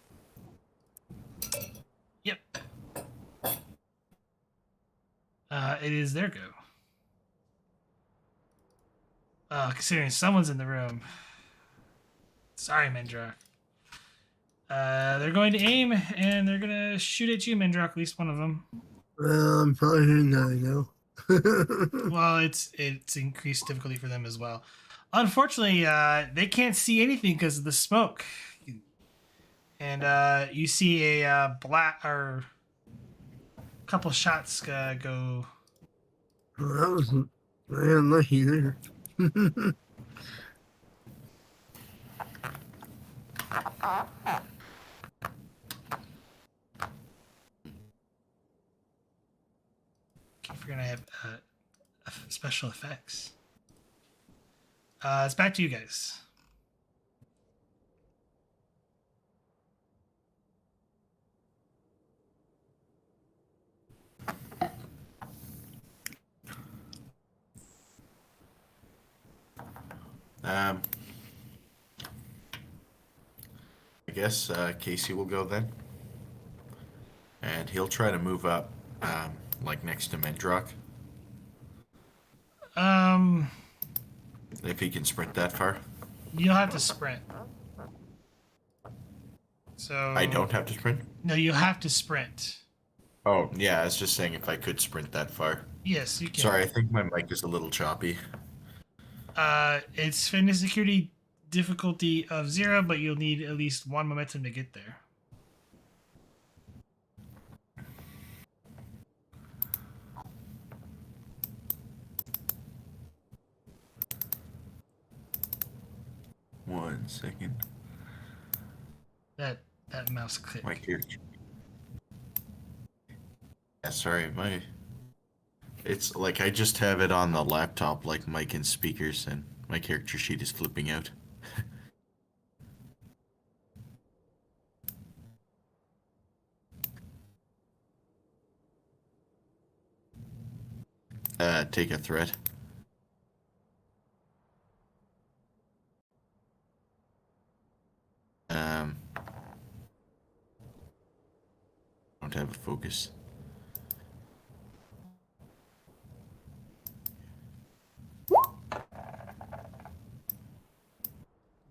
Yep. It is their go. Considering someone's in the room. Sorry, Mendrock. They're going to aim, and they're going to shoot at you, Mendrock, at least one of them. Well, I'm probably gonna die now. Well, it's increased difficulty for them as well. Unfortunately, they can't see anything because of the smoke. And you see a black or couple shots go. Well, that was very unlucky there. If you're gonna have special effects, it's back to you guys. I guess Casey will go then. And he'll try to move up, like next to Mendrock, Um, if he can sprint that far. you'll have to sprint. So I don't have to sprint? No, you have to sprint. Oh, yeah, I was just saying if I could sprint that far. Yes, you can. Sorry, I think my mic is a little choppy. It's fitness security difficulty of 0, but you'll need at least 1 momentum to get there. One second. That mouse click. My character. Yeah, sorry, it's like I just have it on the laptop, like mic and speakers, and my character sheet is flipping out. Take a threat. don't have a focus.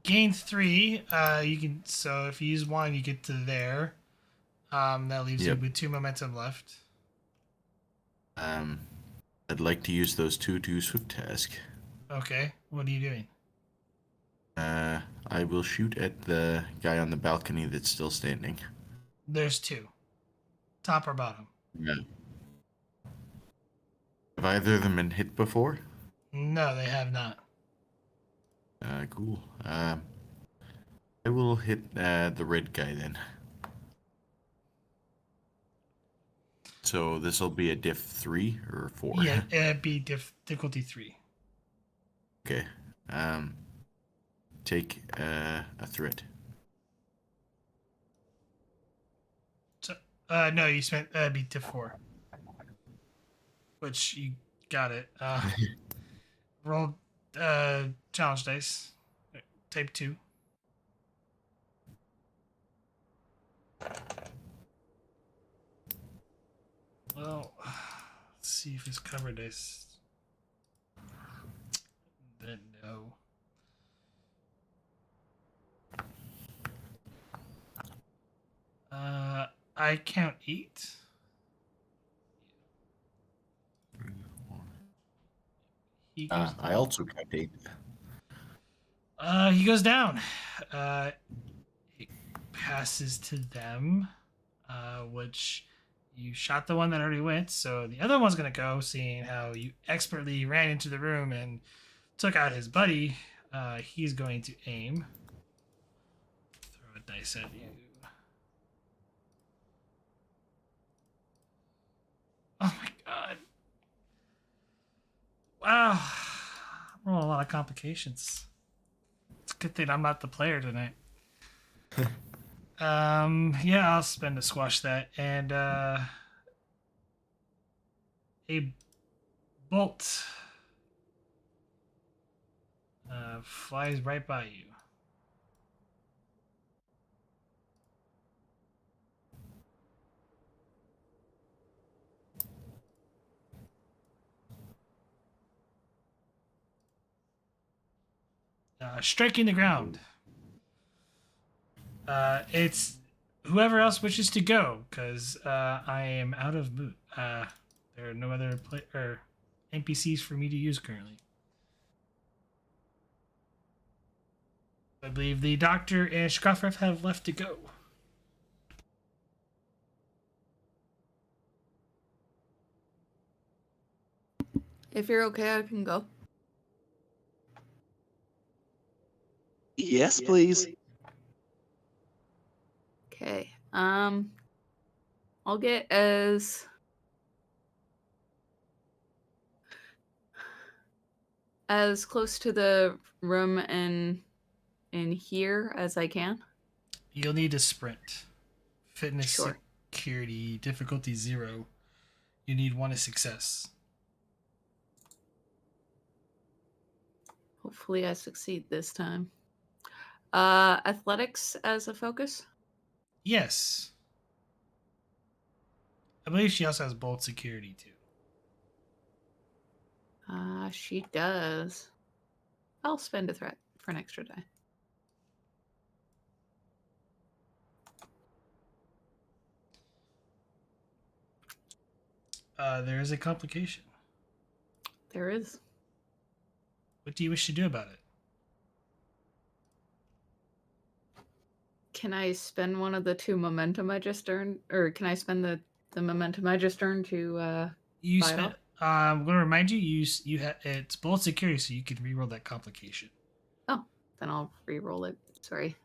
Gain 3. You can so if you use 1, you get to there. That leaves you Yep. with 2 momentum left. I'd like to use those 2 to swift task. Okay, what are you doing? I will shoot at the guy on the balcony that's still standing. There's 2. Top or bottom? Yeah. Have either of them been hit before? No, they have not. Cool. I will hit the red guy then. So this will be a diff 3 or 4? Yeah, it'd be difficulty 3. Okay. Take a threat. So, no, you spent be diff 4. Which you got it. Roll challenge dice. Type 2. Well, let's see if it's cover dice. Then no. I count 8. He goes I also count 8. He goes down. It passes to them, which you shot the one that already went, so the other one's gonna go, seeing how you expertly ran into the room and took out his buddy. He's going to aim. Throw a dice at you. Oh my god. Wow. I'm rolling a lot of complications. It's a good thing I'm not the player tonight. Yeah, I'll spend to squash that. And a bolt flies right by you. Striking the ground. It's whoever else wishes to go, because I am out of mood. There are no other NPCs for me to use currently. I believe the Doctor and Shkafrev have left to go. If you're okay, I can go. Yes, please. Okay. I'll get as close to the room in here as I can. You'll need to sprint. Fitness Sure. security difficulty 0. You need 1 a success. Hopefully I succeed this time. Athletics as a focus? Yes. I believe she also has bolt security too. She does. I'll spend a threat for an extra die. There is a complication. There is. What do you wish to do about it? Can I spend one of the 2 momentum I just earned? Or can I spend the momentum I just earned to You buy it spent. off? I'm going to remind you. You have it's bolt security, so you can reroll that complication. Oh, then I'll re-roll it. Sorry.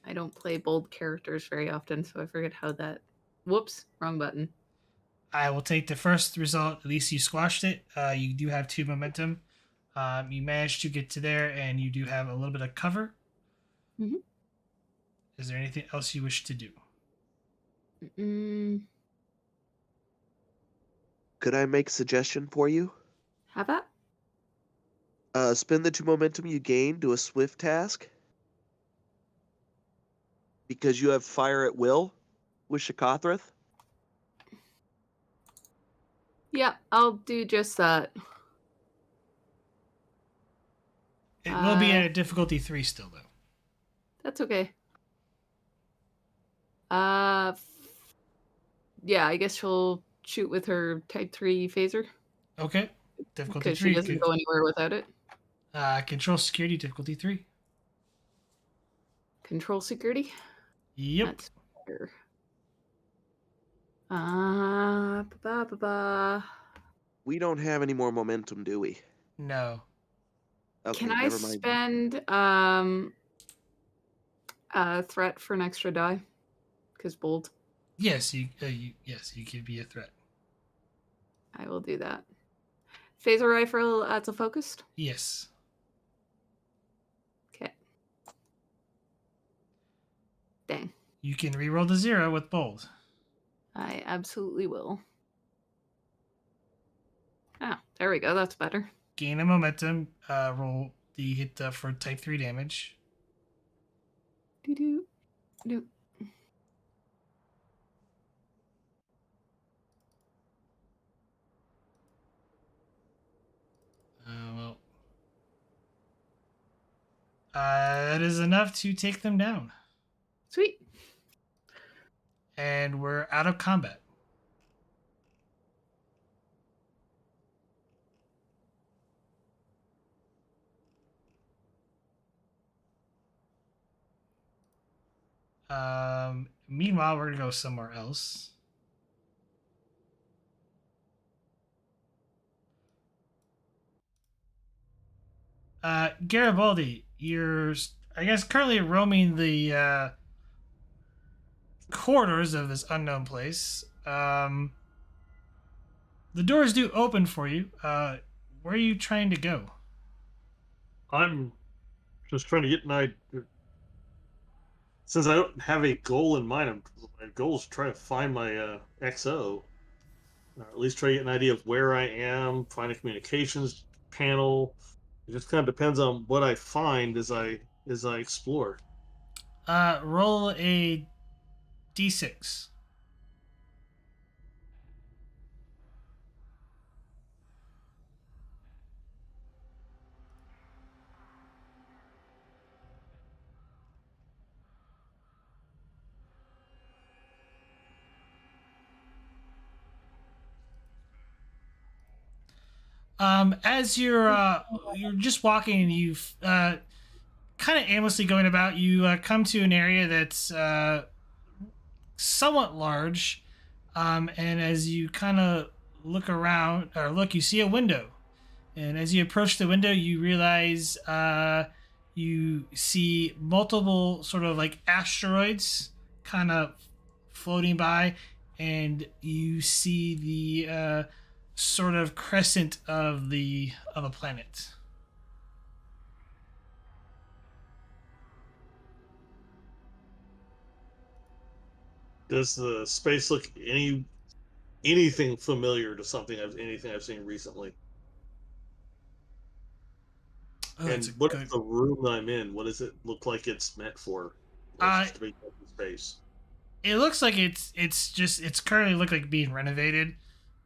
I don't play bold characters very often, so I forget how that... Whoops, wrong button. I will take the first result. At least you squashed it. You do have 2 momentum. You managed to get to there, and you do have a little bit of cover. Mm-hmm. Is there anything else you wish to do? Could I make a suggestion for you? Have that? Spend the 2 momentum you gain, do a swift task. Because you have fire at will with Shakothrith. Yeah, I'll do just that. It will be at a difficulty 3 still, though. That's okay. Yeah, I guess she'll shoot with her Type 3 phaser. Okay. Difficulty Because 3. she doesn't go anywhere without it. Control security, difficulty 3. Control security? Yep. That's better. Ba-ba-ba-ba. We don't have any more momentum, do we? No. Okay, Can I never mind. spend a threat for an extra die? Because bold. Yes, you could be a threat. I will do that. Phaser rifle adds a focused? Yes. Okay. Dang. You can reroll the 0 with bold. I absolutely will. Ah, there we go. That's better. Gain a momentum. Roll the hit for type 3 damage. Do. Well, that is enough to take them down. Sweet. And we're out of combat. Meanwhile, we're going to go somewhere else. Garibaldi, you're, I guess, currently roaming the corridors of this unknown place. The doors do open for you. Where are you trying to go? I'm just trying to get an idea. Since I don't have a goal in mind, my goal is to try to find my XO, or at least try to get an idea of where I am, find a communications panel. It just kind of depends on what I find as I explore. Roll a d6. As you're just walking, and you've kind of aimlessly going about, you come to an area that's somewhat large, and as you kind of look around or look, you see a window, and as you approach the window, you realize you see multiple sort of like asteroids kind of floating by, and you see the sort of crescent of a planet. Does the space look anything familiar to anything I've seen recently? Oh, And what is the room that I'm in? What does it look like it's meant for? Or it's just a big open space. It looks like it's currently look like being renovated,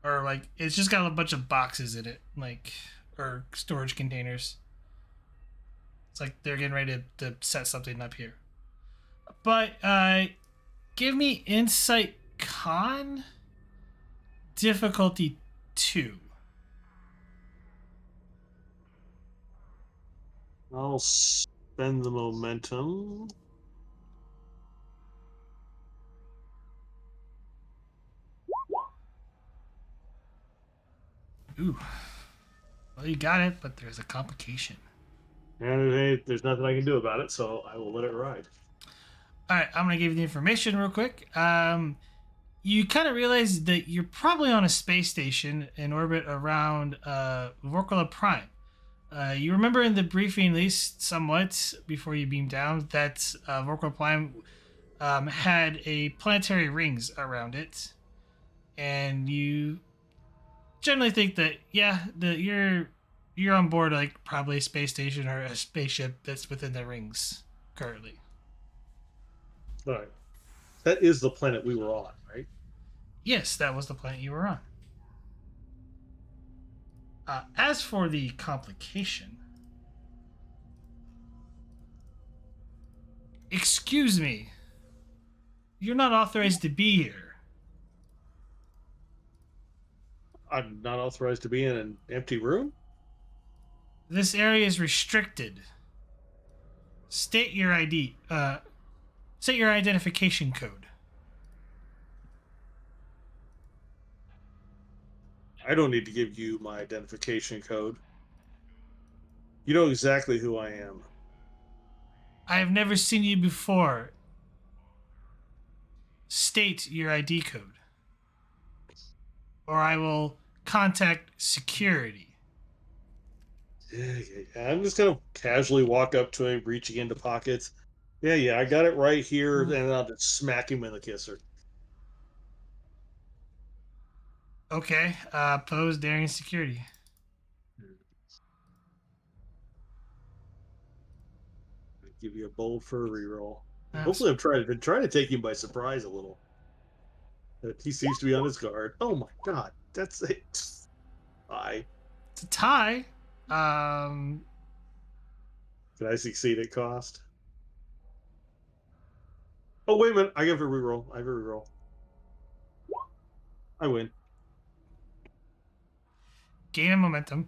or like it's just got a bunch of boxes in it, like, or storage containers. It's like they're getting ready to set something up here. But give me insight con difficulty 2. I'll spend the momentum. Ooh. Well, you got it, but there's a complication. And there's nothing I can do about it, so I will let it ride. All right, I'm gonna give you the information real quick. You kind of realize that you're probably on a space station in orbit around Vorkala Prime. You remember in the briefing, at least somewhat before you beamed down, that Vorkala Prime had a planetary rings around it, and you generally think that you're on board like probably a space station or a spaceship that's within the rings currently. All right. That is the planet we were on, right? Yes, that was the planet you were on. As for the complication, excuse me, you're not authorized to be here. I'm not authorized to be in an empty room. This area is restricted. State your ID. State your identification code. I don't need to give you my identification code. You know exactly who I am. I have never seen you before. State your ID code, or I will contact security. Yeah. I'm just gonna casually walk up to him, reaching into pockets. Yeah, I got it right here, and then I'll just smack him in the kisser. Okay, pose daring security. Give you a bold fur reroll. That's- Hopefully, been trying to take him by surprise a little. He seems to be on his guard. Oh my god, that's it. I It's a tie. Um, Can I succeed at cost? Oh wait a minute, I have a reroll. I win. gain a momentum.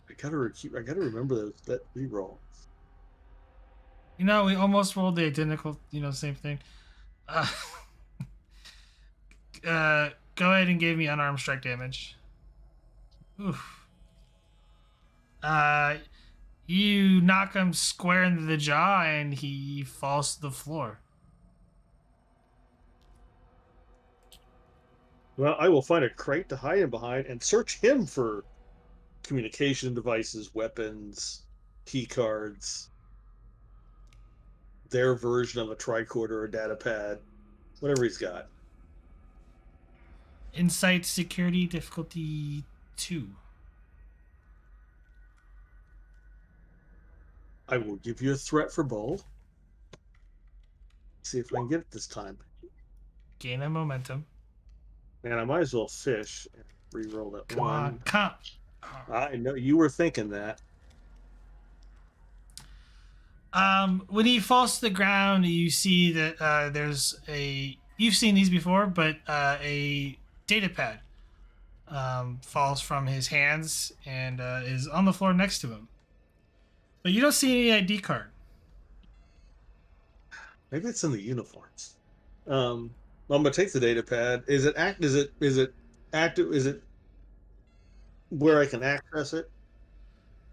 I gotta remember that reroll. You know, we almost rolled the identical, same thing. Uh, go ahead and give me unarmed strike damage. Oof. Uh, you knock him square into the jaw and he falls to the floor. Well, I will find a crate to hide him behind and search him for communication devices, weapons, key cards, their version of a tricorder or data pad, whatever he's got. Insight security difficulty 2. I will give you a threat for bold. See if I can get it this time. Gain a momentum. Man, I might as well fish and re-roll that Come one. on, come. I know you were thinking that. When he falls to the ground, you see that there's a. You've seen these before, but a data pad falls from his hands and is on the floor next to him. But you don't see any ID card. Maybe it's in the uniforms. I'm gonna take the data pad. Is it active? Is it where I can access it?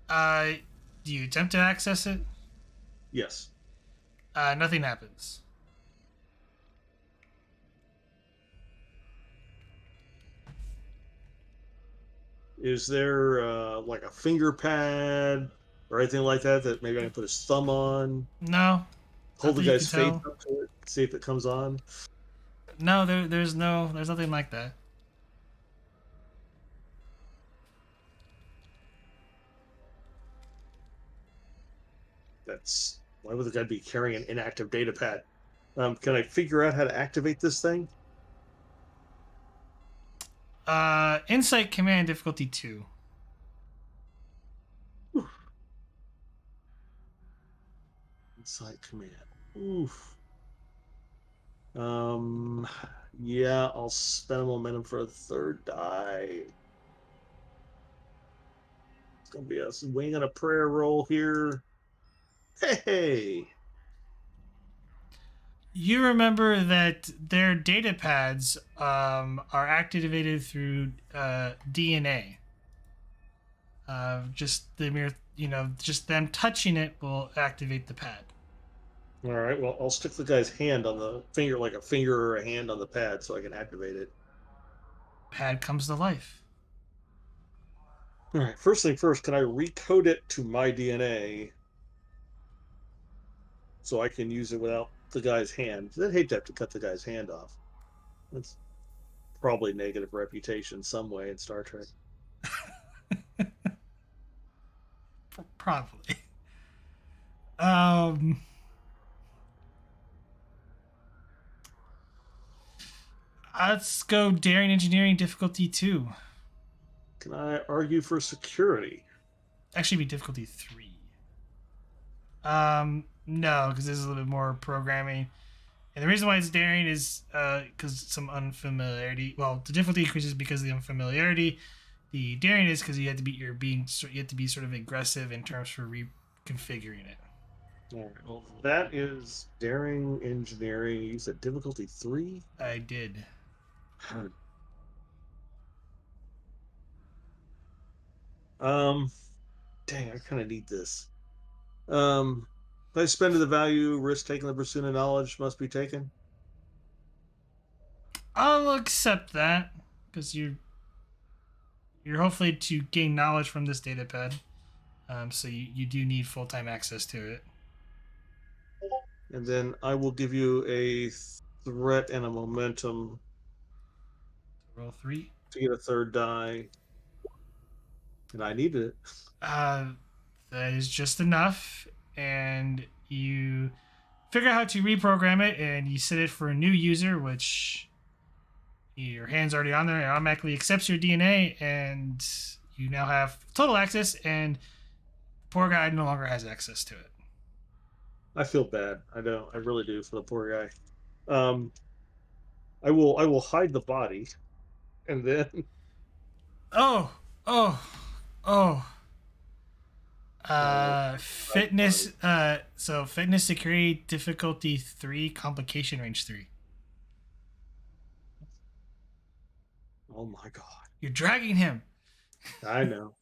Uh, do you attempt to access it? Yes. Nothing happens. Is there like a finger pad or anything like that that maybe I can put his thumb on? No. Hold the Nothing you guy's can face tell. up to it, see if it comes on. No, there's nothing like that. That's why would the guy be carrying an inactive data pad? Can I figure out how to activate this thing? Insight command difficulty 2. Insight command. Oof. Yeah, I'll spend a momentum for a third die. It's gonna be a wing and a prayer roll here. Hey. You remember that their data pads are activated through DNA. Just the mere, just them touching it will activate the pad. All right. Well, I'll stick the guy's hand on the finger, like a finger or a hand on the pad, so I can activate it. Pad comes to life. All right. First thing first, can I recode it to my DNA so I can use it without the guy's hand? I'd hate to have to cut the guy's hand off. That's probably negative reputation some way in Star Trek. Probably. Um. Let's go daring engineering difficulty 2. Can I argue for security? Actually, be difficulty 3. No, because this is a little bit more programming. And the reason why it's daring is because some unfamiliarity. Well, the difficulty increases because of the unfamiliarity. The daring is because you have to be you have to be sort of aggressive in terms for reconfiguring it. All right. Well, that is daring engineering. You said difficulty 3. I did. Um, dang, I kind of need this. If I spend the value, risk taking the pursuit of knowledge must be taken. I'll accept that because you're hopefully to gain knowledge from this data pad. So you do need full time access to it. And then I will give you a threat and a momentum Roll 3. to get a third die. And I needed it. Uh, that is just enough, and you figure out how to reprogram it, and you set it for a new user, which your hand's already on there. It automatically accepts your DNA, and you now have total access. And the poor guy no longer has access to it. I feel bad. I know. I really do for the poor guy. I will hide the body, and then Oh, oh, oh. uh, Fitness. So fitness security difficulty 3, complication range 3. oh my god. You're dragging him. I know.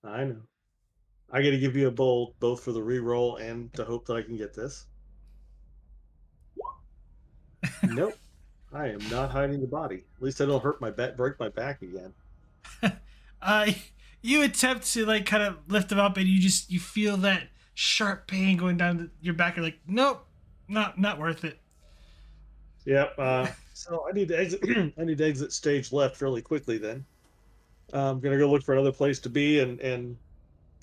I know. I got to give you a bold both for the re-roll and to hope that I can get this. Nope. I am not hiding the body. At least I don't hurt my back, break my back again. uh, you attempt to like kind of lift him up, and you feel that sharp pain going down your back. You're like, nope, not worth it. Yep. So I need to exit. I need to exit stage left fairly quickly. Then I'm gonna go look for another place to be, and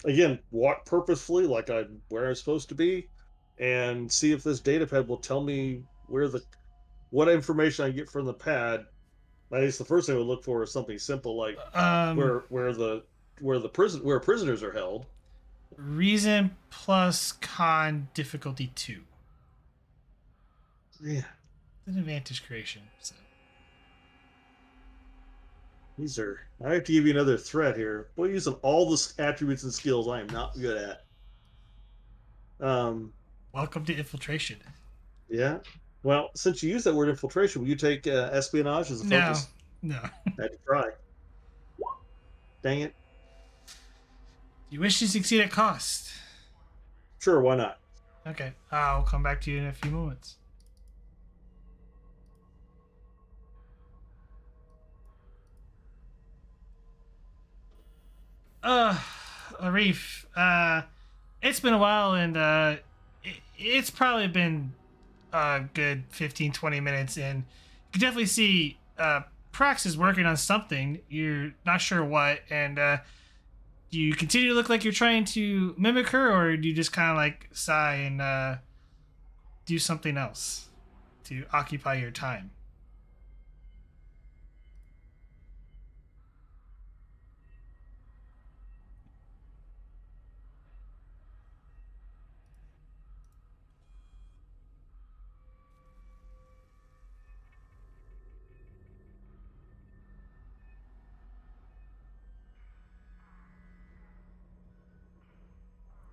again walk purposefully like I'm where I'm supposed to be, and see if this data pad will tell me what information I get from the pad. I guess the first thing I would look for is something simple like Um, where prisoners are held. reason plus con difficulty 2. Yeah, An advantage creation. So. these are. I have to give you another threat here. Boy, using all the attributes and skills I am not good at. Welcome to infiltration. Yeah. Well, since you use that word infiltration, will you take espionage as a No, focus? no. I had to try. Dang it. You wish to succeed at cost. Sure, why not? Okay, I'll come back to you in a few moments. Uh, Arif, it's been a while, and it's probably been a good 15, 20 minutes, and you can definitely see Prax is working on something. You're not sure what, and do you continue to look like you're trying to mimic her, or do you just kind of like sigh and do something else to occupy your time?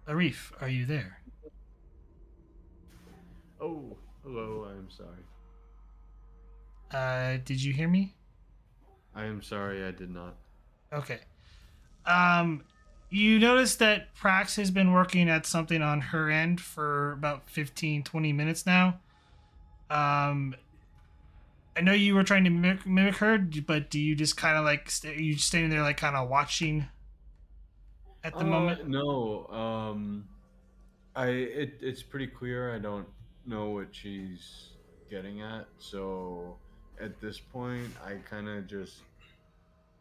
Arif, are you there? Oh, hello. I am sorry. Did you hear me? I am sorry. I did not. Okay. Um, you notice that Prax has been working at something on her end for about 15, 20 minutes now. Um, I know you were trying to mimic her, but do you just kind of like, are you standing there like kind of watching at the moment? No. It's pretty clear. I don't know what she's getting at. So at this point, I kind of just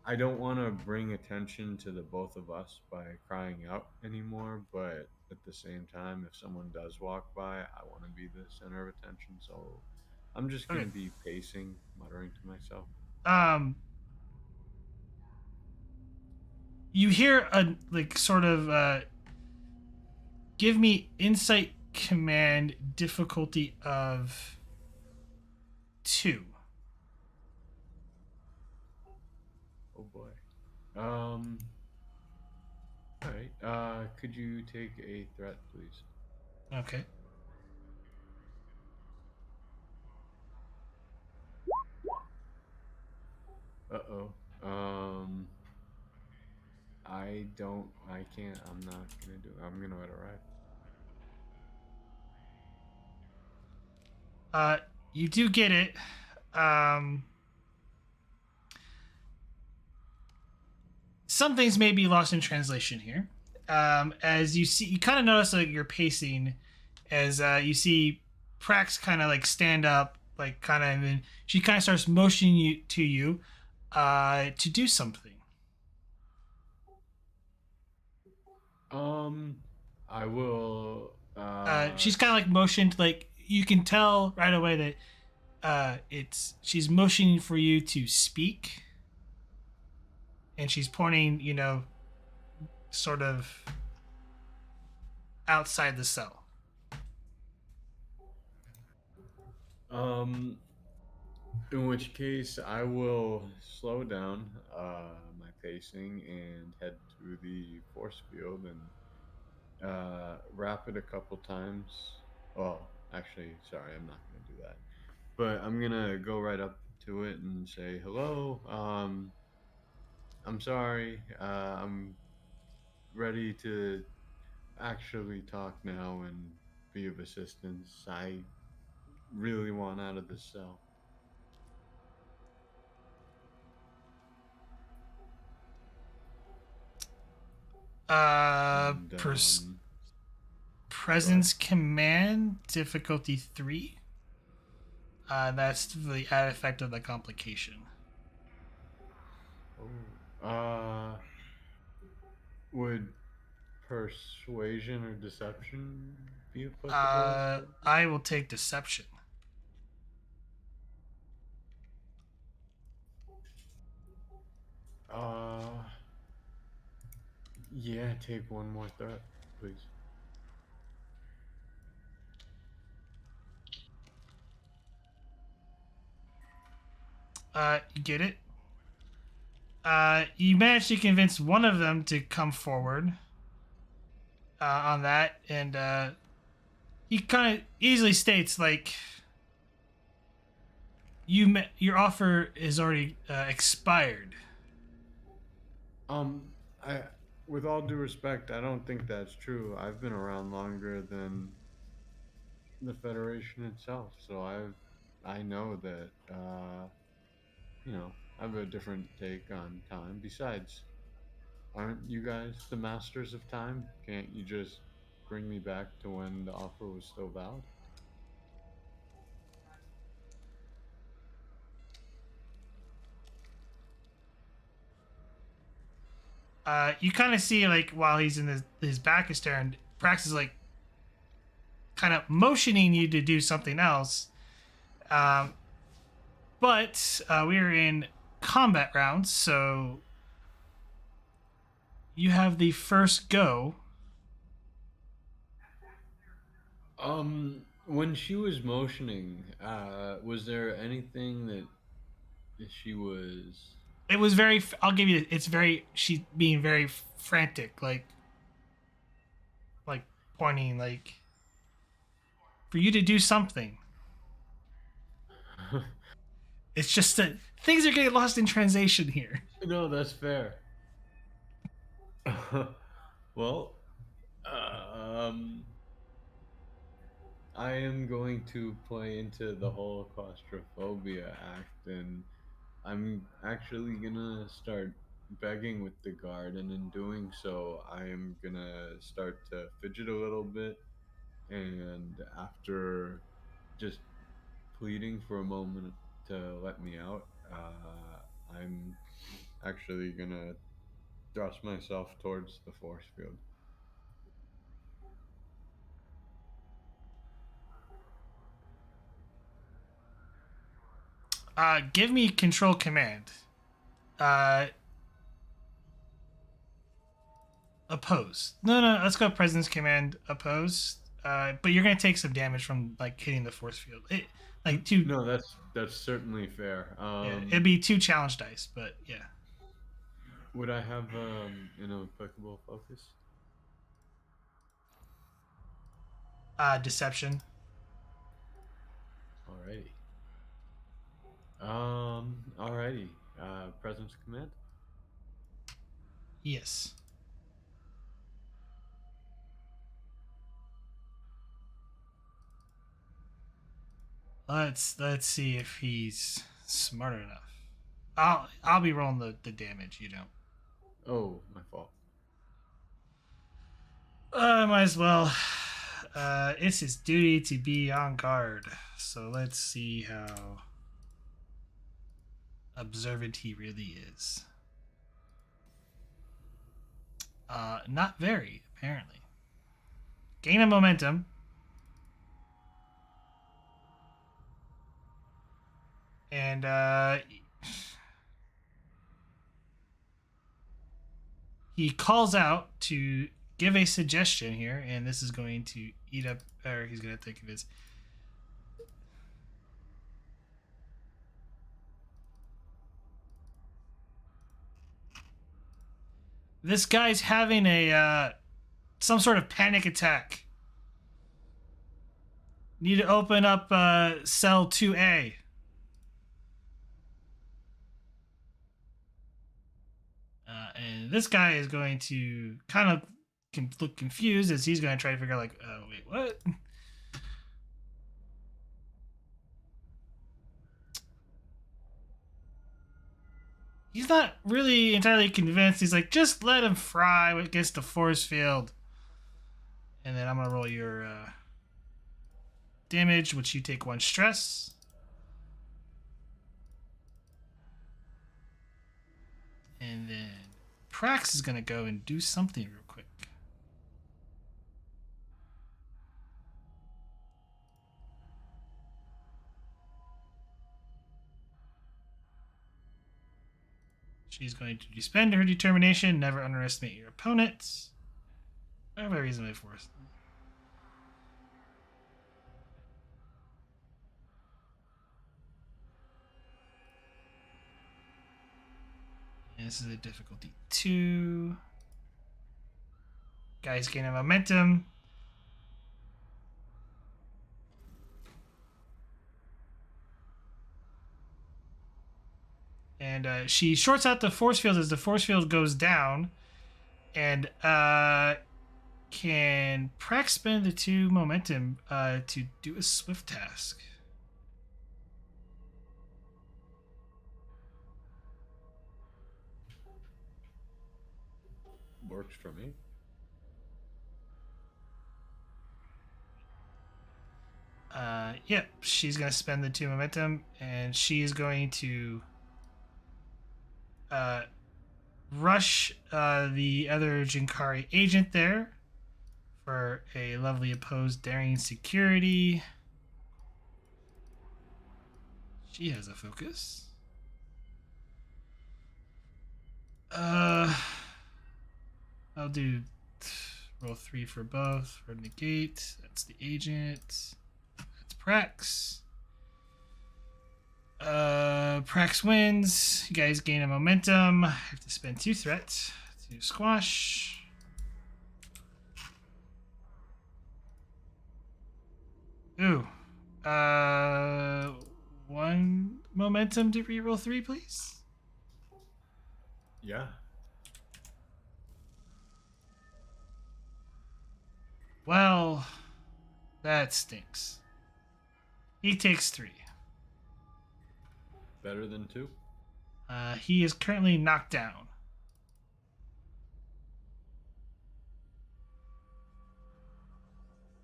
I don't want to bring attention to the both of us by crying out anymore, but at the same time, if someone does walk by, I want to be the center of attention. So I'm just going Okay. to be pacing, muttering to myself. Um, You hear a sort of give me insight command difficulty of 2. Oh boy. All right. Could you take a threat, please? Okay. Uh-oh. Um, I don't. I can't. I'm not gonna do it. I'm gonna let it ride. You do get it. Um, some things may be lost in translation here. As you see, you kind of notice your pacing as you see Prax kind of stand up, kind of, and she kind of starts motioning you to do something. Um, I will. She's kind of motioned, you can tell right away that it's she's motioning for you to speak, and she's pointing, sort of outside the cell. Um, in which case, I will slow down my pacing and head to the force field and wrap it a couple times. Well, actually, sorry, I'm not gonna do that. But I'm gonna go right up to it and say, "Hello. I'm sorry. I'm ready to actually talk now and be of assistance. I really want out of this cell." And go ahead. Presence command difficulty 3. That's the add effect of the complication. Oh, would persuasion or deception be applicable as well? I will take deception. Uh, yeah, take one more threat, please. You get it. You managed to convince one of them to come forward on that, and he kind of easily states your offer is already expired. Um, I, with all due respect, I don't think that's true. I've been around longer than the Federation itself, so I know that I have a different take on time. Besides, aren't you guys the masters of time? Can't you just bring me back to when the offer was still valid? You kind of see while he's in his back is turned, Prax is kind of motioning you to do something else. Um, but we are in combat rounds, so you have the first go. When she was motioning, was there anything that she was? It was very. I'll give you. It's very. She's being very frantic, like pointing, for you to do something. It's just that things are getting lost in translation here. No, that's fair. Well, um, I am going to play into the whole claustrophobia act, and I'm actually gonna start begging with the guard, and in doing so, I am gonna start to fidget a little bit, and after just pleading for a moment to let me out, I'm actually gonna thrust myself towards the force field. Give me control command. Uh, Opposed. No. Let's go President's Command. Opposed. But you're gonna take some damage from like hitting the force field. Like two. No, that's certainly fair. Yeah, it'd be 2 challenge dice, but yeah. Would I have an applicable focus? Deception. Alrighty. Alrighty. Presence command. Yes. Let's see if he's smart enough. I'll be rolling the damage. You don't. Oh, my fault. Might as well. It's his duty to be on guard. So let's see how observant he really is. Not very, apparently. Gain of momentum. And he calls out to give a suggestion here, and this is going to eat up, or he's going to think of his. This guy's having a some sort of panic attack. Need to open up cell 2A. And this guy is going to kind of look confused as he's going to try to figure out, like, wait, what? He's not really entirely convinced. He's like, just let him fry against the force field. And then I'm going to roll your damage, which you take 1 stress. And then Prax is going to go and do something real quick. She's going to spend her determination. Never underestimate your opponents. I have a reason for it. And this is a difficulty 2. Guys gaining momentum. And she shorts out the force field as the force field goes down. And can Prax spend the 2 momentum to do a swift task? Works for me. Yep, she's going to spend the 2 momentum, and she's going to rush the other Jinkari agent there for a lovely opposed daring security. She has a focus. I'll do roll 3 for both for negate. That's the agent. That's Prax. Prax wins. You guys gain a momentum. I have to spend 2 threats to squash. Ooh. 1 momentum to reroll 3, please. Yeah. Well, that stinks. He takes 3. Better than 2. He is currently knocked down.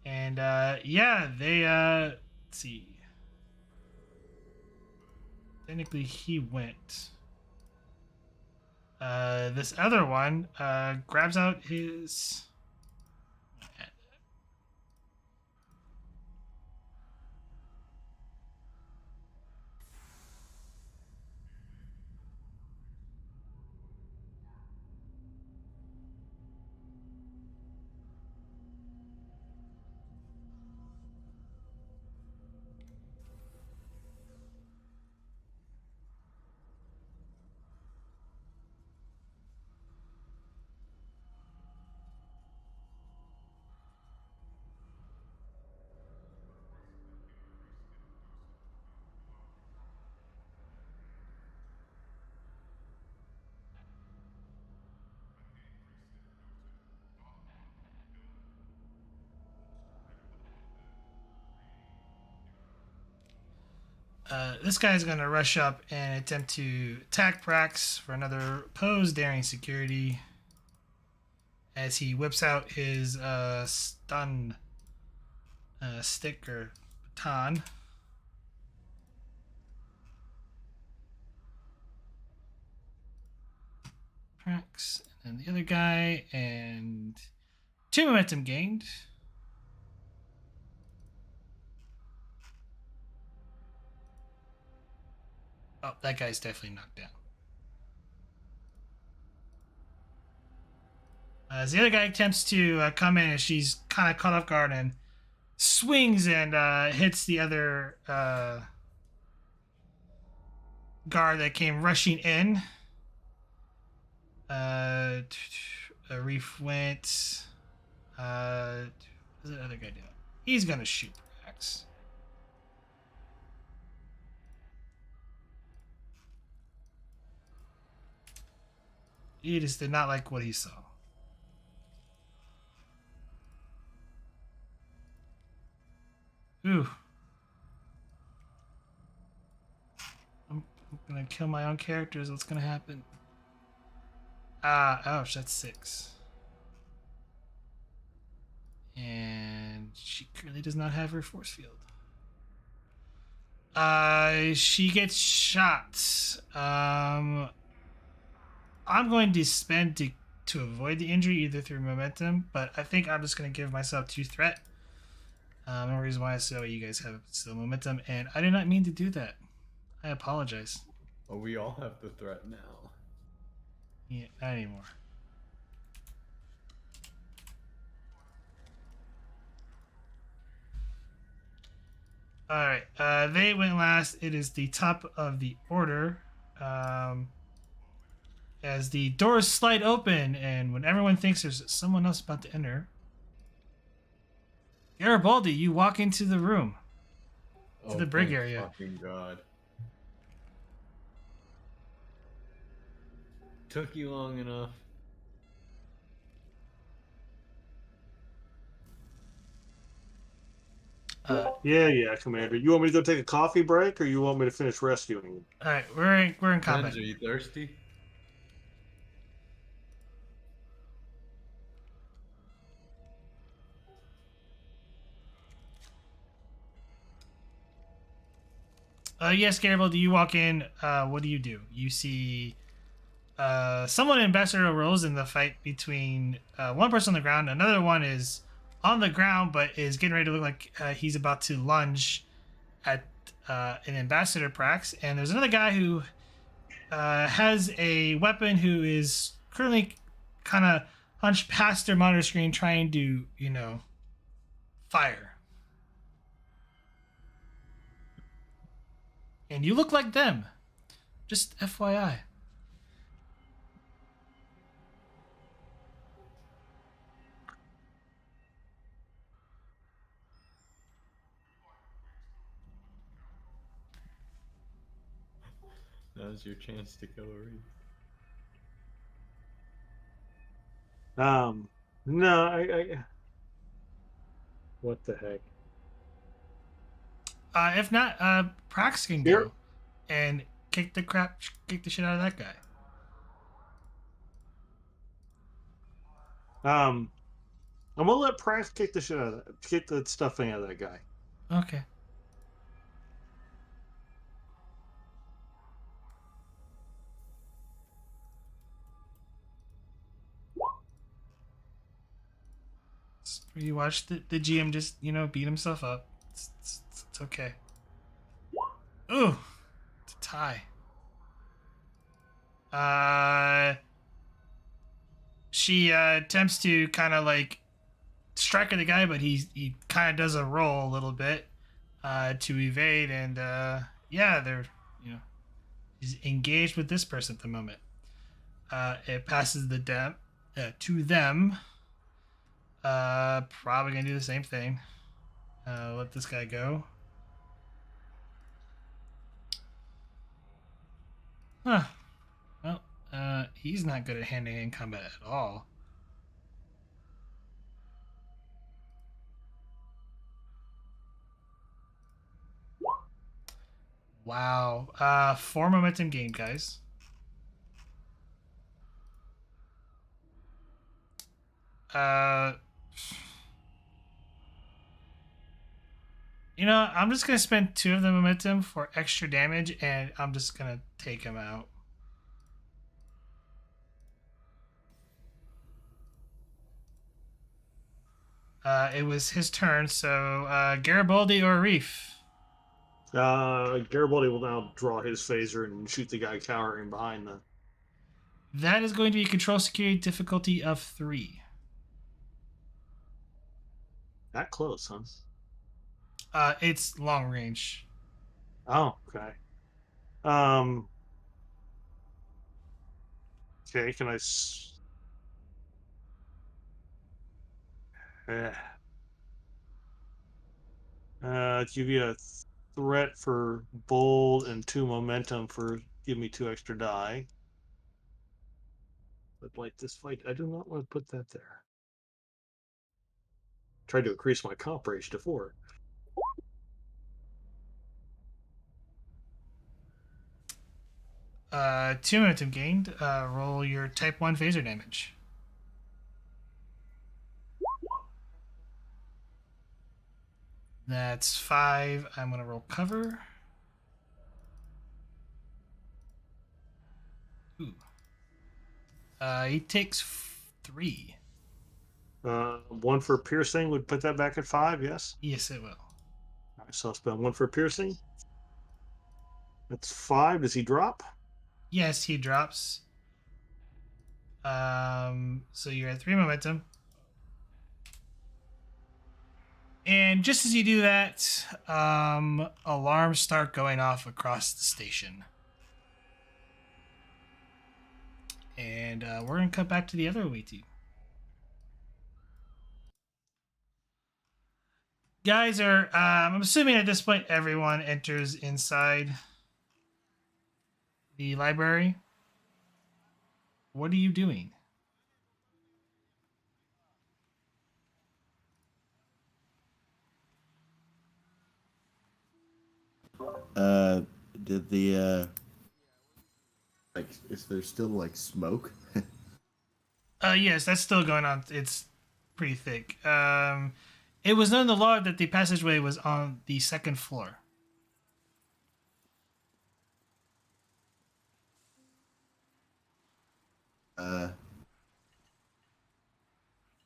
And yeah, they let's see. Technically he went. This other one grabs out his This guy's gonna rush up and attempt to attack Prax for another pose daring security as he whips out his stun stick or baton. Prax, and then the other guy, and 2 momentum gained. Oh, that guy's definitely knocked down. As the other guy attempts to come in, and she's kind of caught off guard and swings and hits the other guard that came rushing in. A reef went. What does that other guy do? He's gonna shoot Prax. He just did not like what he saw. Ooh. I'm gonna kill my own characters. What's gonna happen? Ouch, that's 6. And she currently does not have her force field. She gets shot. I'm going to spend to avoid the injury either through momentum, but I think I'm just going to give myself 2 threat. No reason why I saw you guys have still momentum, and I did not mean to do that. I apologize. Oh, we all have the threat now. Yeah, not anymore. Alright, they went last. It is the top of the order. As the doors slide open, and when everyone thinks there's someone else about to enter, Garibaldi, you walk into the room. To the brig thank area. Fucking God. Took you long enough. Yeah, Commander. You want me to go take a coffee break, or you want me to finish rescuing you? All right, we're in combat. Benz, are you thirsty? Yes, Garibaldi, you walk in. What do? You see someone in ambassador roles in the fight between one person on the ground. Another one is on the ground, but is getting ready to look like he's about to lunge at an ambassador Prax. And there's another guy who has a weapon who is currently kind of hunched past their monitor screen trying to, fire. And you look like them. Just FYI. Now's your chance to kill Reed. No, I what the heck? If not, Prax can Here. go and kick the shit out of that guy. I'm gonna let Prax kick the stuffing out of that guy. Okay. You watch the GM just, beat himself up. It's okay. Ooh, it's a tie. She attempts to kind of like strike at the guy, but he kind of does a roll a little bit to evade, and they're he's engaged with this person at the moment. It passes to them. Probably gonna do the same thing. Let this guy go. Huh. Well, he's not good at hand-to-hand combat at all. Wow. 4 momentum gain, guys. Uh, I'm just gonna spend 2 of the momentum for extra damage, and I'm just gonna take him out. It was his turn, so Garibaldi or Reef? Garibaldi will now draw his phaser and shoot the guy cowering behind the. That is going to be control security difficulty of 3. That close, huh? It's long range. Oh, okay. Um. Okay, can I? Give you a threat for bold and 2 momentum for give me 2 extra die. But like this fight, I do not want to put that there. Tried to increase my comp range to 4. 2 momentum gained. Roll your type 1 phaser damage. That's 5. I'm going to roll cover. Ooh. He takes 3. 1 for piercing would put that back at 5. Yes. Yes, it will. All right, so I'll spend 1 for piercing. That's 5. Does he drop? Yes, he drops. So you're at 3 momentum. And just as you do that, alarms start going off across the station. And we're going to cut back to the other away team. Guys are, I'm assuming at this point everyone enters inside the library. What are you doing? Did the like is there still like smoke? Yes, that's still going on. It's pretty thick. It was known in the law that the passageway was on the 2nd floor. Uh,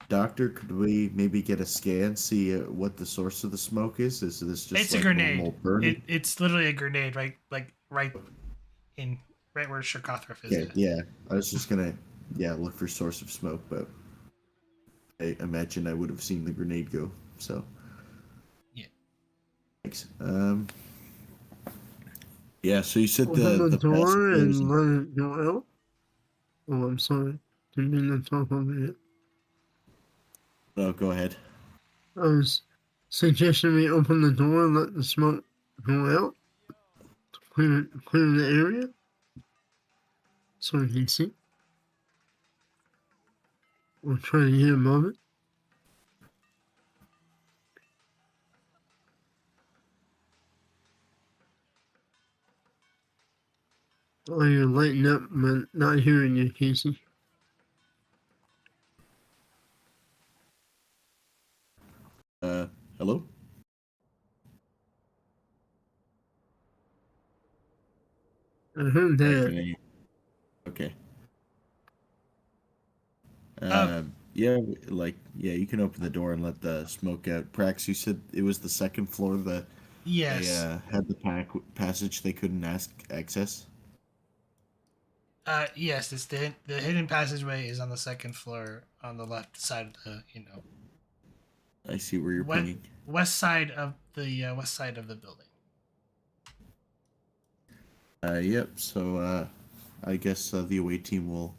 Doctor, could we maybe get a scan, see what the source of the smoke is? Is this just It's like a grenade. normal burning? It's literally a grenade, right where Shirkothrath is Yeah, at. yeah. I was just gonna, look for source of smoke, but I imagine I would have seen the grenade go. So, Yeah. thanks. Yeah. So you said Open the the door passageway was. and let it go out. Oh, I'm sorry. Didn't mean to talk over it. Oh, go ahead. I was suggesting we open the door and let the smoke go out. Clear the area. So we can see. We'll try to get above it. Oh, you're lighting up, but not hearing you, Casey. Hello. I heard that. Can okay. Oh, Yeah, you can open the door and let the smoke out. Prax, you said it was the 2nd floor that they yes. had the passage they couldn't access. Yes. It's the hidden passageway is on the 2nd floor on the left side of the I see where you're pointing. west side of the building. Yep. So I guess the away team will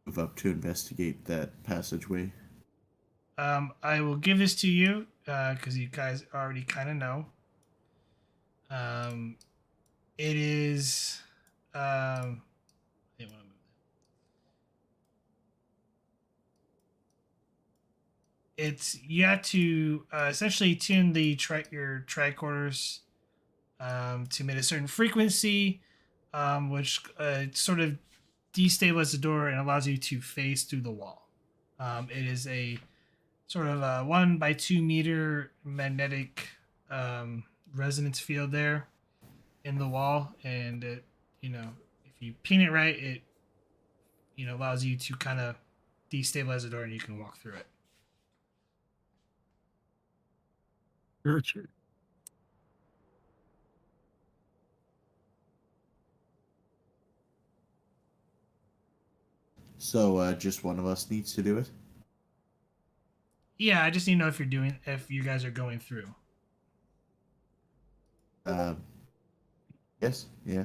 move up to investigate that passageway. I will give this to you because you guys already kind of know. It is. I didn't want to move that. It's you have to essentially tune your tricorders to emit a certain frequency, which sort of destabilizes the door and allows you to phase through the wall. It is a sort of a 1 by 2 meter magnetic resonance field there in the wall, and it, if you pin it right, it allows you to kind of destabilize the door and you can walk through it. Gotcha. So just one of us needs to do it. Yeah, I just need to know if you guys are going through. Yes. Yeah.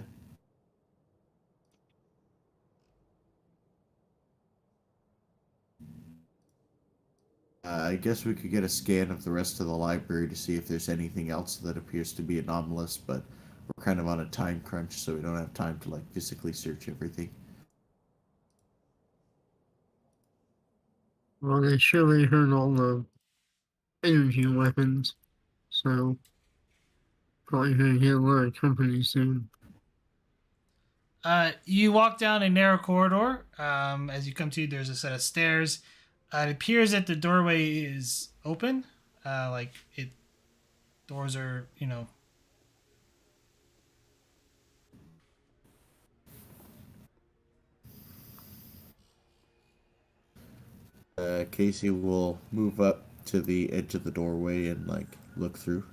I guess we could get a scan of the rest of the library to see if there's anything else that appears to be anomalous, but we're kind of on a time crunch, so we don't have time to physically search everything. Well, they surely heard all the energy weapons, so probably gonna get a lot of company soon. You walk down a narrow corridor. As you come to, there's a set of stairs. It appears that the doorway is open. Doors are, Casey will move up to the edge of the doorway and look through.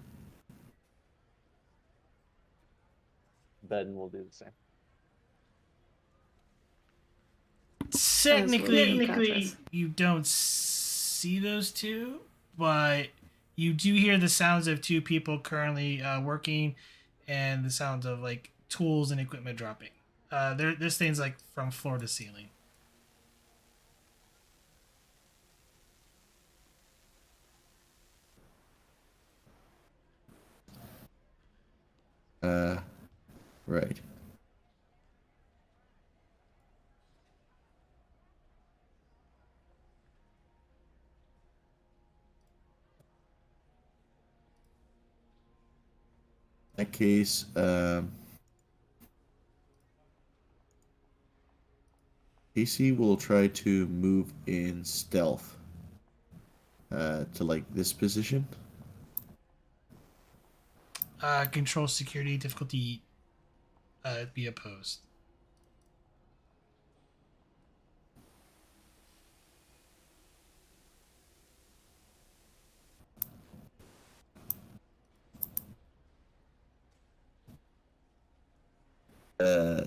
Beden will do the same. technically you don't see those two, but you do hear the sounds of two people currently working, and the sounds of tools and equipment dropping. This thing's from floor to ceiling. Right. In that case, Casey will try to move in stealth to this position. Control security difficulty be opposed.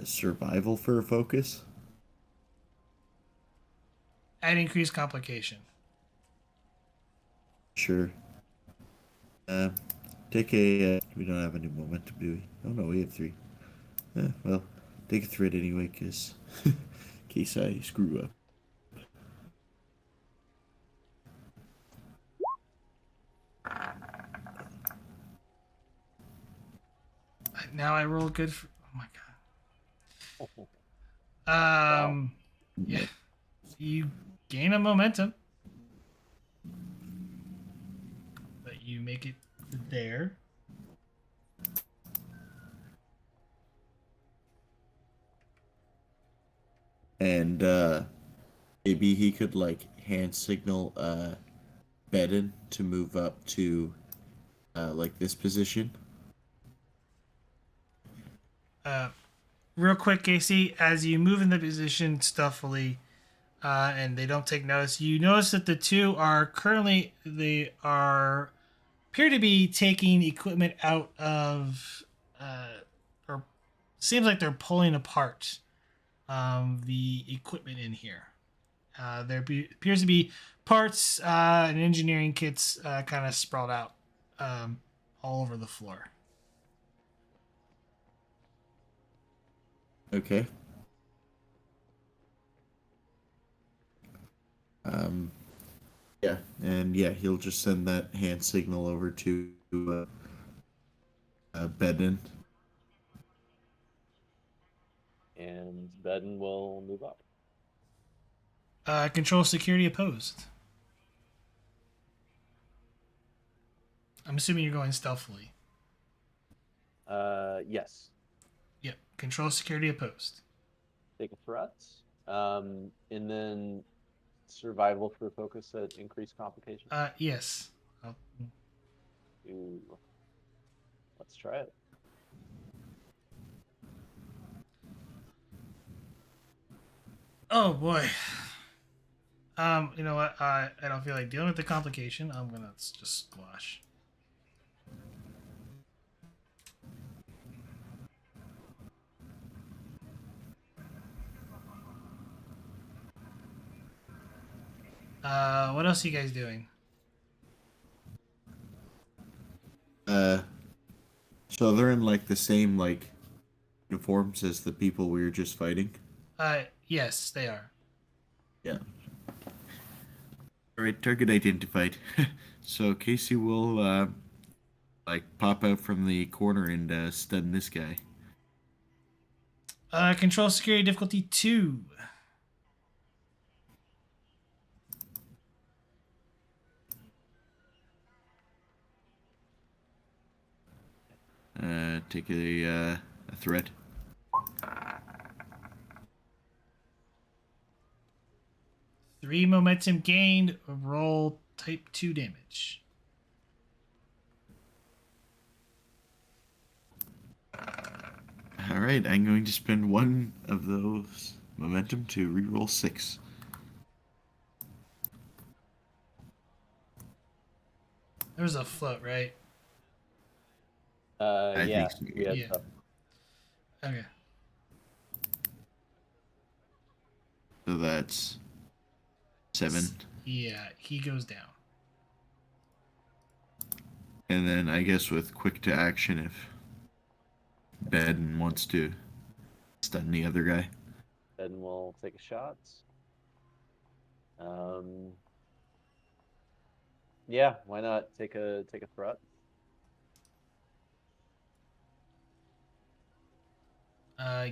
Survival for a focus. Add increased complication. Sure. Take a. We don't have any momentum, do we? Oh no, we have 3. Well, take a threat anyway, cause in case I screw up. Now I roll good for. Oh my god. Wow. Yeah. You gain a momentum, but you make it there. And maybe he could hand signal Beden to move up to this position. Real quick, Casey, as you move in the position stealthily, and they don't take notice, you notice that the two are currently appear to be taking equipment out of, or seems like they're pulling apart the equipment in here. There appears to be parts and engineering kits kind of sprawled out all over the floor. Okay. Yeah, and he'll just send that hand signal over to Beden. And Beden will move up. Control security opposed. I'm assuming you're going stealthily. Yes. Yep. Control security opposed. Take a threat. And then survival for focus at increased complication. Yes. I'll- Ooh. Let's try it. Oh boy. You know what? I don't feel like dealing with the complication. I'm gonna just squash. What else are you guys doing? So they're in like the same like uniforms as the people we were just fighting. Yes, they are. Yeah. All right, target identified. So Casey will like pop out from the corner and stun this guy. Control security difficulty 2. Take a threat. 3 momentum gained. Roll type 2 damage. All right, I'm going to spend one of those momentum to reroll 6. There was a float, right? I Yeah. think so. We had Yeah. Okay. So that's 7. Yeah, he goes down. And then I guess with quick to action if Ben wants to stun the other guy. Then we'll take a shot. Yeah, why not take a threat?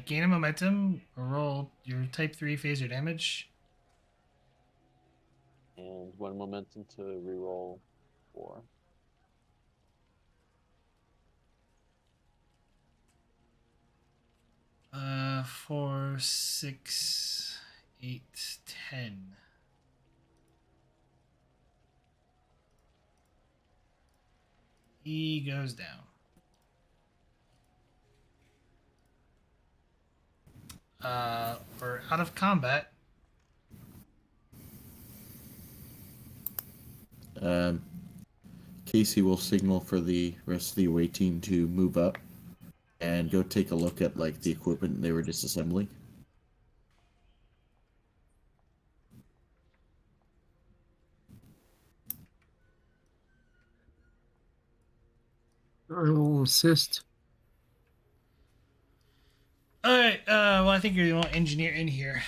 Gain a momentum. Roll your type 3 phaser damage. And 1 momentum to reroll 4. Uh, 4, 6, 8, 10. He goes down. We're out of combat. Casey will signal for the rest of the away team to move up and go take a look at like the equipment they were disassembling. I will assist. All right. Well, I think you're the only engineer in here.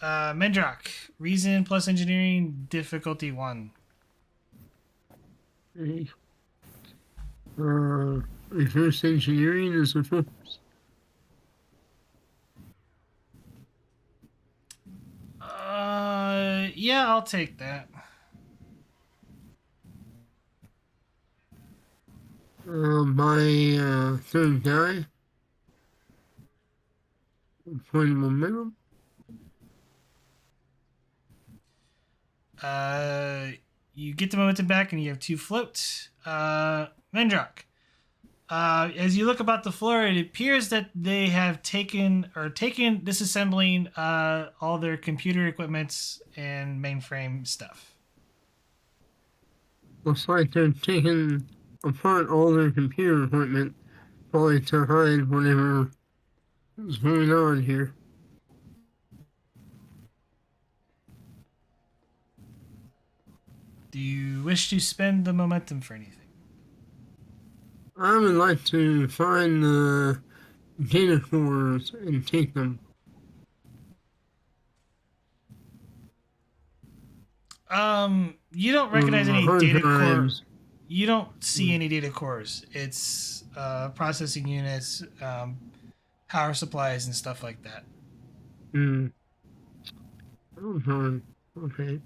Mendrock, reason plus engineering difficulty 1. Okay. Reverse engineering is a focus. Yeah, I'll take that. My third die. Point of momentum. You get the momentum back, and you have 2 floats. Mendrock. As you look about the floor, it appears that they have taken disassembling all their computer equipments and mainframe stuff. Looks like they're taking apart all their computer equipment, probably to hide whatever is going on here. Do you wish to spend the momentum for anything? I would like to find the data cores and take them. You don't recognize any Hard data core. drives. You don't see any data cores. It's processing units, power supplies, and stuff like that. Oh, darn. Okay.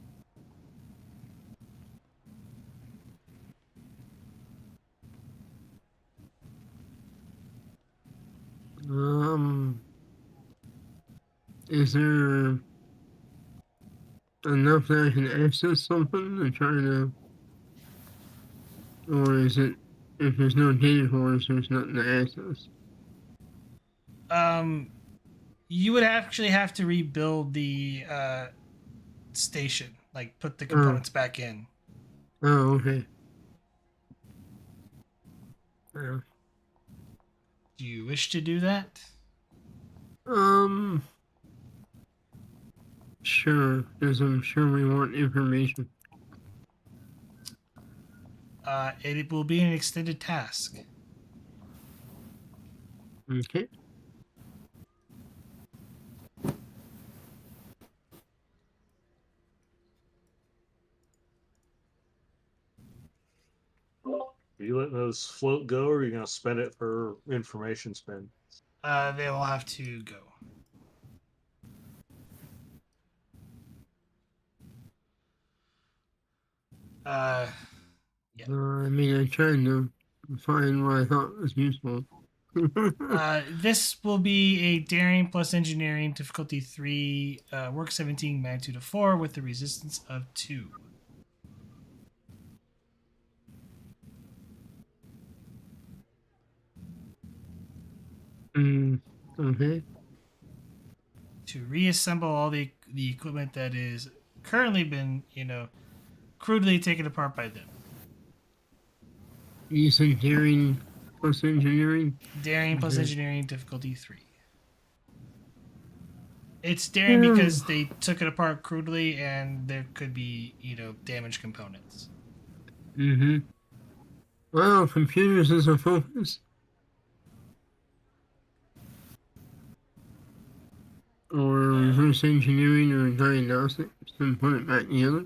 Is there enough that I can access something to try to, or is it if there's no data cores, there's nothing to access? You would actually have to rebuild the station, like put the Oh, components back in. oh, okay. Yeah. Do you wish to do that? Um, sure, because I'm sure we want information. It will be an extended task. Okay. Are you letting those float go, or are you going to spend it for information spend? They will have to go. Yeah. I mean, I tried to find what I thought was useful. This will be a daring plus engineering difficulty 3, work 17, magnitude of 4, with the resistance of 2. Okay. To reassemble all the equipment that is currently been, crudely taken apart by them. You said daring plus engineering? Daring plus Okay. engineering difficulty 3. It's daring because they took it apart crudely and there could be, damaged components. Mm-hmm. Well, computers is a focus. Or reverse engineering or diagnostics and put it back together.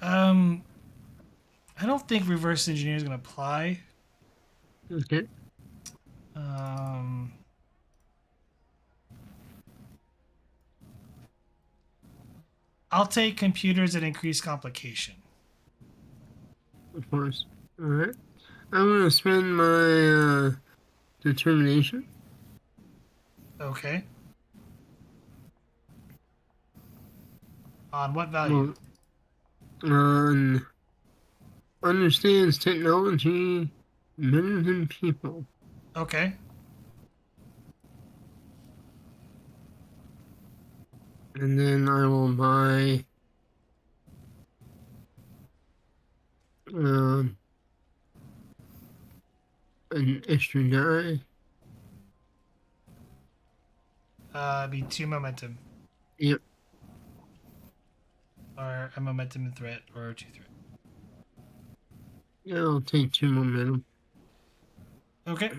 I don't think reverse engineering is going to apply. Okay. I'll take computers that increase complication. Of course. Alright. I'm gonna spend my determination. Okay. On what value? Well, on understands technology better than people. Okay. And then I will buy an extra die. Be 2 momentum. Yep. Or a momentum and threat, or 2 threat. Yeah, I'll take 2 momentum. Okay.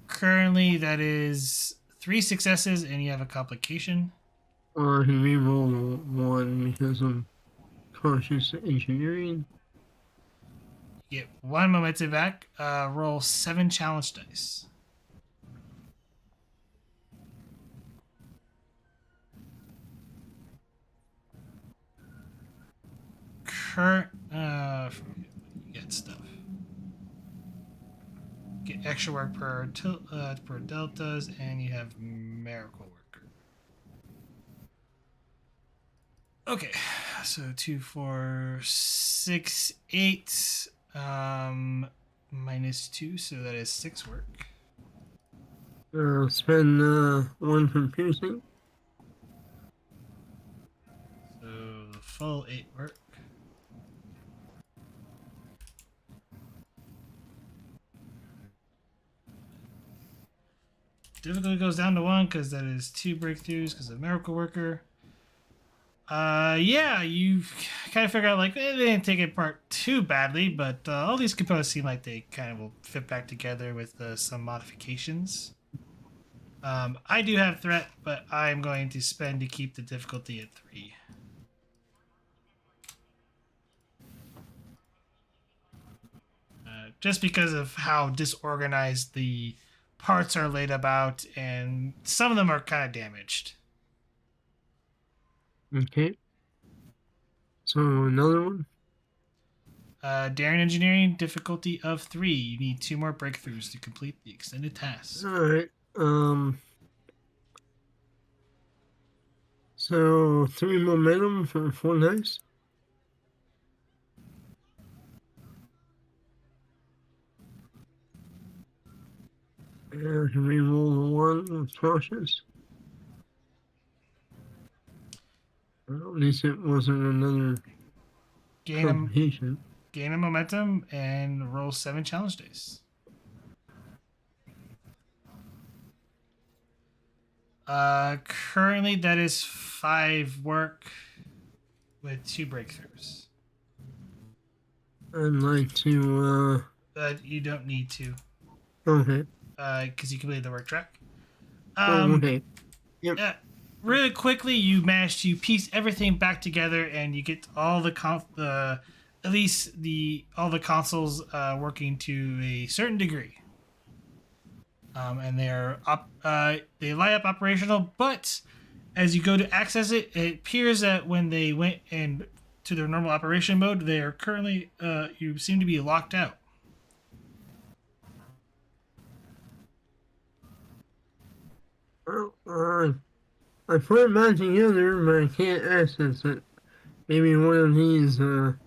Currently, that is 3 successes, and you have a complication. Or I can reroll 1 because I'm cautious engineering. You get 1 momentum back. Roll 7 challenge dice. Get stuff. Get extra work per deltas, and you have miracle worker. Okay, so 2, 4, 6, 8, minus 2, so that is 6 work. I'll spend 1 for piercing. So the full 8 work. Difficulty goes down to 1 because that is 2 breakthroughs because of miracle worker. Yeah, you kind of figure out like they didn't take it apart too badly, but all these components seem like they kind of will fit back together with some modifications. I do have threat, but I'm going to spend to keep the difficulty at 3. Just because of how disorganized the parts are laid about, and some of them are kind of damaged. Okay. So another one. Daring Engineering, difficulty of 3. You need 2 more breakthroughs to complete the extended task. All right. So 3 momentum for 4 dice. And I can reroll the 1 with cautious. Well, at least it wasn't another complication. Gain a momentum and roll 7 challenge dice. Currently that is 5 work with 2 breakthroughs. I'd like to. But you don't need to, Okay. because you completed the work track. Okay. Yep. Yeah, really quickly, you manage to piece everything back together, and you get all the at least all the consoles working to a certain degree. And they light up operational, but as you go to access it, it appears that when they went in to their normal operation mode, they are currently you seem to be locked out. Well, I put it back together, but I can't access it. Maybe one of these have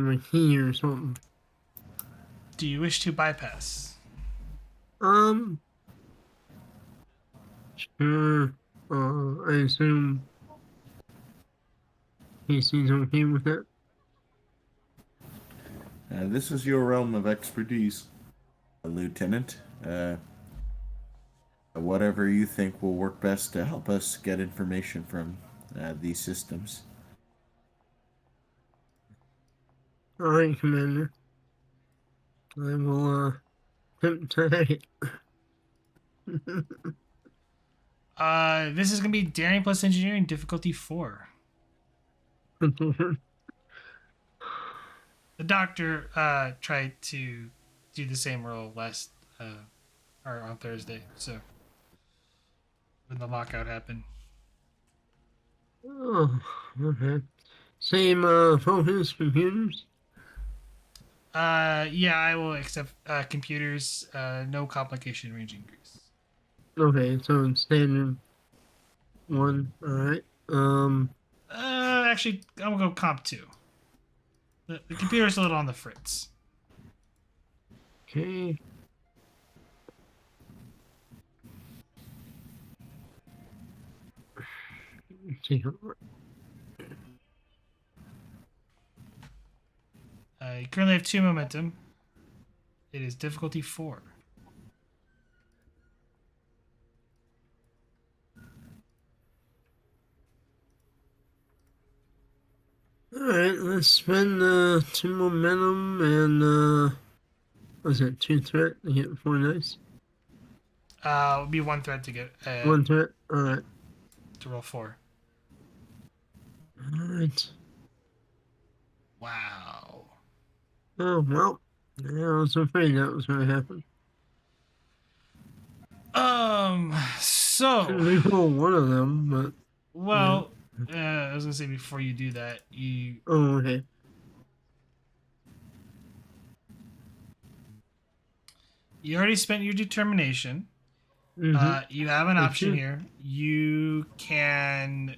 a key or something. Do you wish to bypass? Sure. I assume Casey's okay with that. This is your realm of expertise, Lieutenant. Whatever you think will work best to help us get information from these systems. All right, Commander. I will attempt to hack it. This is gonna be daring plus engineering, difficulty 4. The doctor tried to do the same roll last or on Thursday, so when the lockout happened. Oh, okay. Same focus computers. Yeah, I will accept computers. No complication range increase. Okay, so it's standard 1. All right. Actually, I'm gonna go comp 2. The computer's a little on the fritz. Okay. Take a look. You currently have 2 momentum. It is difficulty 4. Alright, let's spend 2 momentum and was it 2 threat to get 4 dice? It would be 1 threat to get 1 threat? Alright. to roll 4. Alright. Wow. Oh, well. Yeah, I was afraid that was going to happen. So Should reroll one of them, but. well, I was gonna say before you do that, you Oh, okay. already spent your determination. Mm-hmm. You have an Thank option you. here. You can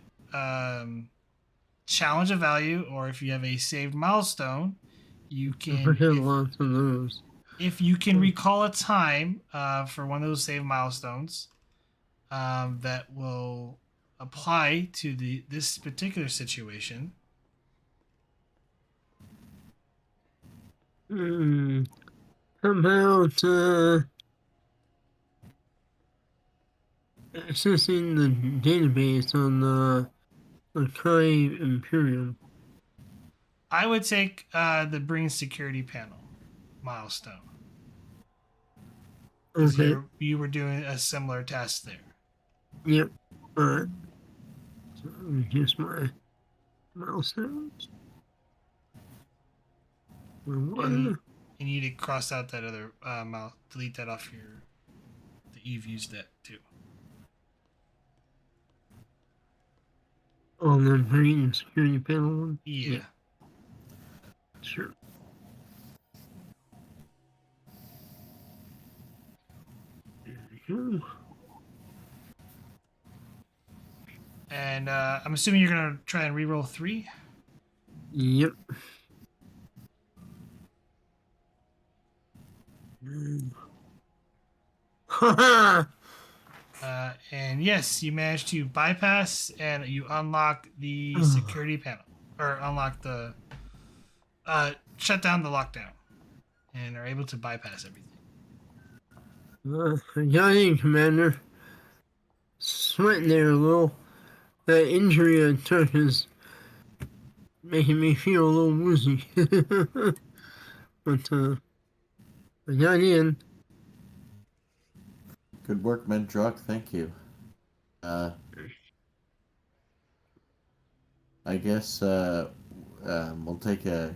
challenge a value, or if you have a saved milestone, you I can. had lots of those. If you can recall a time for one of those saved milestones that will apply to this particular situation. How about accessing the database on the Kai Imperium? I would take the bring security panel milestone. Because Okay. you were doing a similar task there. Yep. Alright. So reduce my milestones. And you need to cross out that other delete that off that you've used that too. On the marine security panel one? Yeah. Sure. There we go. And I'm assuming you're gonna try and reroll 3. Yep. Haha! And yes, you managed to bypass and you unlock the security panel, or unlock the shut down the lockdown, and are able to bypass everything. I got in, Commander. Sweating there a little. That injury I took is making me feel a little woozy. But I got in. Good work, Mendrock. Thank you. I guess we'll take a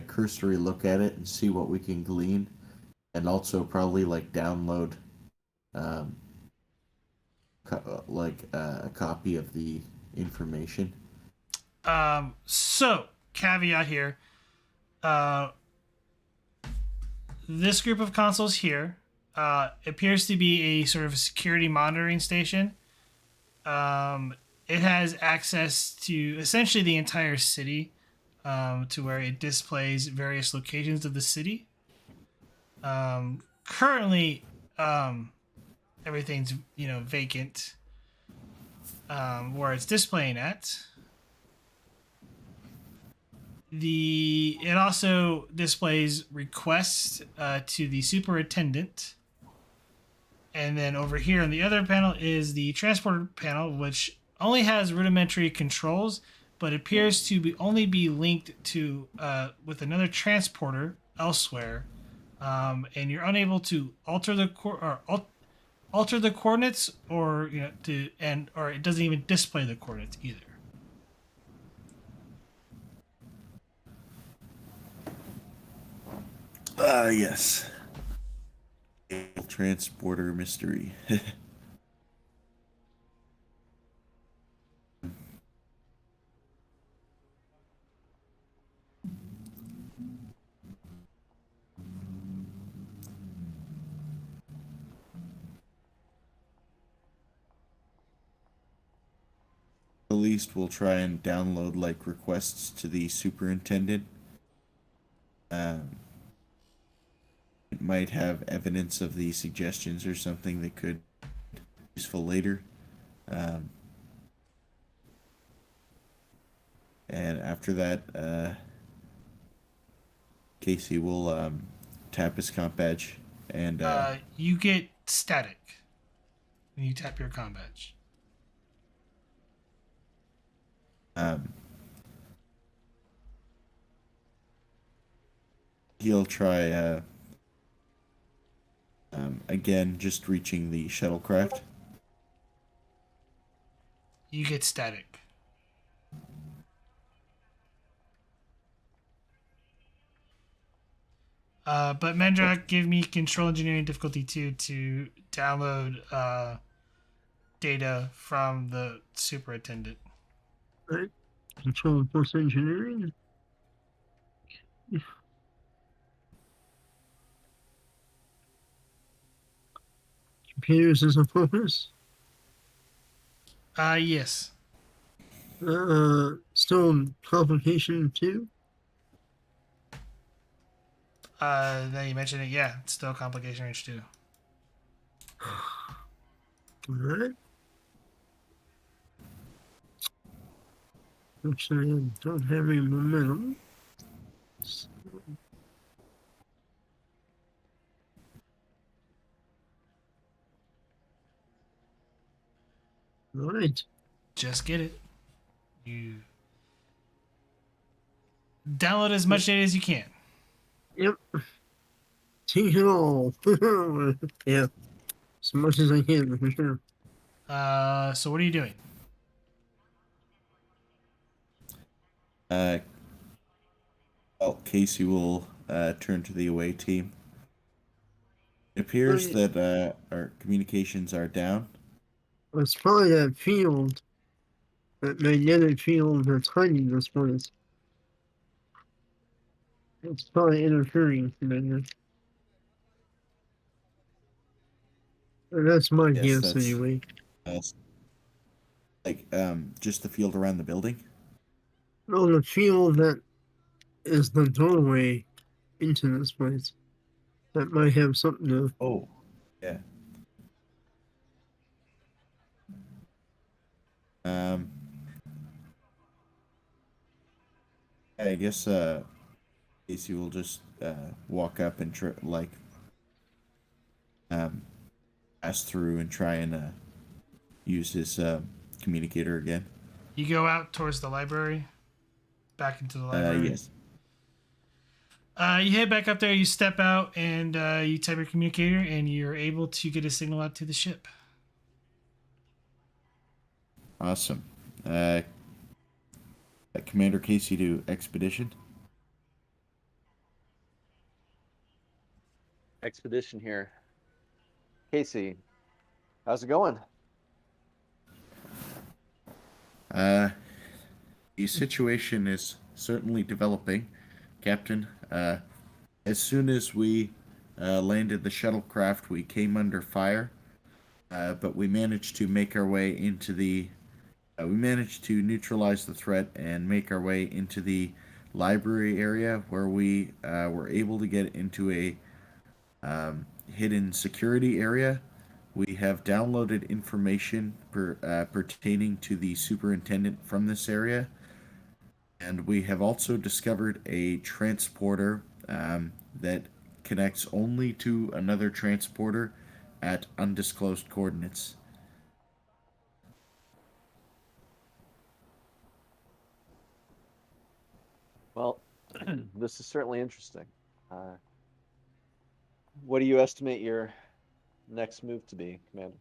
cursory look at it and see what we can glean, and also probably download um, a copy of the information. So caveat here. This group of consoles here appears to be a sort of security monitoring station. It has access to essentially the entire city, to where it displays various locations of the city. Currently, everything's vacant, where it's displaying at. It also displays requests to the superintendent. And then over here on the other panel is the transporter panel, which only has rudimentary controls, but appears to only be linked to with another transporter elsewhere, and you're unable to alter the alter the coordinates, or or it doesn't even display the coordinates either. Yes. Transporter mystery. At least we'll try and download requests to the superintendent. It might have evidence of the suggestions or something that could be useful later. And after that, Casey will tap his comp badge, and you get static when you tap your comp badge. he'll try again, just reaching the shuttlecraft. You get static. But Mendrak, give me control engineering difficulty 2 to download data from the superintendent. Right. Control plus engineering. Computers as a focus. Yes. Still complication 2. Now you mentioned it. Yeah, it's still complication range 2. Alright. Actually, I don't have any momentum. So. Alright. Just get it. You download as much data as you can. Yep. Take it all. Yeah. As much as I can, for sure. So what are you doing? Well, Casey will turn to the away team. It appears that our communications are down. It's probably that field. that magnetic field that's hiding this place. It's probably interfering, Commander. And that's my Yes, guess, anyway. that's just the field around the building. No, the field that is the doorway into this place. That might have something to. Oh, yeah. Um, I guess Casey will just walk up and um pass through and try and use his communicator again. You go out towards the library, back into the library. Yes. You head back up there, you step out, and you type your communicator, and you're able to get a signal out to the ship. Awesome. Commander Casey to Expedition. Expedition here. Casey, how's it going? The situation is certainly developing, Captain. As soon as we landed the shuttlecraft, we came under fire, but we managed to make our way into the. We managed to neutralize the threat and make our way into the library area where we were able to get into a hidden security area. We have downloaded information pertaining to the superintendent from this area, and we have also discovered a transporter that connects only to another transporter at undisclosed coordinates. Well, this is certainly interesting. What do you estimate your next move to be, Commander?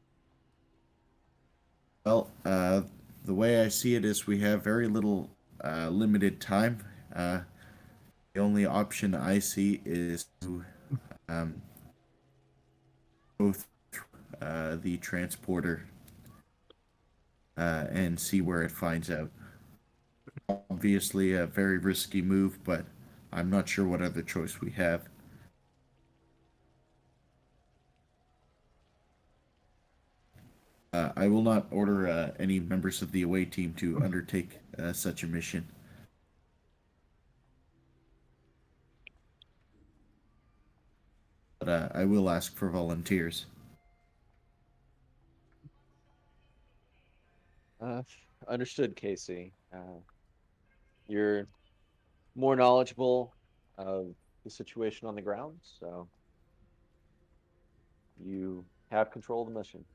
Well, the way I see it is we have very little limited time. The only option I see is to um, go through the transporter and see where it finds out. Obviously, a very risky move, but I'm not sure what other choice we have. I will not order any members of the away team to undertake such a mission. But I will ask for volunteers. Understood, Casey. You're more knowledgeable of the situation on the ground, so you have control of the mission.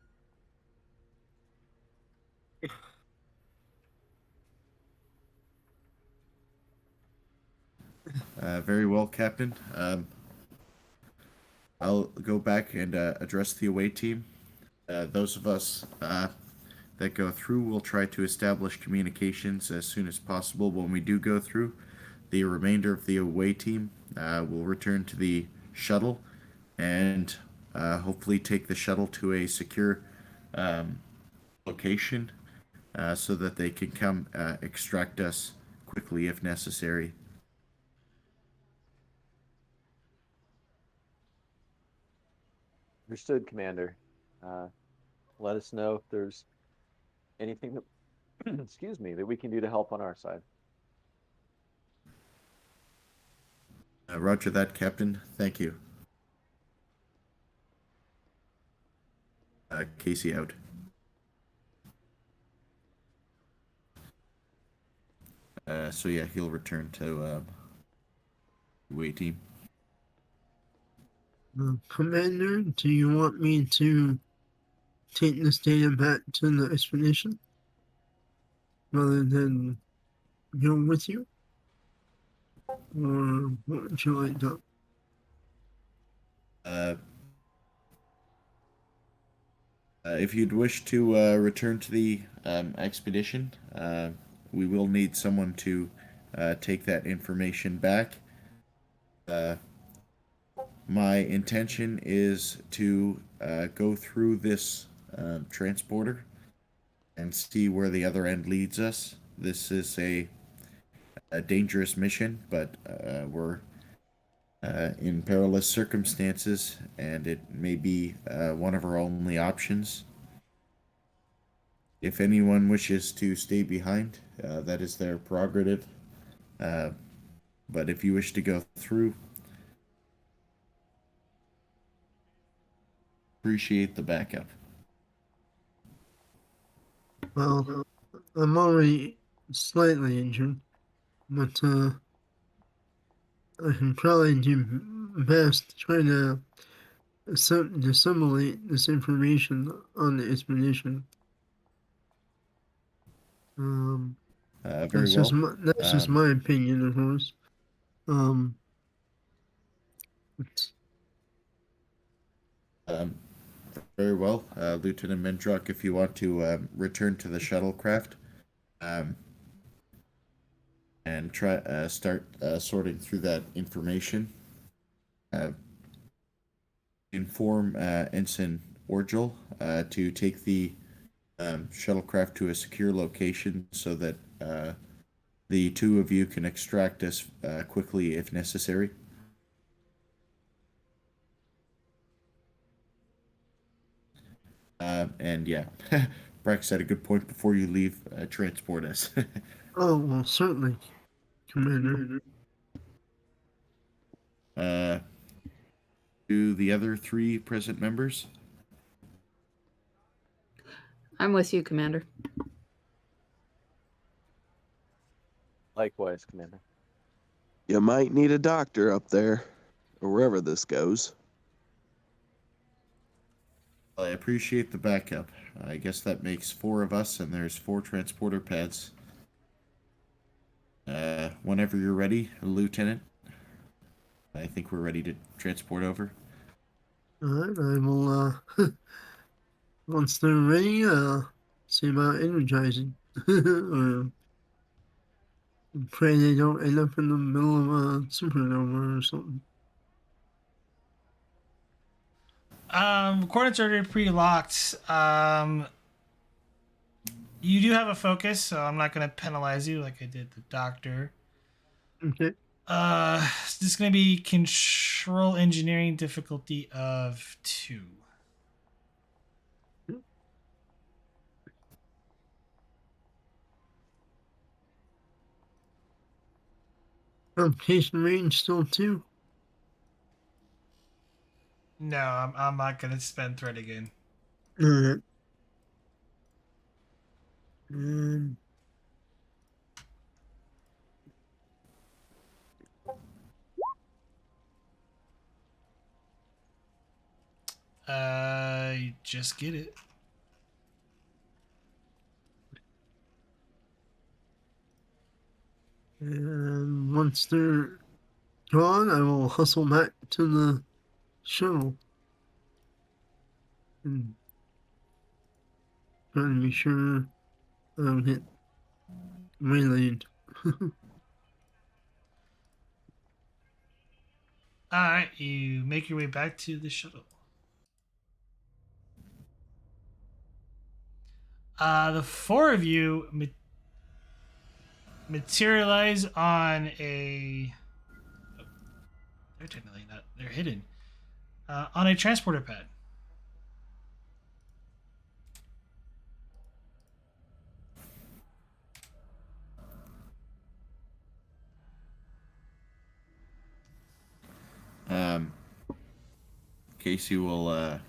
Very well, Captain. I'll go back and address the away team. Those of us that go through will try to establish communications as soon as possible. When we do go through, the remainder of the away team will return to the shuttle and hopefully take the shuttle to a secure location so that they can come extract us quickly if necessary. Understood, Commander. Let us know if there's anything that, excuse me, that we can do to help on our side. Roger that, Captain. Thank you. Casey out. So yeah, he'll return to away team. Commander, do you want me to take this data back to the expedition rather than go with you? Or what would you like to? If you'd wish to return to the expedition, we will need someone to take that information back. My intention is to go through this transporter and see where the other end leads us. This is a dangerous mission, but we're in perilous circumstances, and it may be one of our only options. If anyone wishes to stay behind, that is their prerogative. But if you wish to go through, appreciate the backup. Well, I'm already slightly injured, but I can probably do best trying to disseminate this information on the expedition. Um, Very well. That's just my opinion, of course. It's- Very well, Lieutenant Mendrock. If you want to return to the shuttlecraft, um, and try start sorting through that information. Inform Ensign Orgel to take the shuttlecraft to a secure location so that the two of you can extract us quickly if necessary. And yeah, Brex had a good point. Before you leave, transport us. oh, well, certainly, Commander. To the other three present members. I'm with you, Commander. Likewise, Commander. You might need a doctor up there, or wherever this goes. I appreciate the backup. I guess that makes 4 of us, and there's 4 transporter pads. Whenever you're ready, Lieutenant. I think we're ready to transport over. All right, I will, once they're ready, see about energizing. Or pray they don't end up in the middle of a supernova or something. Coordinates are already pre-locked. You do have a focus, so I'm not going to penalize you like I did the doctor. Okay. This is going to be control engineering difficulty of 2. Communication range still 2. No, I'm not going to spend threat again. All right. Um, You just get it. and once they're gone, I will hustle back to the shuttle and try to be sure I don't hit waylaid. All right, you make your way back to the shuttle. The 4 of you materialize on a. Oh, they're technically not. They're hidden. On a transporter pad. Casey will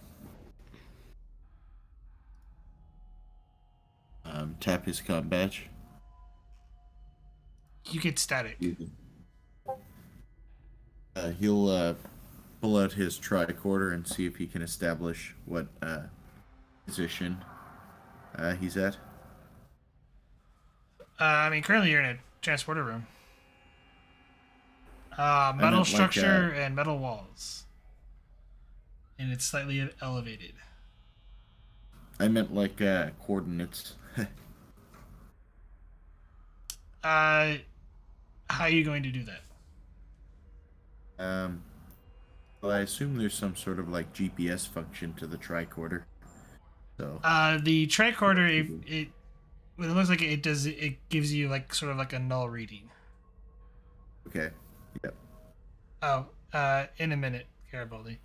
tap his comm badge. You get static. He'll pull out his tricorder and see if he can establish what position he's at. I mean, currently you're in a transporter room. Metal meant structure and metal walls. And it's slightly elevated. I meant like coordinates. How are you going to do that? Well, I assume there's some sort of like GPS function to the tricorder. So The tricorder, it when it looks like it does, it gives you like sort of like a null reading. okay, yep. Oh, in a minute, Garibaldi.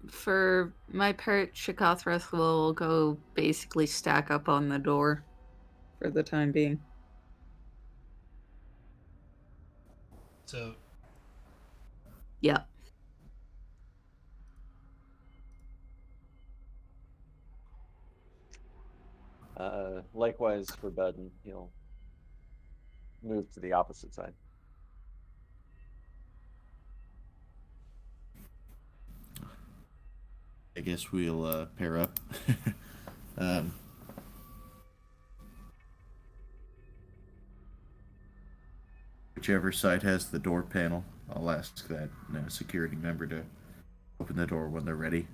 For my part, Shakathras will go basically stack up on the door for the time being. So Yeah. Likewise for Beden, he'll move to the opposite side. I guess we'll pair up. um, whichever side has the door panel, I'll ask that security member to open the door when they're ready.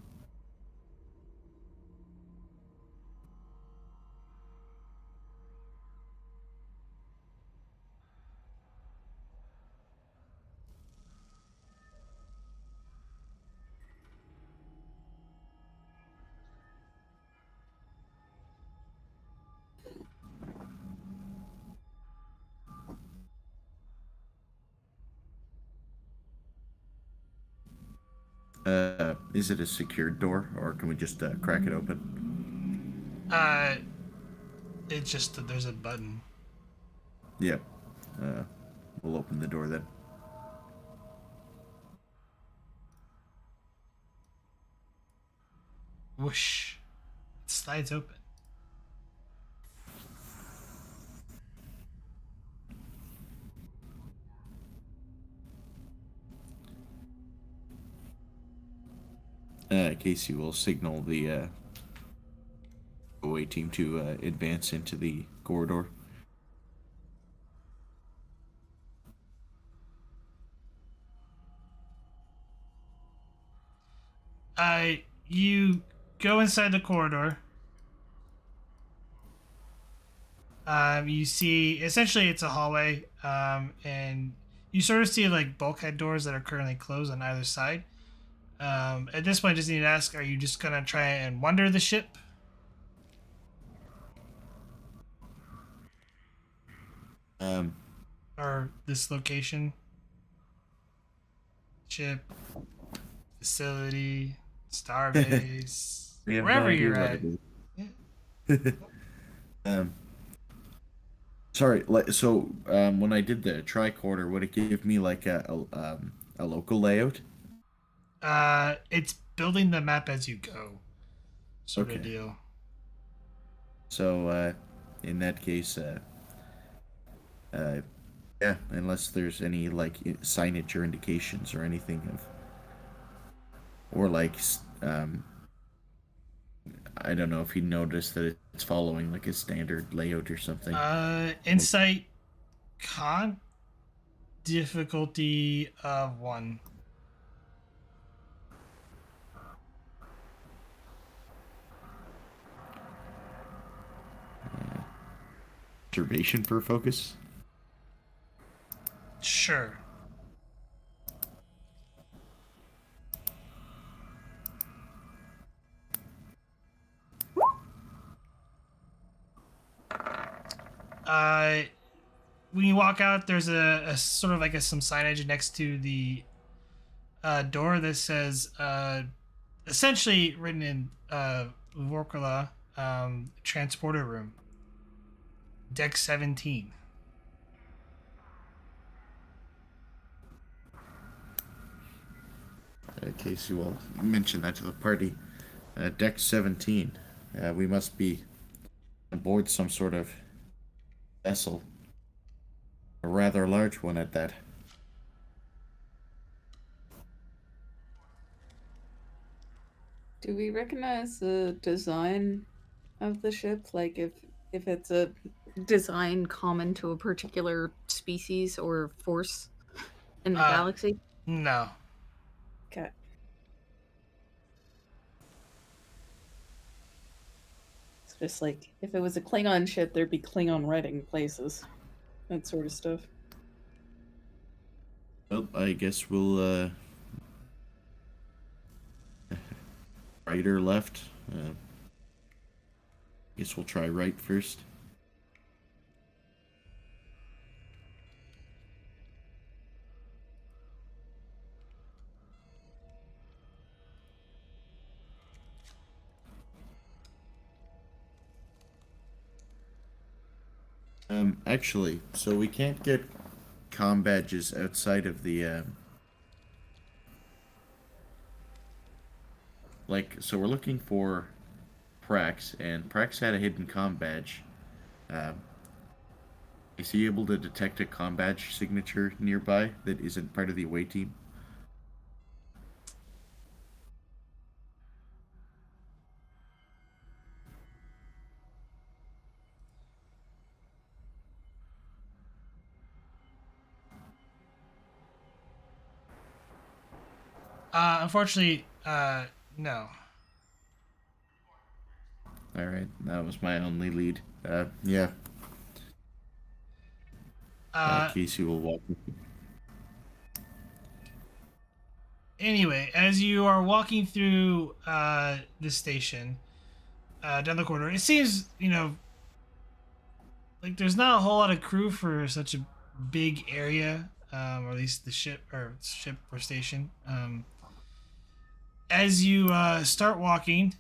Is it a secured door, or can we just crack it open? it's just that there's a button. Yep. We'll open the door then. Whoosh! It slides open. Casey will signal the away team to advance into the corridor. You go inside the corridor. You see, essentially, it's a hallway, and you sort of see like bulkhead doors that are currently closed on either side. At this point, I just need to ask: are you just gonna try and wander the ship, or this location, ship, facility, starbase, We have wherever no idea you're what at? it is. Sorry. So, when I did the tricorder, would it give me like a local layout? It's building the map as you go, sort of Okay. deal. So, in that case, yeah, unless there's any like signage or indications or anything of, or like, I don't know if you noticed that it's following like a standard layout or something. Insight con difficulty of 1. Observation for focus. Sure. Uh, when you walk out, there's a sort of like some signage next to the door that says, essentially written in Vorkala, transporter room, deck 17. Casey will mention that to the party. Deck 17. We must be aboard some sort of vessel. A rather large one at that. Do we recognize the design of the ship? Like if it's a design common to a particular species or force in the galaxy? No. Okay. It's just like if it was a Klingon ship, there'd be Klingon writing places. That sort of stuff. Well, I guess we'll right or left? Guess we'll try right first. Actually, so we can't get comm badges outside of the so we're looking for Prax, and Prax had a hidden comm badge. Um, is he able to detect a comm badge signature nearby that isn't part of the away team? Unfortunately, no. All right, that was my only lead. Yeah. Casey will walk. Anyway, as you are walking through the station down the corridor, it seems like there's not a whole lot of crew for such a big area, or at least the ship or station. As you start walking,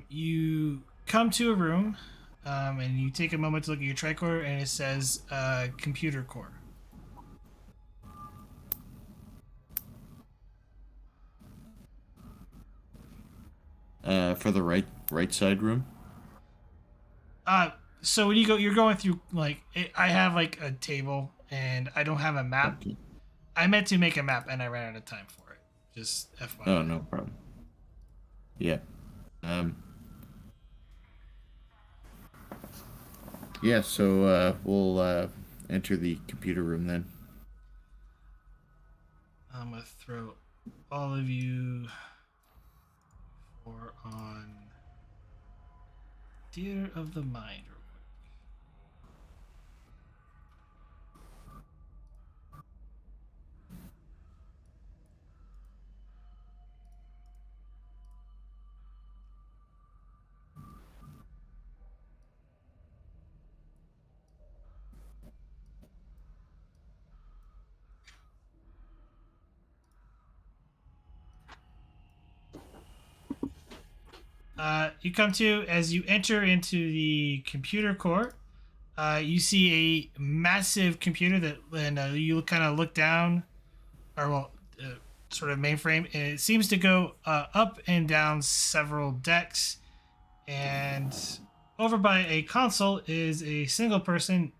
you come to a room, and you take a moment to look at your tricorder, and it says computer core. For the right side room. So when you go, you're going through I have like a table, and I don't have a map. Okay. I meant to make a map, and I ran out of time for it. Just FYI. Oh, no problem. Yeah. Yeah, so we'll enter the computer room then. I'm gonna throw all of you on Theater of the Mind real quick. You come to, as you enter into the computer core, you see a massive computer that, and you kind of look down, or sort of mainframe, and it seems to go up and down several decks, and over by a console is a single person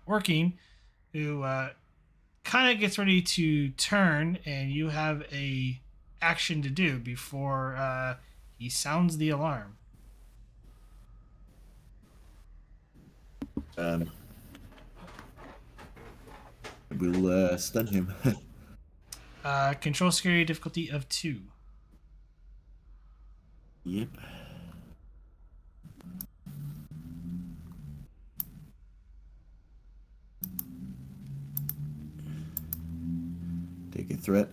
working, who kind of gets ready to turn, and you have a action to do before he sounds the alarm. We'll stun him. Control security difficulty of 2. Yep. Take a threat.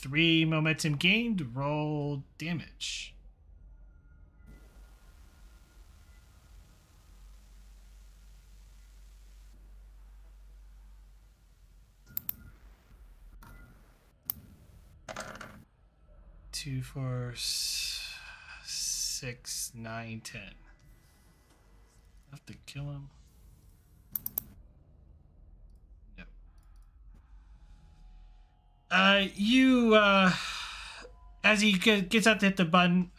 3 momentum gained. Roll damage. Two, 4, 6, 9, 10. Have to kill him. Yep. You as he gets out to hit the button,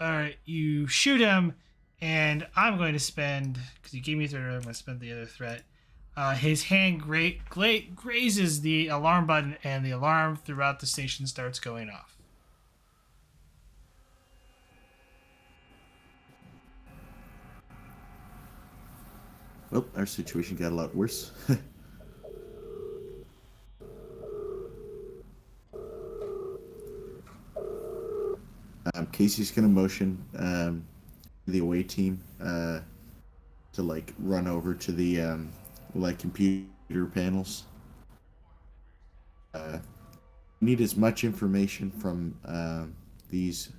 you shoot him, and I'm going to spend, because you gave me a threat, I'm going to spend the other threat. His hand grazes the alarm button, and the alarm throughout the station starts going off. Well, our situation got a lot worse. Casey's gonna motion the away team to run over to the computer panels. need as much information from these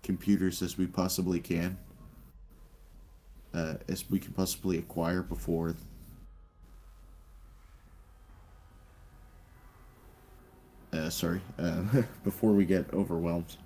computers as we possibly can, as we can possibly acquire before. Before we get overwhelmed.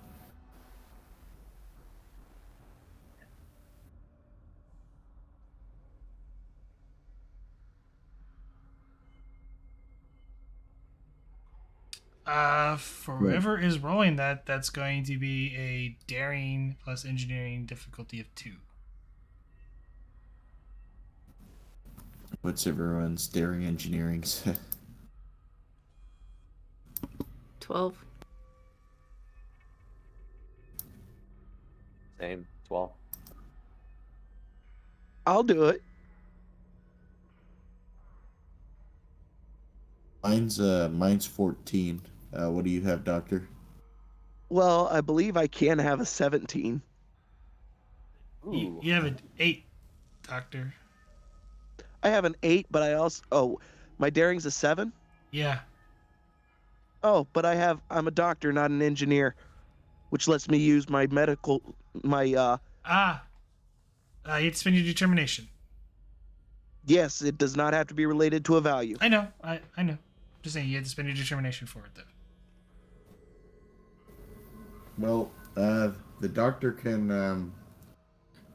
For whoever is rolling that, that's going to be a daring plus engineering difficulty of 2. What's everyone's daring engineering? 12. Same, 12. I'll do it. Mine's 14. What do you have, Doctor? Well, I believe I can have a 17. You, Ooh. you have an 8, Doctor. I have an 8, but I also... Oh, my daring's a 7? Yeah. Oh, but I'm a doctor, not an engineer, which lets me use my medical... You have to spend your determination. Yes, it does not have to be related to a value. I know. I know. Just saying, you have to spend your determination for it, though. Well, the doctor can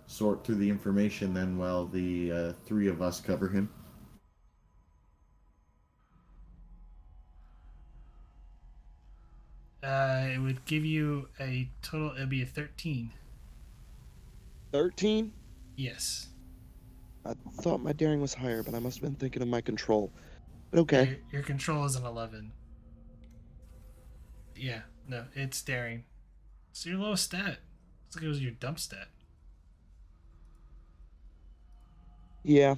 sort through the information then while the 3 of us cover him. It would give you a total. It'd be a 13. 13? Yes. I thought my daring was higher, but I must have been thinking of my control. But okay. Your control is an 11. Yeah. No, it's daring. It's your lowest stat. It's like it was your dump stat. Yeah.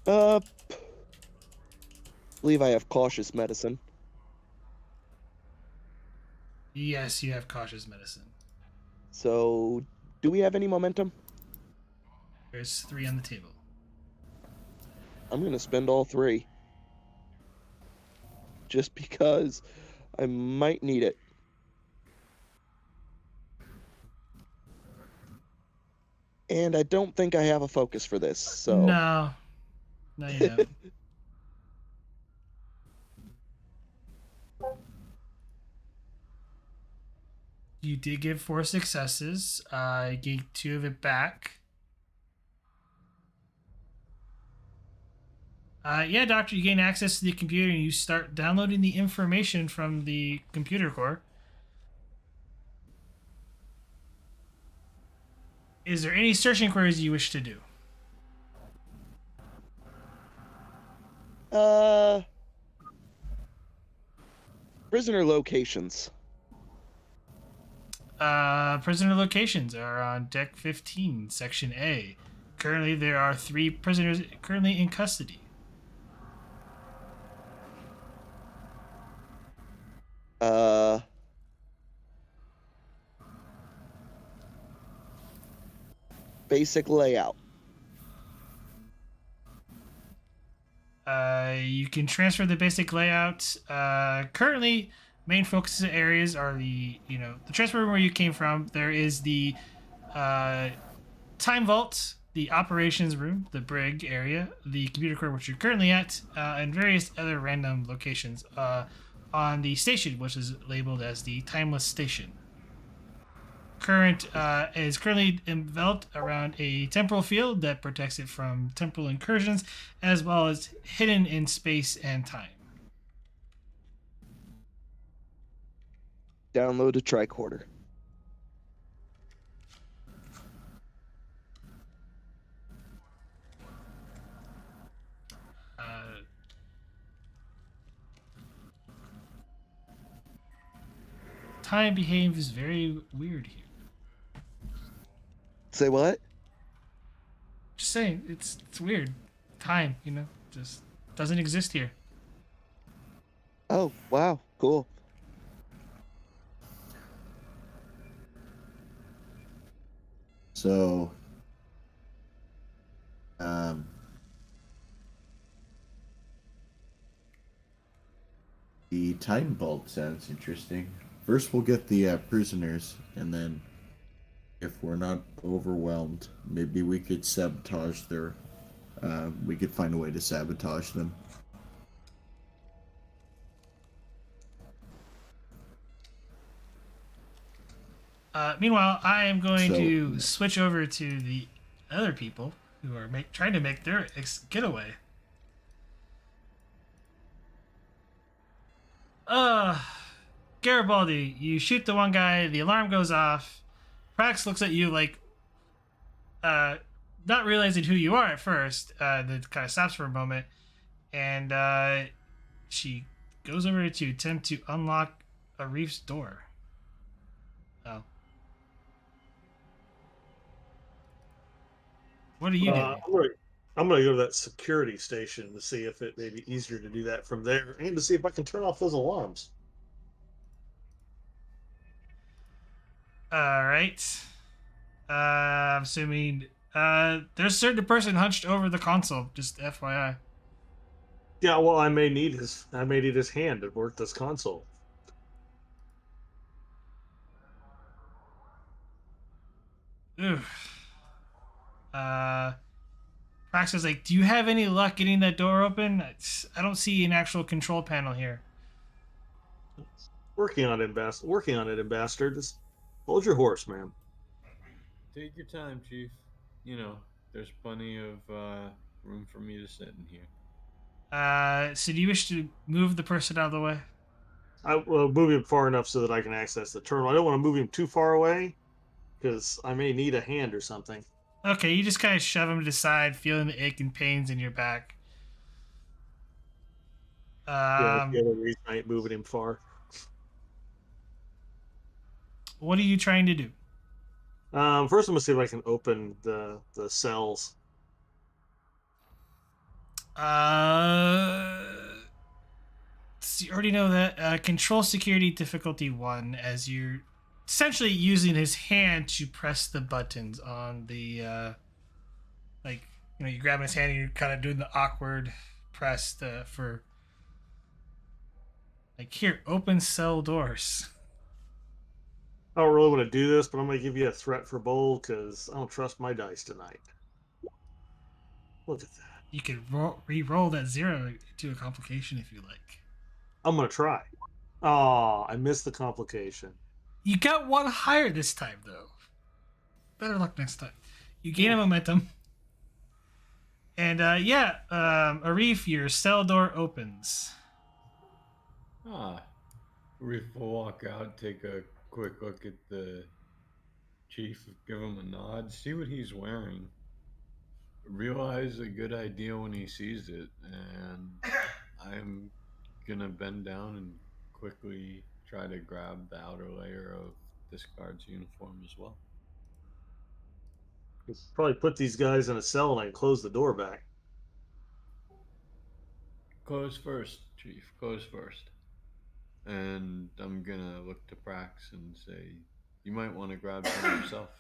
Believe I have cautious medicine. Yes, you have cautious medicine. So, do we have any momentum? There's 3 on the table. I'm gonna spend all 3. Just because I might need it. And I don't think I have a focus for this, so... No, you don't. You did get 4 successes. You get 2 of it back. Yeah, Doctor, you gain access to the computer and you start downloading the information from the computer core. Is there any search inquiries you wish to do? Prisoner locations. Prisoner locations are on Deck 15, Section A. Currently, there are 3 prisoners currently in custody. Basic layout. You can transfer the basic layout. Currently, main focus areas are the transfer room where you came from. There is the time vault, the operations room, the brig area, the computer core which you're currently at, and various other random locations on the station, which is labeled as the Timeless Station. Is currently enveloped around a temporal field that protects it from temporal incursions, as well as hidden in space and time. Download a tricorder. Time behaves very weird here. Say what? Just saying, it's weird. Time, just doesn't exist here. Oh, wow. Cool. So, time bolt sounds interesting. First, we'll get the prisoners, and then, if we're not overwhelmed, maybe we could sabotage their. We could find a way to sabotage them. Meanwhile, I am going So- to switch over to the other people who are trying to make their getaway. Garibaldi, you shoot the one guy, the alarm goes off. Prax looks at you like, not realizing who you are at first, then kind of stops for a moment, and she goes over to attempt to unlock Arif's door. Oh. What are you doing? I'm gonna go to that security station to see if it may be easier to do that from there, and to see if I can turn off those alarms. All right. I'm assuming there's a certain person hunched over the console. Just FYI. Yeah, well, I may need his hand to work this console. Ooh. Prax is like, do you have any luck getting that door open? I don't see an actual control panel here. Working on it, Ambassador. Just hold your horse, man. Take your time, Chief. You know, there's plenty of room for me to sit in here. So do you wish to move the person out of the way? I will move him far enough so that I can access the terminal. I don't want to move him too far away, because I may need a hand or something. Okay, you just kind of shove him to the side, feeling the ache and pains in your back. Yeah, that's the other reason I ain't moving him far. What are you trying to do? First, I'm gonna see if I can open the cells. So you already know that control security difficulty 1, as you're essentially using his hand to press the buttons on the you're grabbing his hand and you're kind of doing the awkward press for like, here, open cell doors. I don't really want to do this, but I'm gonna give you a threat for bold because I don't trust my dice tonight. Look at that. You could re-roll that 0 to a complication if you like. I'm gonna try. Oh, I missed the complication. You got one higher this time, though. Better luck next time. You gain a momentum. And Arif, your cell door opens. Reef will walk out, take a quick look at the chief, give him a nod, see what he's wearing. Realize a good idea when he sees it, and I'm gonna bend down and quickly try to grab the outer layer of this guard's uniform as well. You probably put these guys in a cell and I can close the door back. Close first, Chief. Close first. And I'm gonna look to Prax and say, you might want to grab some yourself.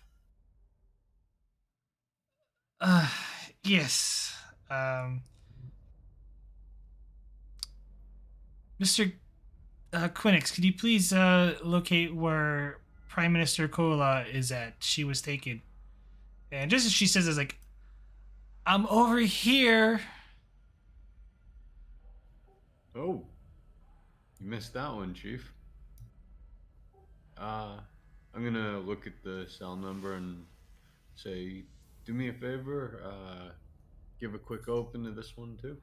Yes. Mr. Quinix, could you please locate where Prime Minister Kola is at? She was taken. And just as she says, it's like, I'm over here. Oh, you missed that one, Chief. I'm gonna look at the cell number and say, do me a favor, give a quick open to this one too.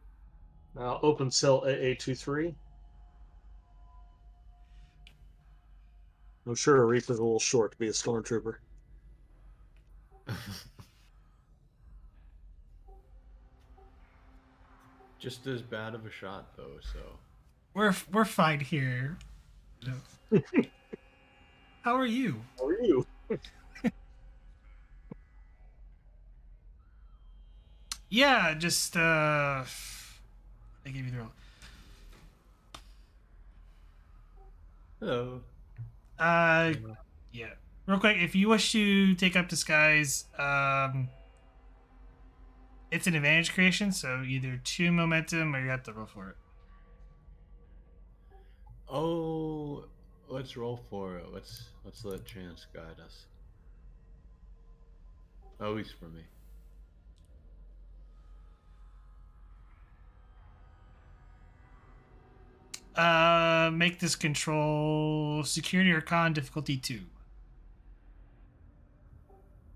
Open cell AA23. I'm sure Arif is a little short to be a stormtrooper. Just as bad of a shot though, so. We're fine here. No. How are you? How are you? Yeah, just I gave you the roll. Hello. Yeah. Real quick, if you wish to take up disguise, it's an advantage creation, so either 2 momentum or you have to roll for it. Oh, let's roll for it. Let's let chance guide us. At least for me. Make this control security or con difficulty 2.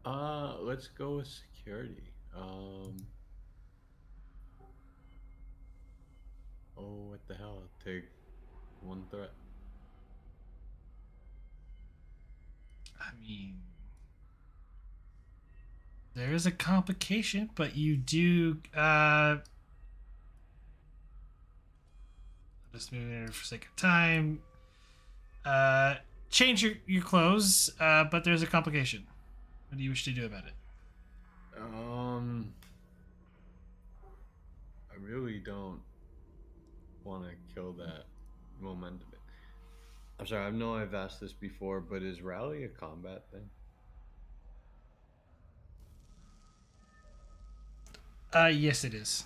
Let's go with security. Oh, what the hell? Take one threat. I mean, there is a complication, but you do. Just moving here for sake of time. Uh, change your clothes, but there's a complication. What do you wish to do about it? I really don't want to kill that momentum. I'm sorry. I know I've asked this before, but is rally a combat thing? Yes, it is.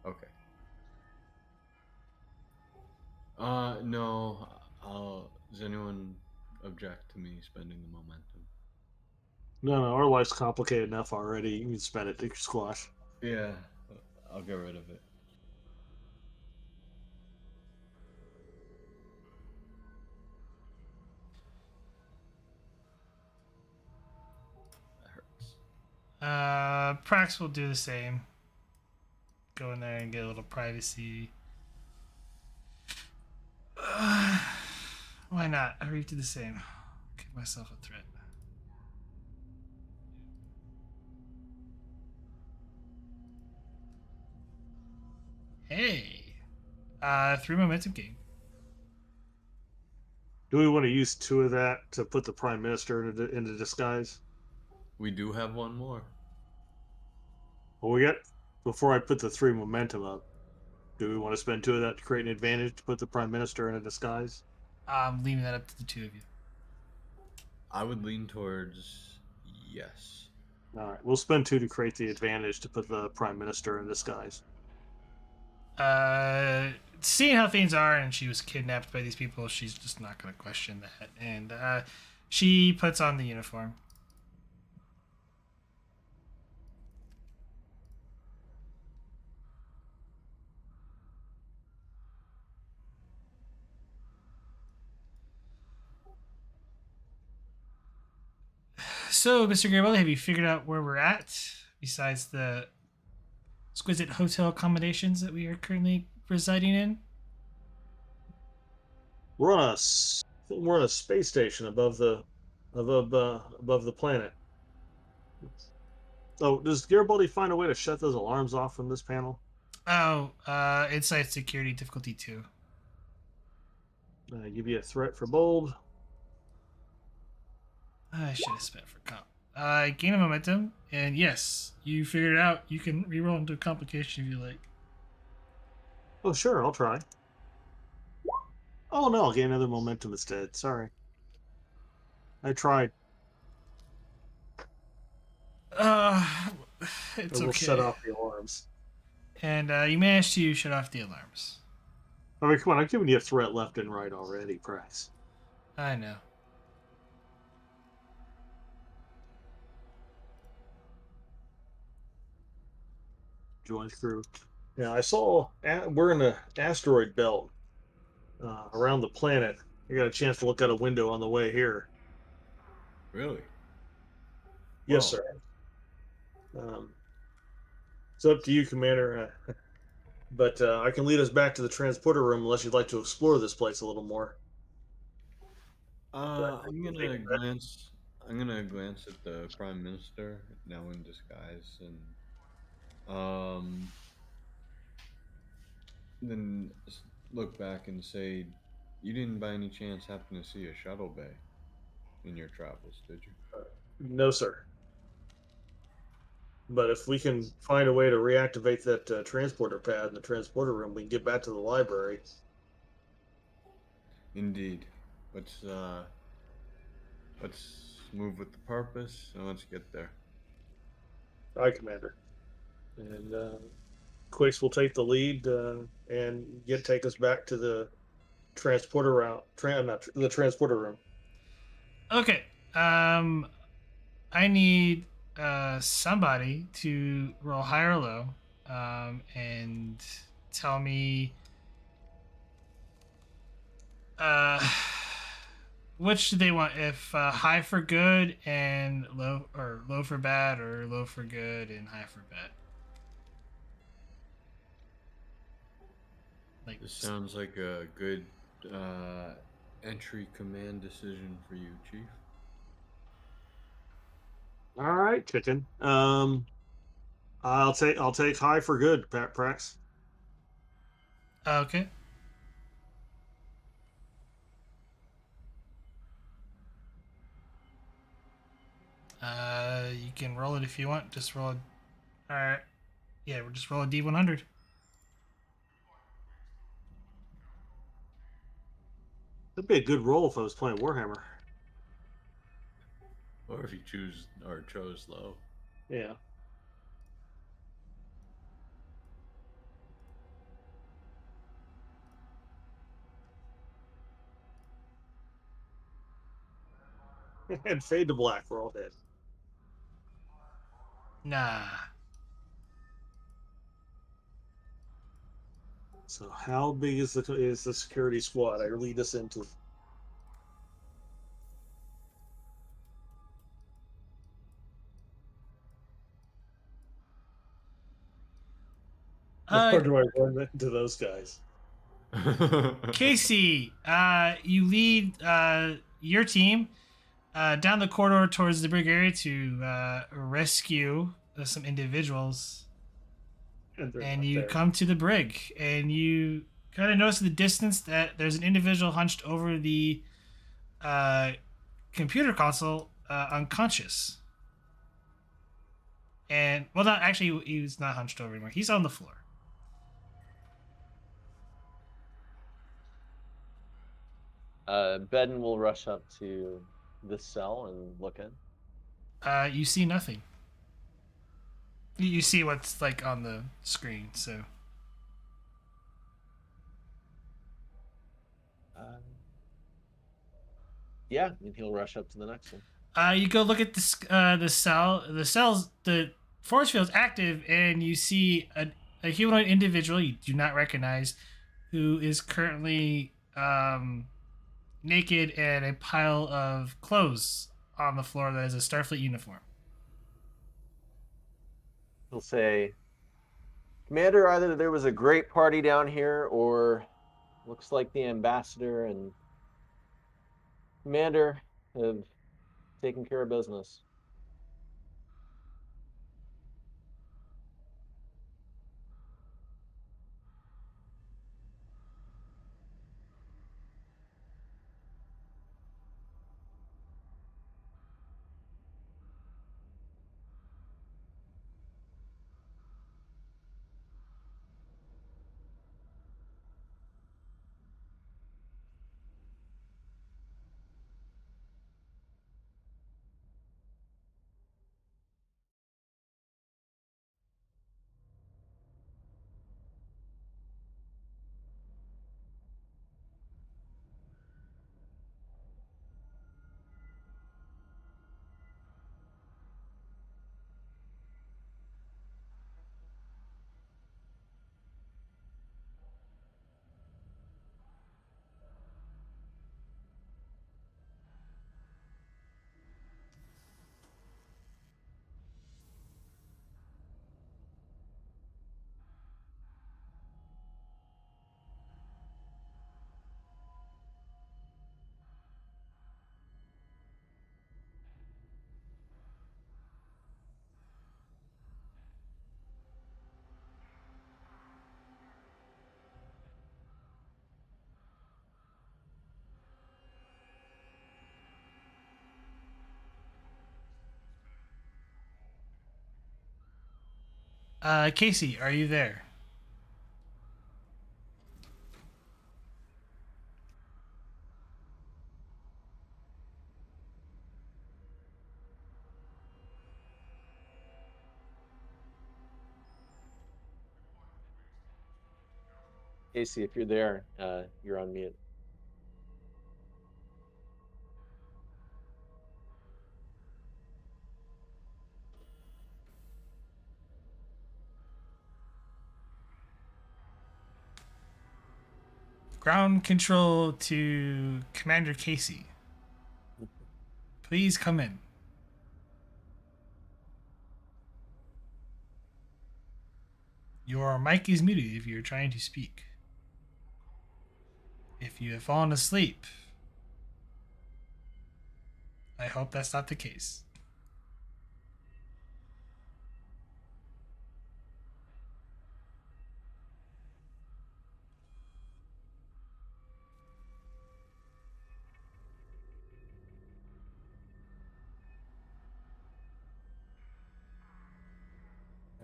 Okay. No. Does anyone object to me spending the momentum? No, our life's complicated enough already. You can spend it to squash. Yeah, I'll get rid of it. That hurts. Prax will do the same. Go in there and get a little privacy. Why not? I read do the same. Give myself a threat. Hey. 3 momentum gain. Do we want to use 2 of that to put the Prime Minister into disguise? We do have one more. Well, we got, before I put the 3 momentum up, do we want to spend 2 of that to create an advantage to put the Prime Minister in a disguise? I'm leaving that up to the 2 of you. I would lean towards yes. All right, we'll spend 2 to create the advantage to put the Prime Minister in disguise. Seeing how things are, and she was kidnapped by these people, she's just not going to question that. And she puts on the uniform. So, Mr. Garibaldi, have you figured out where we're at? Besides the exquisite hotel accommodations that we are currently residing in? We're on a space station above the planet. Oh, does Garibaldi find a way to shut those alarms off from this panel? Oh, inside security difficulty 2. Give you a threat for bold. I should have spent for comp. Gain a momentum, and yes, you figured it out. You can reroll into a complication if you like. Oh, sure, I'll try. Oh no, I'll gain another momentum instead. Sorry, I tried. Uh, it's It will okay. set off the alarms. And you managed to shut off the alarms. I mean, come on, I'm giving you a threat left and right already, Price. I know. Join crew. Yeah, I saw we're in an asteroid belt around the planet. I got a chance to look out a window on the way here. Really? Yes, Whoa. sir. It's up to you, Commander. But I can lead us back to the transporter room unless you'd like to explore this place a little more. I'm gonna glance. I'm gonna glance at the Prime Minister now in disguise, and then look back and say, "You didn't by any chance happen to see a shuttle bay in your travels, did you?" No, sir. But if we can find a way to reactivate that transporter pad in the transporter room, we can get back to the library. Indeed. Let's move with the purpose and let's get there. Aye, Commander. And Quix will take the lead and take us back to the transporter route. Not the transporter room. Okay. I need somebody to roll high or low, and tell me uh which do they want? If high for good and low, or low for bad, or low for good and high for bad. Like, This sounds like a good entry command decision for you, Chief. All right, chicken. I'll take high for good, Pat Prax. okay. You can roll it if you want. Just roll it. All right. Yeah, we'll just roll a D100. That'd be a good roll if I was playing Warhammer. Or if you choose or chose low. Yeah. And fade to black for all hit. Nah. So how big is the security squad I lead us into? Uh, Or do I run into those guys? Casey, you lead your team down the corridor towards the brig area to rescue some individuals. And they're And not you there. come to the brig, and you kind of notice in the distance that there's an individual hunched over the uh, computer console, unconscious. And, well, not actually, he's not hunched over anymore. He's on the floor. Beden will rush up to the cell and look in. You see nothing. You see what's like on the screen. So Yeah, and he'll rush up to the next one. you go look at the cell. The cell's the force field's active, and you see a humanoid individual you do not recognize, who is currently naked and a pile of clothes on the floor that is a Starfleet uniform. He'll say, Commander, either there was a great party down here, or looks like the ambassador and Commander have taken care of business. Casey, are you there? Casey, if you're there, you're on mute. Ground control to Commander Casey. Please come in. Your mic is muted if you're trying to speak. If you have fallen asleep, I hope that's not the case.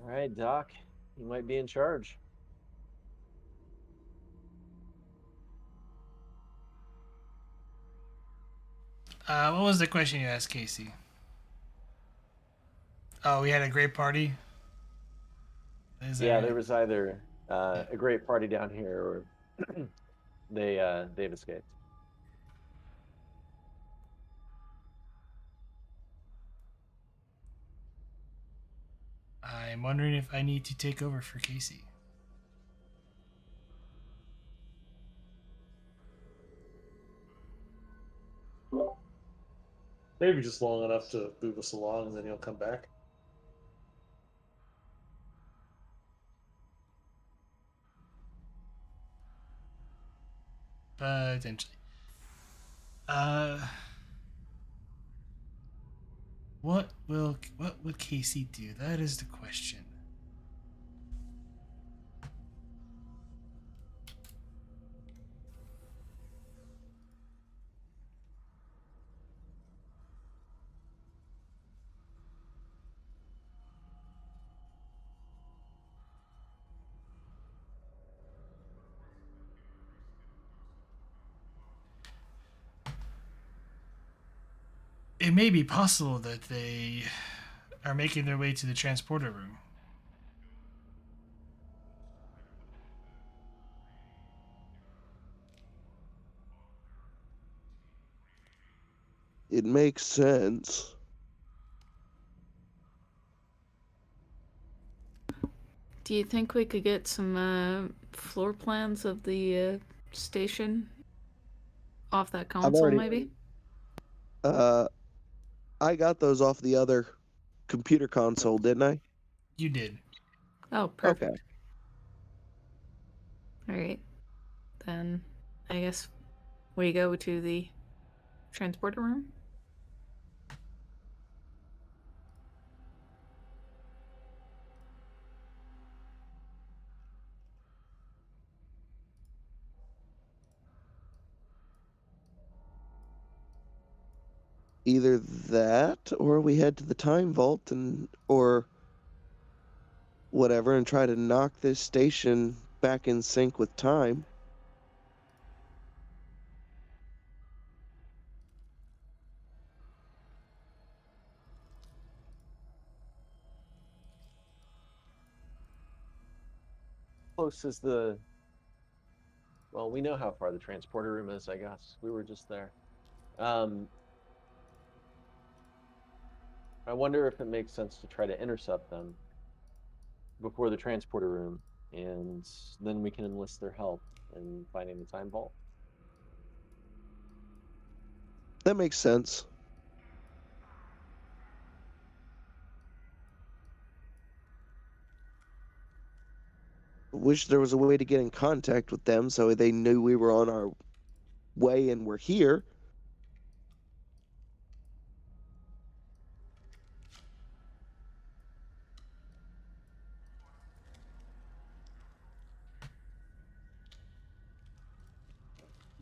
All right, Doc, you might be in charge. What was the question you asked, Casey? Oh, we had a great party. Yeah, there was either a great party down here or they've escaped. I'm wondering if I need to take over for Casey. Maybe just long enough to move us along, and then he'll come back. Potentially. What would Casey do? That is the question. It may be possible that they are making their way to the transporter room. It makes sense. Do you think we could get some floor plans of the station off that console, already- maybe? I got those off the other computer console, didn't I? You did. Oh, perfect. Okay. All right. Then I guess we go to the transporter room. Either that or we head to the time vault or whatever and try to knock this station back in sync with time. Close is the. Well, we know how far the transporter room is, I guess. We were just there. I wonder if it makes sense to try to intercept them before the transporter room, and then we can enlist their help in finding the time vault. That makes sense. Wish there was a way to get in contact with them so they knew we were on our way and we're here.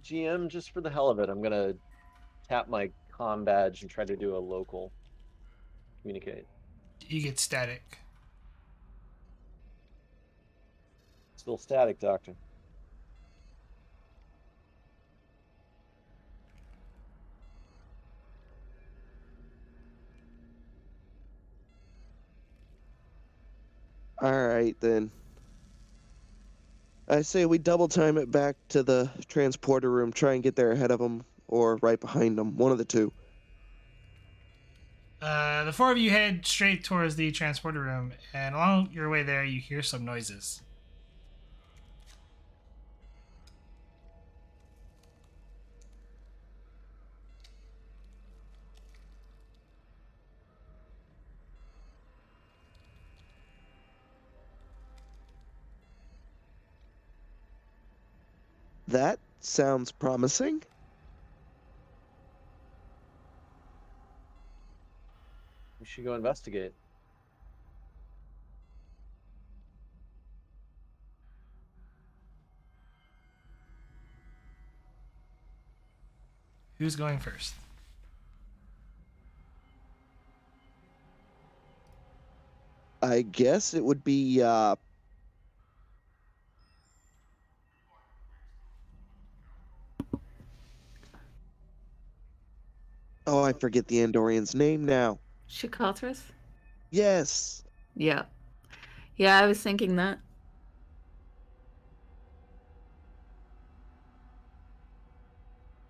GM, just for the hell of it, I'm gonna tap my comm badge and try to do a local communicate. You get static. Still static, Doctor. All right, then. I say we double time it back to the transporter room, try and get there ahead of them or right behind them, one of the two. The four of you head straight towards the transporter room, and along your way there, you hear some noises. That sounds promising. We should go investigate. Who's going first? I guess it would be oh, I forget the Andorian's name now. Shikathris? Yes. Yeah. Yeah, I was thinking that.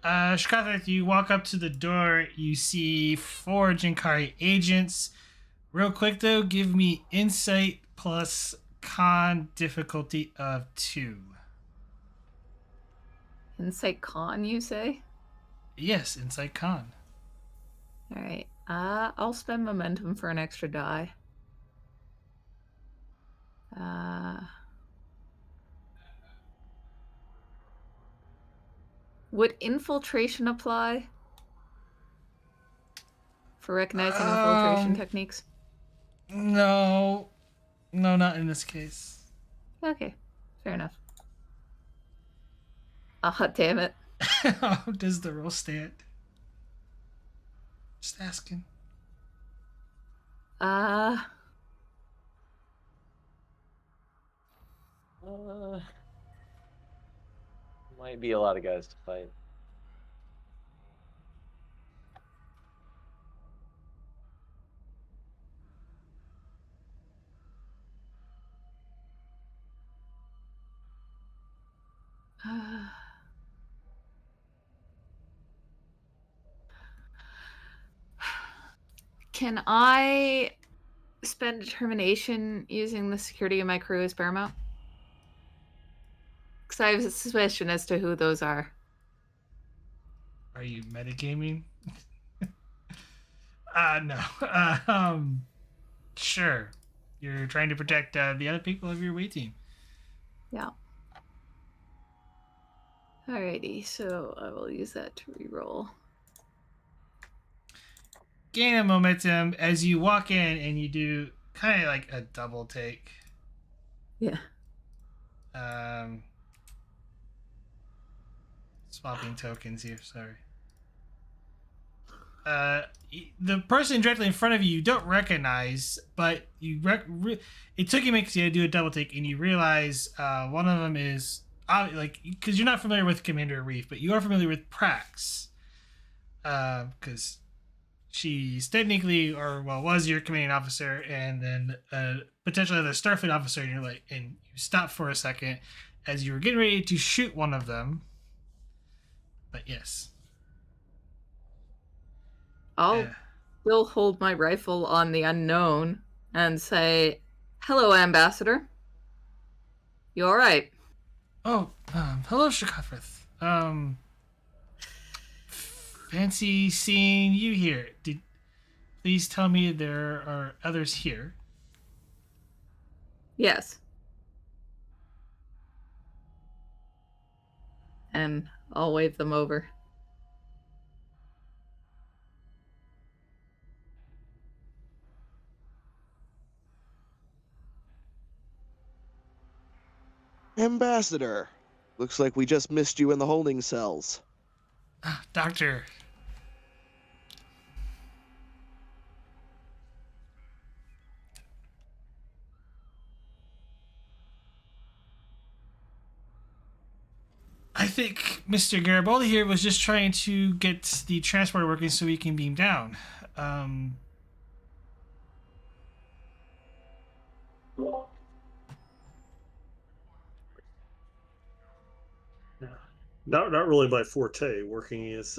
Shkathak, you walk up to the door. You see 4 Jinkari agents. Real quick though, give me insight plus con difficulty of 2. Insight con, you say? Yes, insight con. Alright. I'll spend momentum for an extra die. Would infiltration apply? For recognizing infiltration techniques? No, not in this case. Okay, fair enough. Damn it. How does the roll stand? Just asking. Might be a lot of guys to fight. Can I spend determination using the security of my crew as paramount? Because I have a suspicion as to who those are. Are you metagaming? No. Sure. You're trying to protect the other people of your away team. Yeah. Alrighty, so I will use that to reroll. Gain a momentum as you walk in and you do kind of like a double take. Yeah. Swapping tokens here, sorry. The person directly in front of you don't recognize, but you it took you a minute to do a double take, and you realize one of them is because you're not familiar with Commander Reef, but you are familiar with Prax, because she's technically was your commanding officer, and then potentially other Starfleet officer, and you stop for a second as you were getting ready to shoot one of them, but yes. I'll still hold my rifle on the unknown and say, "Hello, Ambassador. You all right?" Oh, hello, Shakathrath. Fancy seeing you here. Please tell me there are others here. Yes. And I'll wave them over. Ambassador. Looks like we just missed you in the holding cells. Doctor. I think Mr. Garibaldi here was just trying to get the transporter working so we can beam down. Not really my forte, working these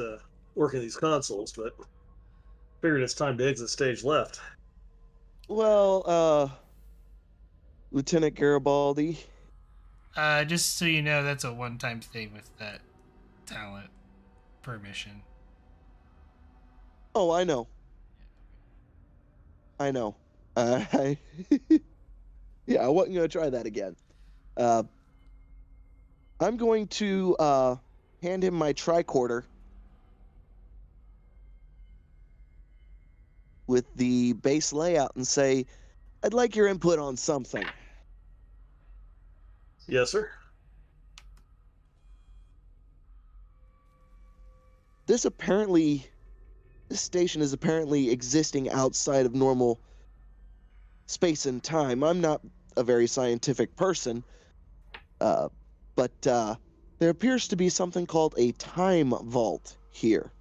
consoles, but figured it's time to exit stage left. Well, Lieutenant Garibaldi. Just so you know, that's a one-time thing with that talent permission. Oh, I know. I yeah, I wasn't gonna try that again. I'm going to hand him my tricorder with the base layout and say, I'd like your input on something. Yes, sir. This station is apparently existing outside of normal space and time. I'm not a very scientific person, but there appears to be something called a time vault here.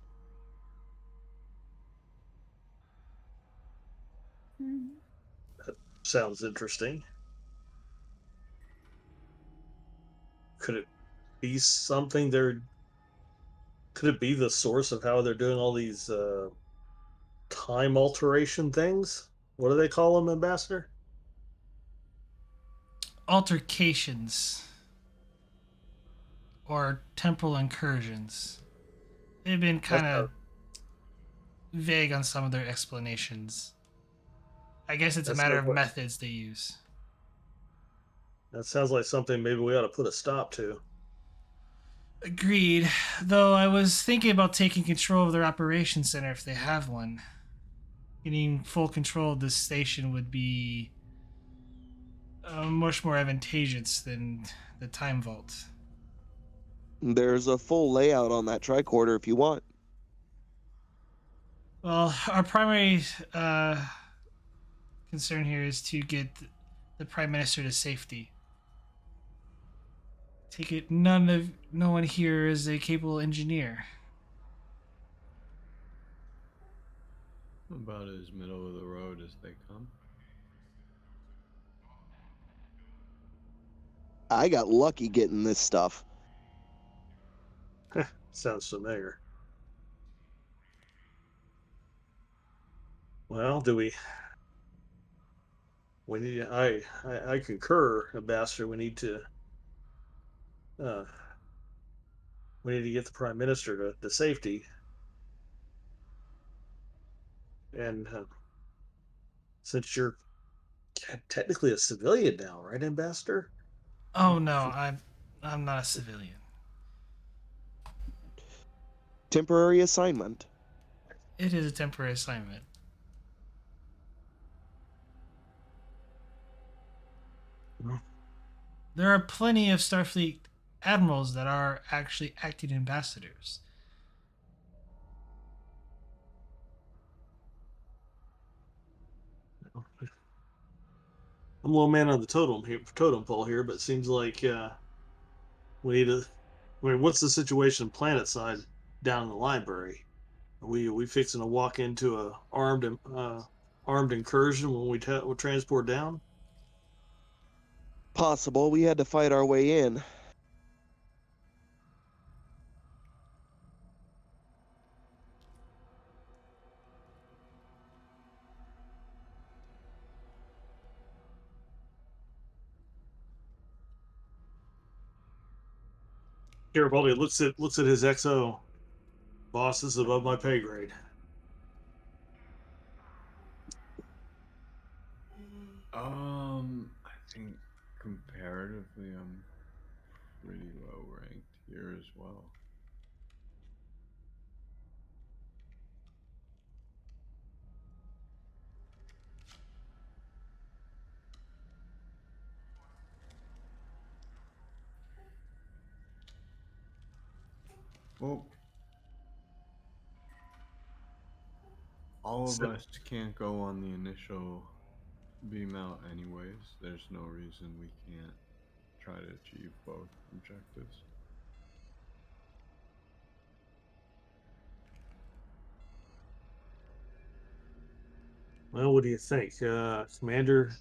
Sounds interesting. Could it be something they're? Could it be the source of how they're doing all these time alteration things? What do they call them, Ambassador? Altercations or temporal incursions. They've been kind of vague on some of their explanations. I guess it's a matter of methods they use. That sounds like something maybe we ought to put a stop to. Agreed. Though I was thinking about taking control of their operations center if they have one. Getting full control of this station would be much more advantageous than the time vault. There's a full layout on that tricorder if you want. Well, our primary concern here is to get the Prime Minister to safety. Take it no one here is a capable engineer. About as middle of the road as they come. I got lucky getting this stuff. Sounds familiar. Well, do we? We need. I concur, Ambassador. We need to. We need to get the Prime Minister to safety. And since you're technically a civilian now, right, Ambassador? Oh no, I'm not a civilian. Temporary assignment. It is a temporary assignment. There are plenty of Starfleet admirals that are actually acting ambassadors. I'm a little man on the totem pole here, but it seems like we need to. I mean, what's the situation planet side down in the library? Are we fixing to walk into a armed incursion when we transport down? Possible. We had to fight our way in. Garibaldi looks at his XO. Boss, this is above my pay grade. I think comparatively, I'm pretty low ranked here as well. Well, all of us can't go on the initial beam out anyways. There's no reason we can't try to achieve both objectives. Well, what do you think, Commander?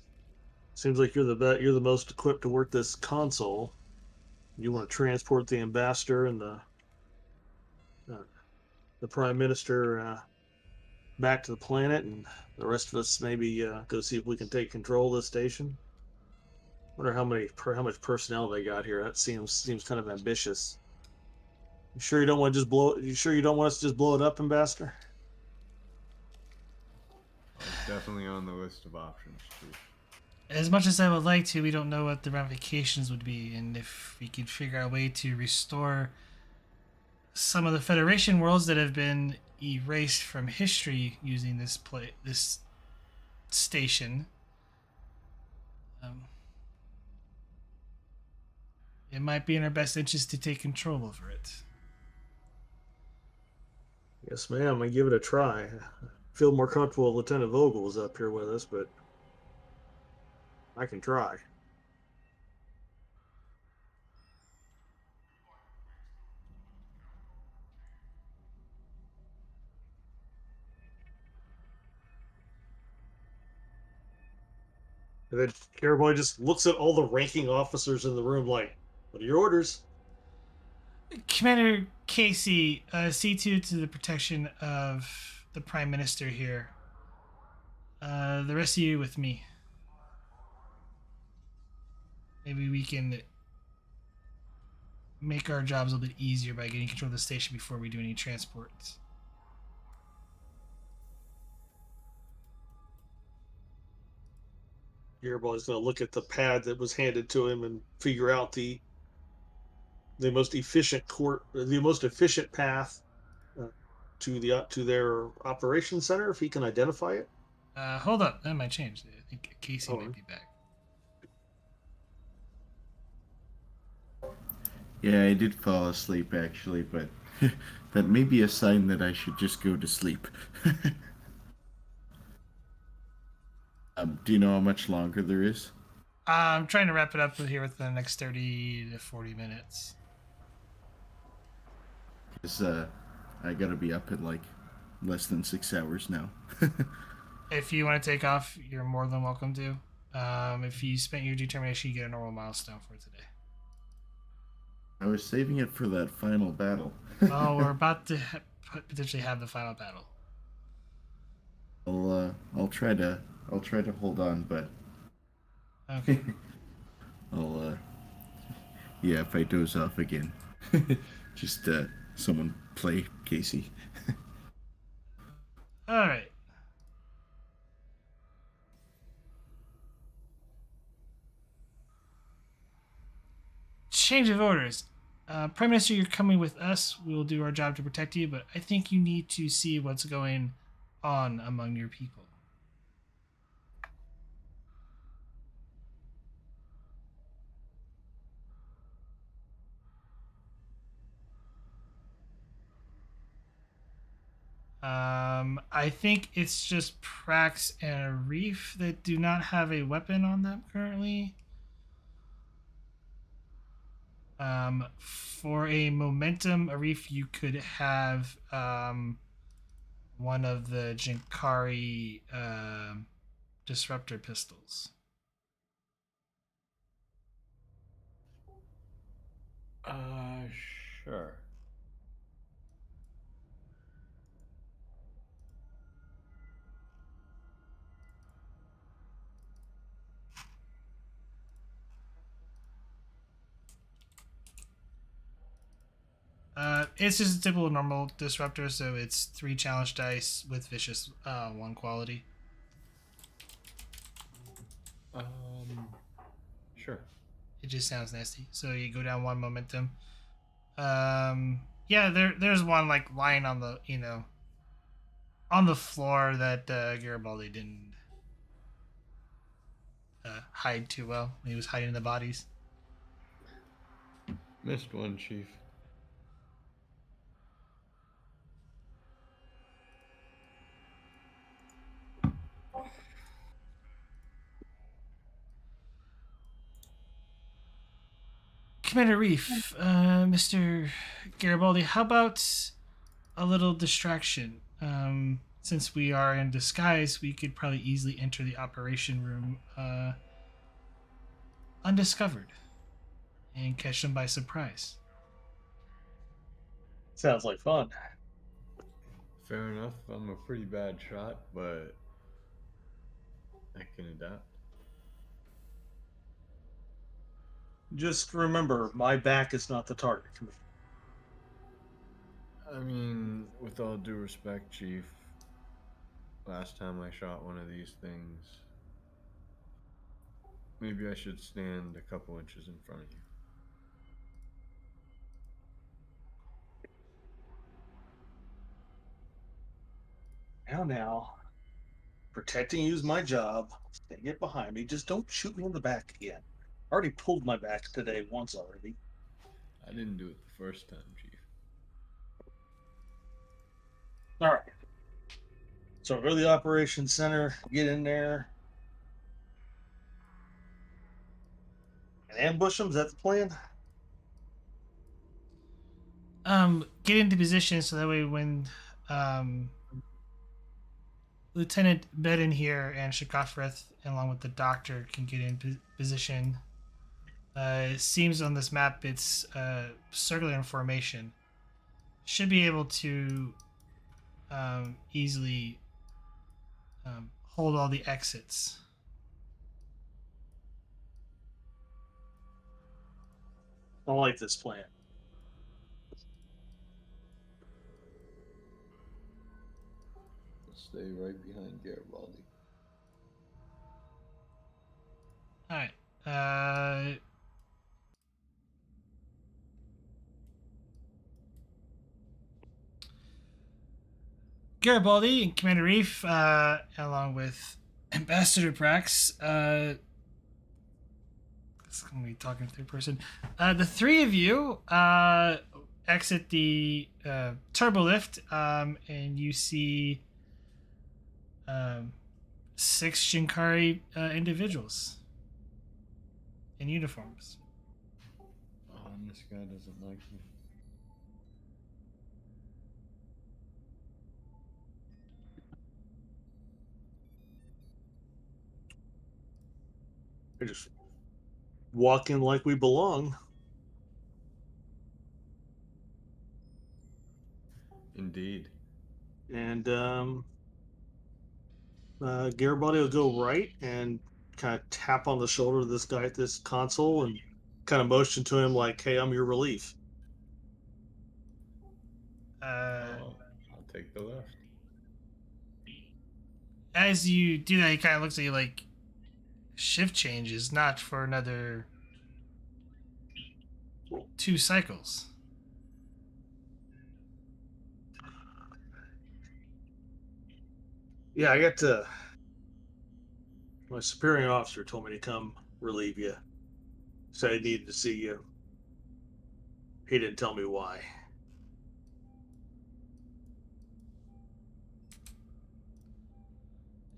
Seems like you're the most equipped to work this console. You want to transport the ambassador and the Prime Minister back to the planet, and the rest of us maybe go see if we can take control of the station. Wonder how much personnel they got here. That seems kind of ambitious. You sure you don't want to just blow? You sure you don't want us to just blow it up, Ambassador? It's definitely on the list of options, Chief. As much as I would like to, we don't know what the ramifications would be, and if we could figure out a way to restore some of the Federation worlds that have been erased from history using this station, um, it might be in our best interest to take control over it. Yes, ma'am. I give it a try. I feel more comfortable with Lieutenant Vogel is up here with us, but I can try. And then Caraboy just looks at all the ranking officers in the room like, what are your orders? Commander Casey, see to the protection of the Prime Minister here. The rest of you with me. Maybe we can make our jobs a little bit easier by getting control of the station before we do any transports. Caraboy's going to look at the pad that was handed to him and figure out the most efficient path to their operations center if he can identify it. Hold up, that might change. I think Casey might be back. Yeah, I did fall asleep actually, but that may be a sign that I should just go to sleep. Do you know how much longer there is? I'm trying to wrap it up here within the next 30 to 40 minutes. Because I gotta be up in like less than 6 hours now. If you want to take off, you're more than welcome to. If you spent your determination, you get a normal milestone for today. I was saving it for that final battle. Well, we're about to potentially have the final battle. I'll try to hold on, but okay. Yeah, if I doze off again, just someone play Casey. All right. Change of orders. Prime Minister, you're coming with us. We will do our job to protect you, but I think you need to see what's going on among your people. I think it's just Prax and Reef that do not have a weapon on them currently. For a momentum, Arif, you could have one of the Jinkari disruptor pistols. Sure. It's just a typical normal disruptor, so it's 3 challenge dice with vicious 1 quality. Sure. It just sounds nasty. So you go down 1 momentum. Yeah, there's one like lying on the on the floor that Garibaldi didn't hide too well. He was hiding the bodies. Missed one, Chief. Commander Reef, Mr. Garibaldi, how about a little distraction? Since we are in disguise, we could probably easily enter the operation room undiscovered and catch them by surprise. Sounds like fun. Fair enough. I'm a pretty bad shot, but I can adapt. Just remember, my back is not the target. I mean, with all due respect, Chief, last time I shot one of these things, Maybe I should stand a couple inches in front of you. Now. Protecting you is my job. Stay get behind me. Just don't shoot me in the back again. I already pulled my back today once already. I didn't do it the first time, Chief. All right. So go to the operations center, get in there, and ambush them. Is that the plan? Get into position so that way when um, Lieutenant Bedin here and Shakafreth, along with the doctor, can get in position. It seems on this map it's circular in formation. Should be able to easily hold all the exits. I like this plan. Stay right behind Garibaldi. All right. Garibaldi and Commander Reef, along with Ambassador Brax, it's going to be talking third person. The three of you exit the turbo lift, and you see 6 Shinkari individuals in uniforms. Oh, and this guy doesn't like me. We just walk in like we belong. Indeed. And Garibaldi will go right and kind of tap on the shoulder of this guy at this console and kind of motion to him like, "Hey, I'm your relief." I'll take the left. As you do that, he kind of looks at you like, shift changes not for another 2 cycles. Yeah, I got to. My superior officer told me to come relieve you. Said I needed to see you. He didn't tell me why.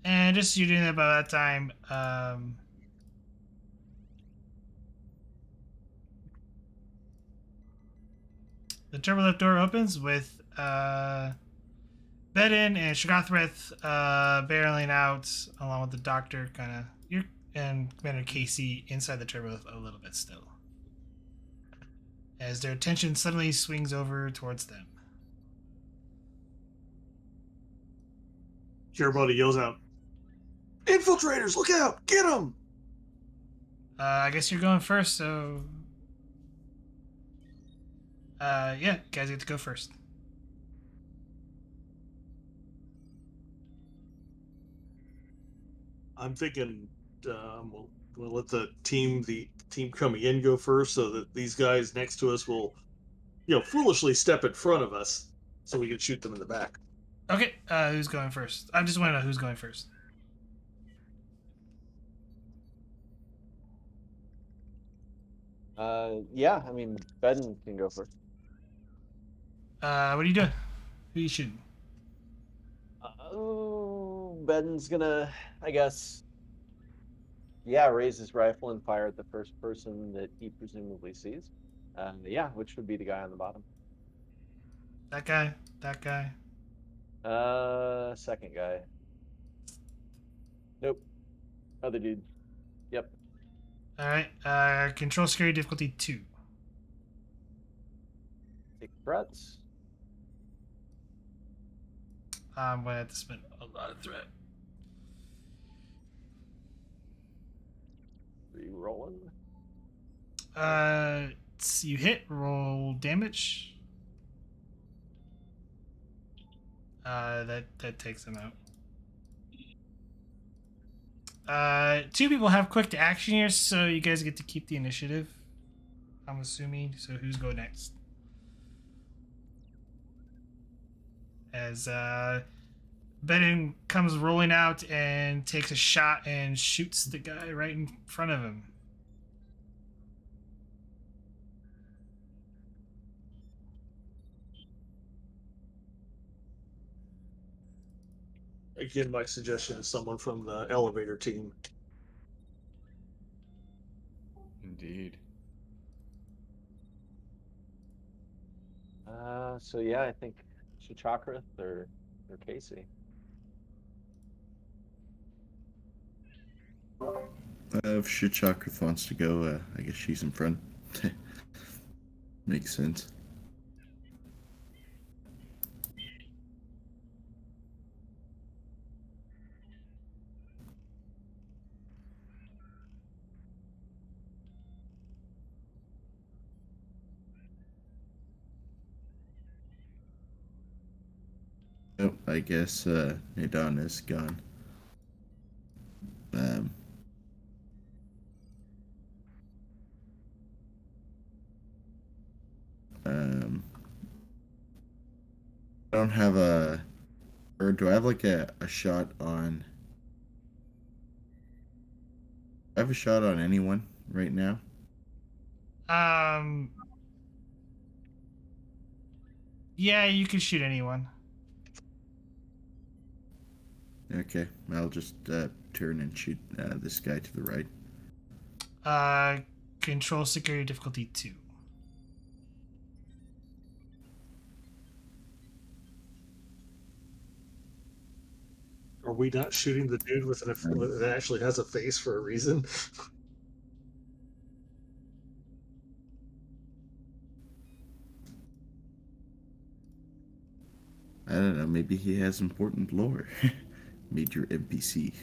And just as you're doing that by that time, the turbo lift door opens with Bedin and Shagathrath barreling out, along with the doctor, and Commander Casey inside the turbo lift a little bit still, as their attention suddenly swings over towards them. Garibaldi yells out, "Infiltrators, look out! Get them!" I guess you're going first, so yeah, you guys get to go first. I'm thinking we'll let the team coming in go first, so that these guys next to us will, foolishly step in front of us, so we can shoot them in the back. Okay, who's going first? I just want to know who's going first. Yeah, I mean, Ben can go first. What are you doing? Who are you shooting? Ben's gonna, I guess, raise his rifle and fire at the first person that he presumably sees. Which would be the guy on the bottom. That guy? That guy? Second guy. Nope. Other dude. Yep. Alright, control scary difficulty 2. Take threats. I'm gonna have to spend a lot of threat. Re-rolling. You hit, roll damage. That takes him out. Two people have quick to action here, so you guys get to keep the initiative. I'm assuming. So who's go next? As Beden comes rolling out and takes a shot and shoots the guy right in front of him. Again, my suggestion is someone from the elevator team. Indeed. So yeah, I think Shachakrath or Casey. If Shichakrath wants to go, I guess she's in front. Makes sense. Oh, I guess Nadon is gone. Um, I don't have or do I have like a shot on? I have a shot on anyone right now. Yeah, you can shoot anyone. Okay, I'll just turn and shoot this guy to the right. Control security difficulty 2. Are we not shooting the dude with that actually has a face for a reason? I don't know. Maybe he has important lore. Major NPC.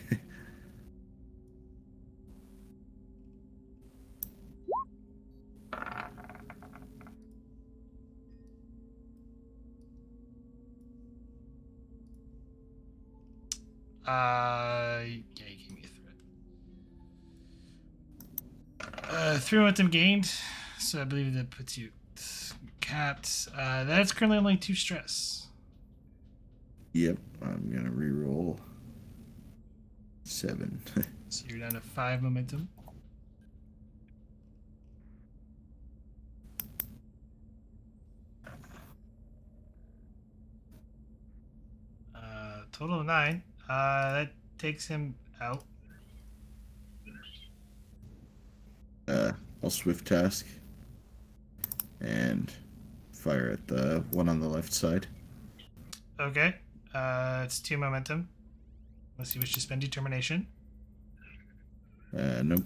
Yeah, you gave me a threat. 3 momentum gained, so I believe that puts you capped. That's currently only 2 stress. Yep, I'm gonna reroll 7. So you're down to 5 momentum. Total of 9. That takes him out. I'll swift task and fire at the one on the left side. Okay. It's 2 momentum. Unless you wish to spend determination. Nope.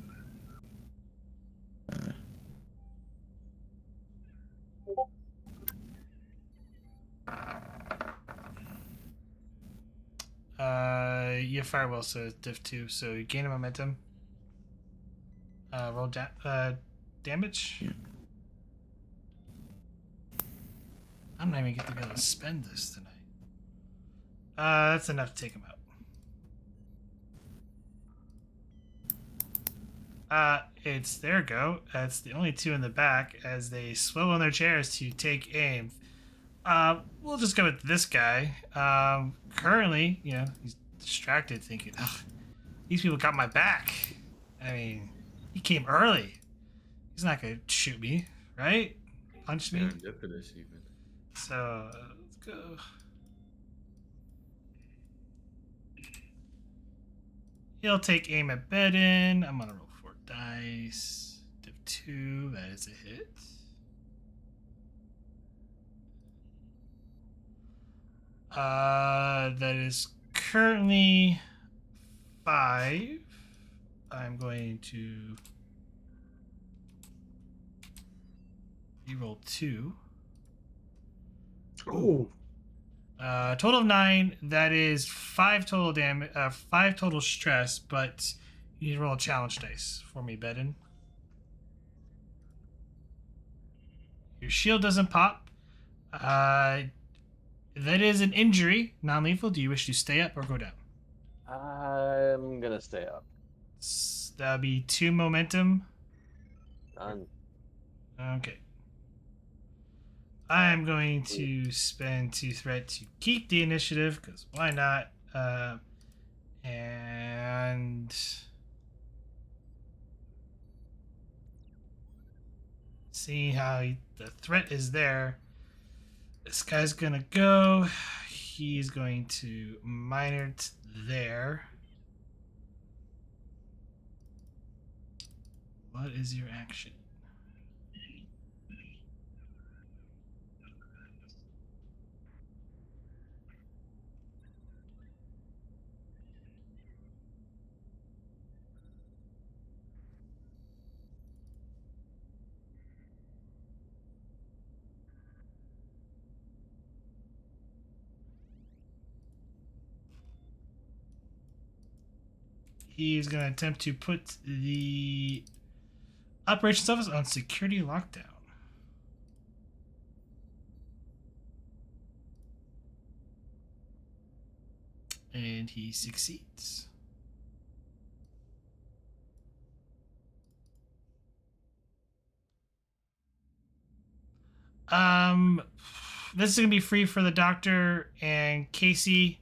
You have firewall, so it's diff 2, so you gain a momentum. Roll damage. Yeah. I'm not even going to be able to spend this tonight. That's enough to take him out. It's their go. That's the only 2 in the back as they swivel on their chairs to take aim. We'll just go with this guy. Currently, he's distracted, thinking, "Ugh, these people got my back. I mean, he came early. He's not gonna shoot me, right? Punch me." Serendipitous, even. So let's go. He'll take aim at Beden. I'm gonna roll 4 dice. Div 2. That is a hit. That is currently 5. I'm going to reroll 2. Oh, Total of 9. That is 5 total damage. 5 total stress, but you need to roll a challenge dice for me, Beden. Your shield doesn't pop. That is an injury, non-lethal. Do you wish to stay up or go down? I'm gonna stay up. That'll be 2 momentum. Done. Okay. I'm going to spend 2 threat to keep the initiative, because why not? And seeing how the threat is there, this guy's gonna go. He's going to minor it there. What is your action? He's going to attempt to put the operations office on security lockdown. And he succeeds. This is gonna be free for the doctor and Casey.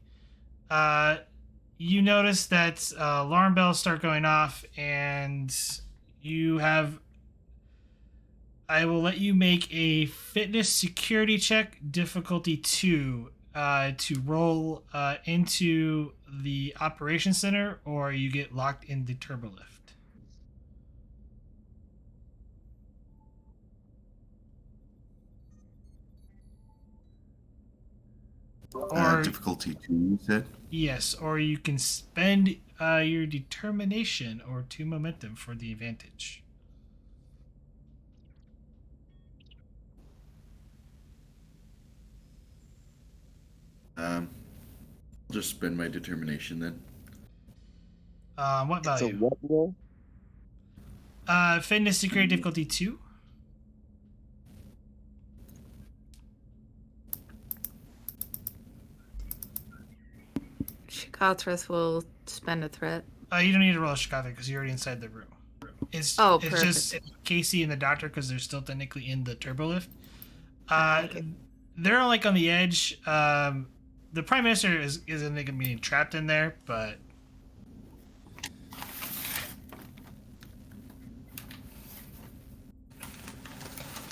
You notice that alarm bells start going off, and you have. I will let you make a fitness security check, difficulty 2, to roll into the operations center, or you get locked in the turbolift. Or Difficulty 2, you said? yes, or you can spend your determination or 2 momentum for the advantage. I'll just spend my determination then. What It's a value? what roll? Fitness security difficulty 2. Shikathras will spend a threat. You don't need to roll a Chicago because you're already inside the room. It's perfect. just Casey and the doctor because they're still technically in the turbolift. Okay. They're like on the edge. The prime minister isn't going to be trapped in there, but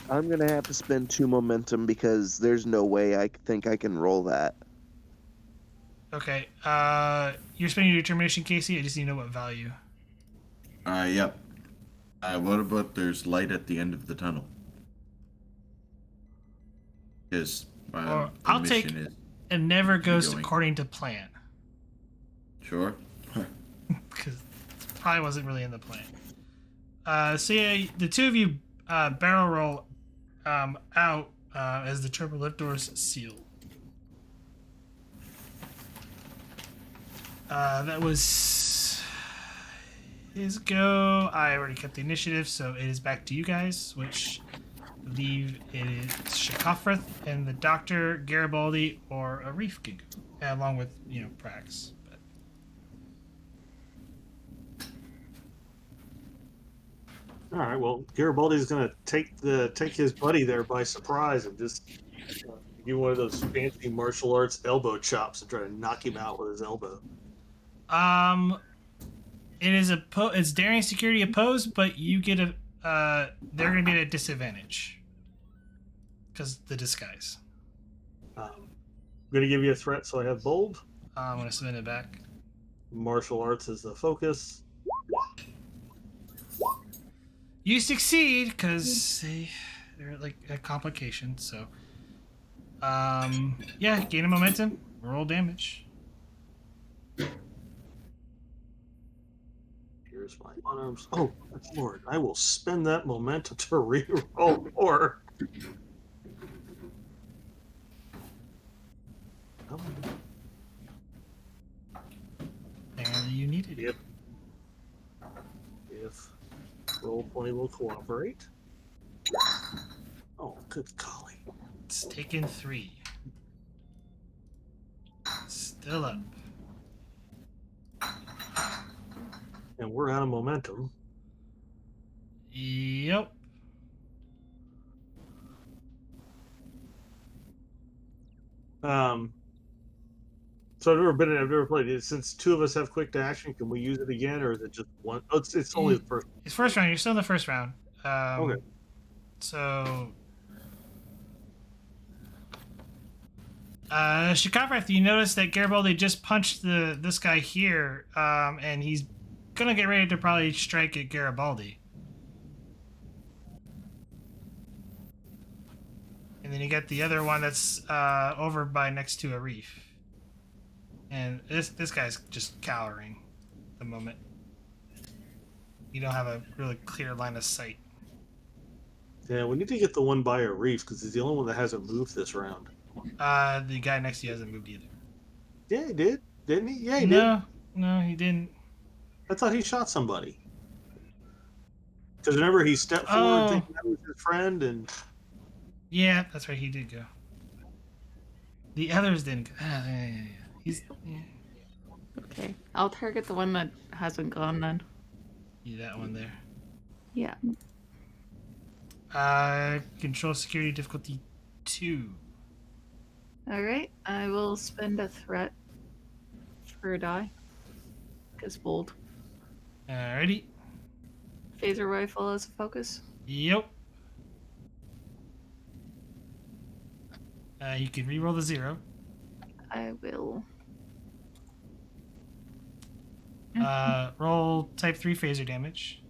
I'm gonna have to spend 2 momentum because there's no way I think I can roll that. okay. You're spending your determination, Casey. I just need to know what value. Yep. What about there's light at the end of the tunnel? Because Or the I'll take mission is it never goes going. according to plan Sure. because it probably wasn't really in the plan. So yeah, the two of you barrel roll out as the turbolift doors seal. That was his go. I already kept the initiative, so it is back to you guys, which I believe it is Shakafrith and the Doctor, Garibaldi, or a Reef can go, along with, Prax. But All right. Well, Garibaldi's going to take his buddy there by surprise and just give one of those fancy martial arts elbow chops and try to knock him out with his elbow. it is it's daring security opposed, but you get they're going to be at a disadvantage because the disguise. I'm going to give you a threat, so I have bold. I'm going to submit it back. Martial arts is the focus. You succeed because they're like a complication. So, yeah, gain a momentum, roll damage. Here's my unarmed. Oh, Lord! I will spend that momentum to reroll more. Oh, Apparently, you needed it. yep. If Roll20 will cooperate. Oh, good golly! It's taken 3. Still up. And we're out of momentum. Yep. So I've never played it. Since two of us have quick to action, can we use it again, or is it just one? Oh, it's only the first. It's first round. You're still in the first round. Okay. So, Shikabreth, you notice that Garibaldi just punched this guy here, and he's gonna get ready to probably strike at Garibaldi. And then you got the other one that's over by next to a reef. And this guy's just cowering at the moment. You don't have a really clear line of sight. Yeah, we need to get the one by a reef because he's the only one that hasn't moved this round. The guy next to you hasn't moved either. Yeah, he did, didn't he? Yeah, he did. No, he didn't. I thought he shot somebody. Because remember, he stepped forward thinking that was his friend, and yeah, that's right. He did go. The others didn't go. Yeah. He's Okay, I'll target the one that hasn't gone then. that one there. Yeah. Control security difficulty 2. Alright, I will spend a threat for a die. Because bold. Alrighty. Phaser rifle as a focus. Yep. You can reroll the 0. I will. Roll type 3 phaser damage.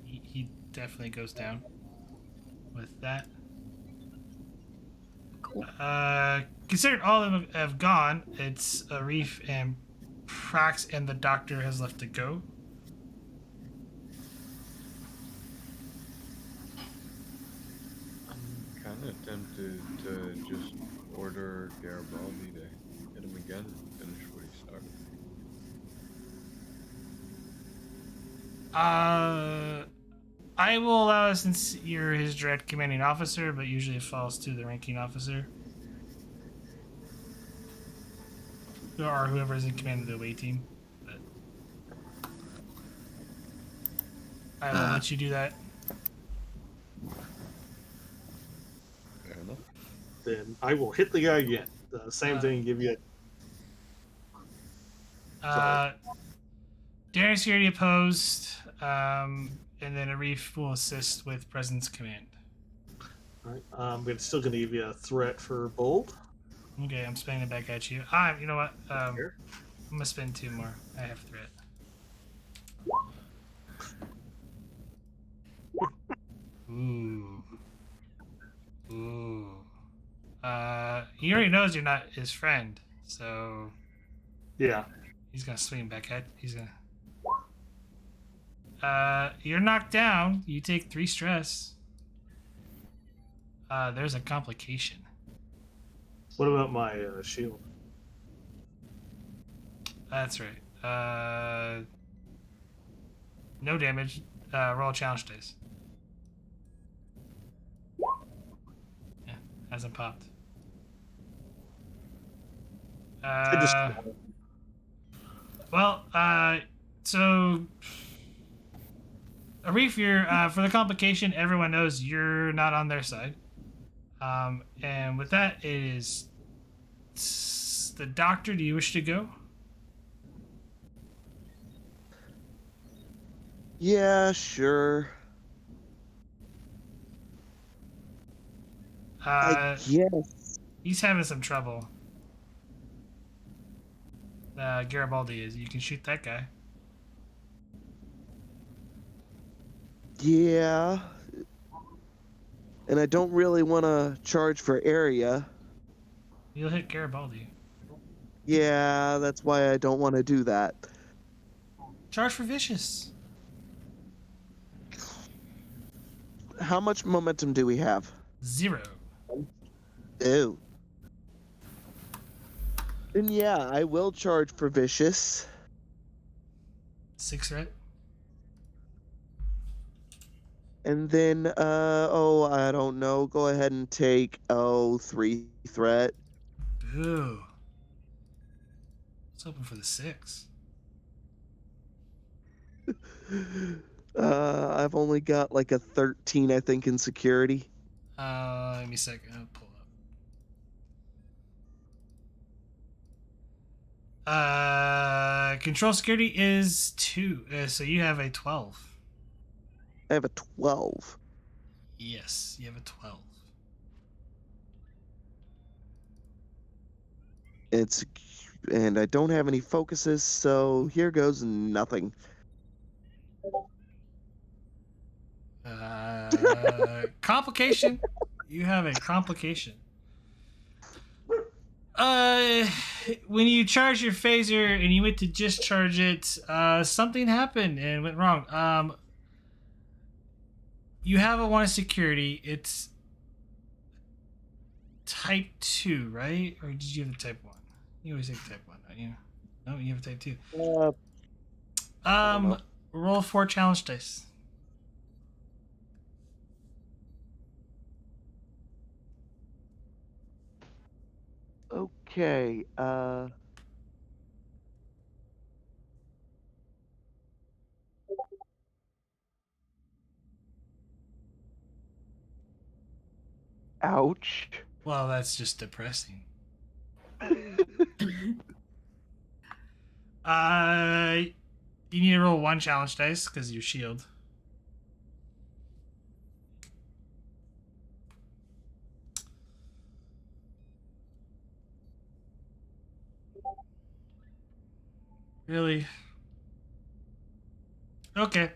He definitely goes down with that. Cool. Considering all of them have gone, it's a reef and Prax and the doctor has left to go. I'm kind of tempted to just order Garibaldi to hit him again and finish what he started. I will allow it since you're his direct commanding officer, but usually it falls to the ranking officer. Or whoever is in command of the away team. But I will let you do that. Fair enough. then I will hit the guy again. The same thing, give you Daring security opposed, and then a reef will assist with presence command. Alright, I'm still going to give you a threat for bold. Okay, I'm spinning it back at you. You know what? I'm gonna spend 2 more. I have threat. Ooh. He already knows you're not his friend, so Yeah. he's gonna swing back at. He's gonna. You're knocked down. You take 3 stress. There's a complication. What about my shield? That's right. No damage. Roll challenge dice. Yeah, hasn't popped. So Arif, you're for the complication. Everyone knows you're not on their side. And with that, it is the doctor. Do you wish to go? Yeah, sure. I guess. He's having some trouble. Garibaldi is. You can shoot that guy. Yeah. And I don't really want to charge for area. You'll hit Garibaldi. Yeah, that's why I don't want to do that. Charge for vicious. How much momentum do we have? 0. Ew. Then yeah, I will charge for vicious. 6 threat. And then, I don't know. Go ahead and take, 3 threat. Boo. Let's hoping for the 6. I've only got like a 13, I think, in security. Give me a second. I'll pull up. Control security is 2. So you have a 12. I have a 12. Yes, you have a 12. And I don't have any focuses, so here goes nothing. Complication. You have a complication. When you charge your phaser and you went to discharge it, something happened and went wrong. You have a 1 security. It's type 2, right? Or did you have a type 1? You always take type 1, don't you? No, you have a type 2. I don't know. Roll 4 challenge dice. Okay. Ouch. Well, that's just depressing. You need to roll 1 challenge dice because your shield. Really? Okay.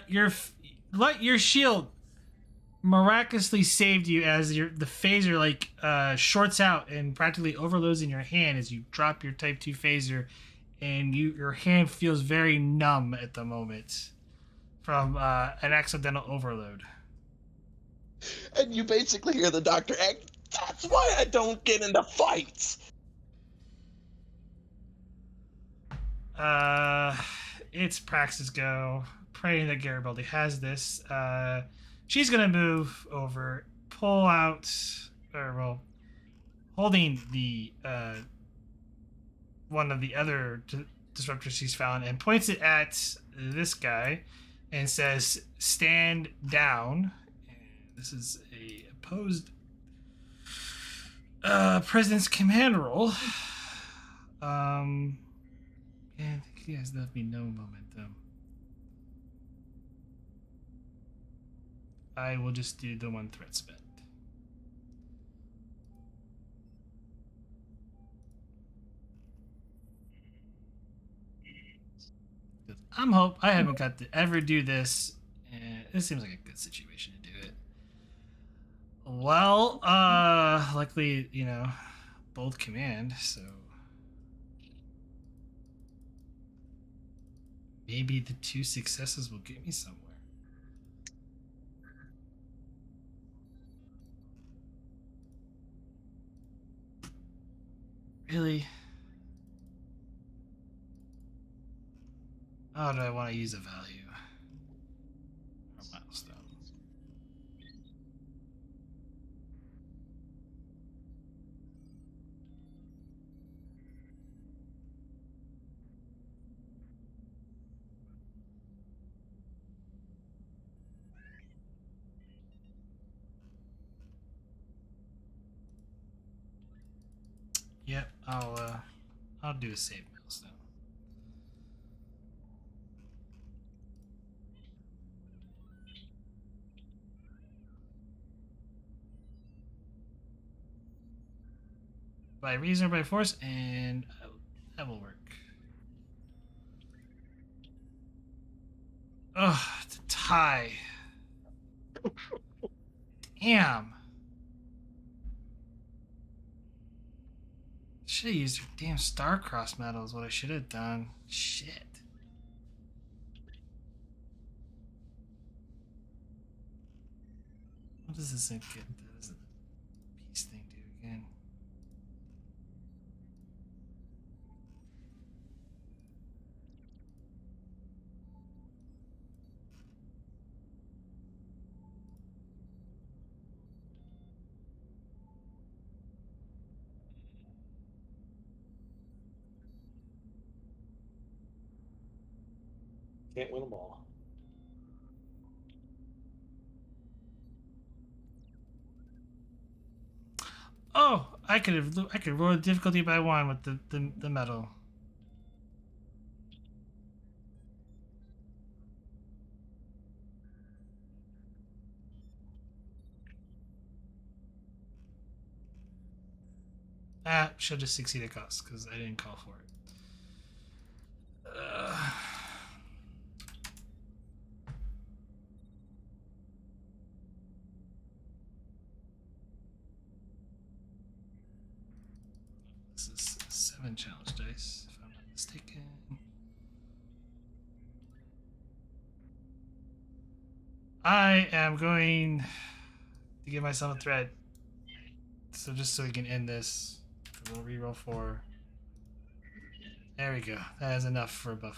Your shield miraculously saved you as the phaser shorts out and practically overloads in your hand as you drop your type 2 phaser, and your hand feels very numb at the moment from an accidental overload. And you basically hear the doctor act. That's why I don't get into fights. It's Praxis go. Praying that Garibaldi has this. She's gonna move over, pull out, holding the one of the other disruptors she's found, and points it at this guy, and says, "Stand down." And this is a opposed President's command roll. Yeah, I think he has left me no momentum. I will just do the 1 threat spent. I haven't got to ever do this, and this seems like a good situation to do it. Well, luckily, bold command, so maybe the 2 successes will get me somewhere. Really? How do I want to use a value? Or milestone? Yep, I'll do a save milestone. By reason or by force, and that will work. Ugh, it's a tie. Damn. Should have used her damn Starcross medal is what I should have done. Shit. What does this thing get? What does the peace thing do again? Can't win them all. Oh, I could lower the difficulty by 1 with the medal. Should just succeed at cost because I didn't call for it. This is 7 challenge dice, if I'm not mistaken. I am going to give myself a threat. So just so we can end this, we'll reroll 4. There we go. That is enough for above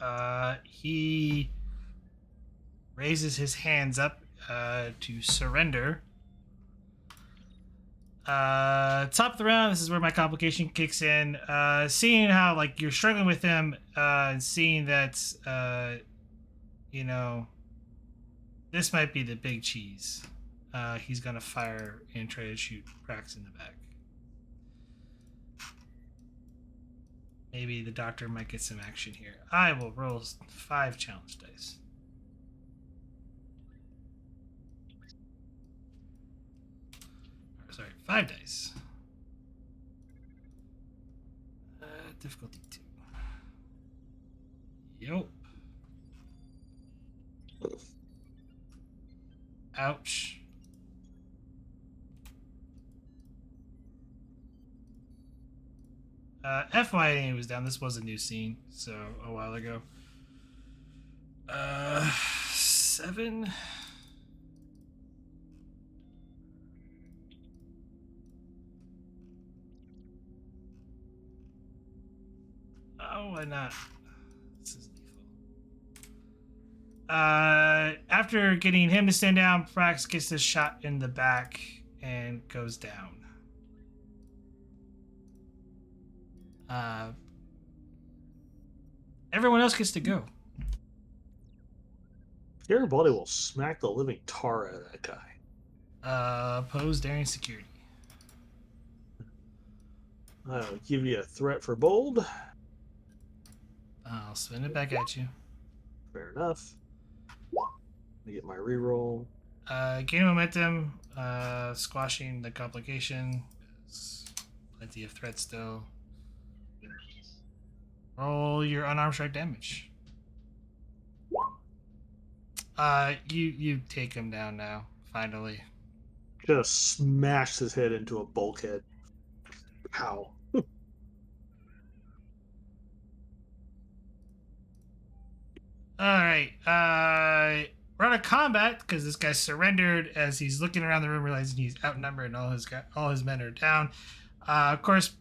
5. He raises his hands up to surrender. Top of the round, this is where my complication kicks in. Seeing how like you're struggling with him, and seeing that you know, this might be the big cheese. He's gonna fire and try to shoot Prax in the back. Maybe the doctor might get some action here. I will roll 5 challenge dice. Sorry, 5 dice. Difficulty 2. Yup. Ouch. FYI was down. This was a new scene, so a while ago. 7. Oh, why not? This is lethal. After getting him to stand down, Prax gets a shot in the back and goes down. Everyone else gets to go. Garibaldi will smack the living tar out of that guy. Oppose daring security. I'll give you a threat for bold. I'll spin it back at you. Fair enough. Let me get my reroll. Gain momentum, squashing the complication. There's plenty of threat still. Roll your unarmed strike damage. You take him down now, finally. Just smashed his head into a bulkhead. Pow. Alright, we're out of combat because this guy surrendered as he's looking around the room, realizing he's outnumbered and all his men are down. Of course,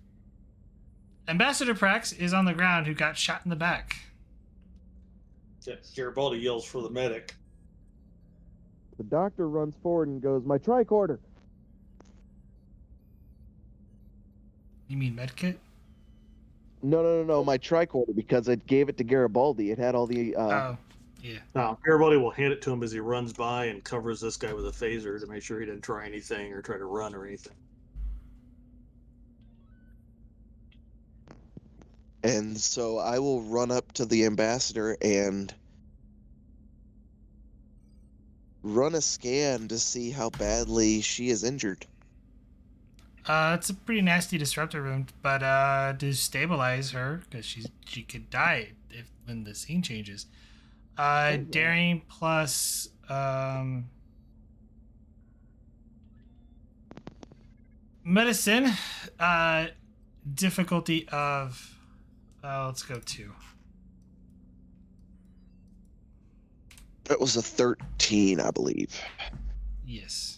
Ambassador Prax is on the ground who got shot in the back. Yeah, Garibaldi yells for the medic. The doctor runs forward and goes, "My tricorder." You mean medkit? No, my tricorder, because I gave it to Garibaldi. It had all the Oh, yeah. Now, Garibaldi will hand it to him as he runs by and covers this guy with a phaser to make sure he didn't try anything or try to run or anything. And so I will run up to the ambassador and run a scan to see how badly she is injured. It's a pretty nasty disruptor wound, but to stabilize her, because she could die when the scene changes. Daring plus medicine, difficulty of let's go 2. That was a 13, I believe. Yes.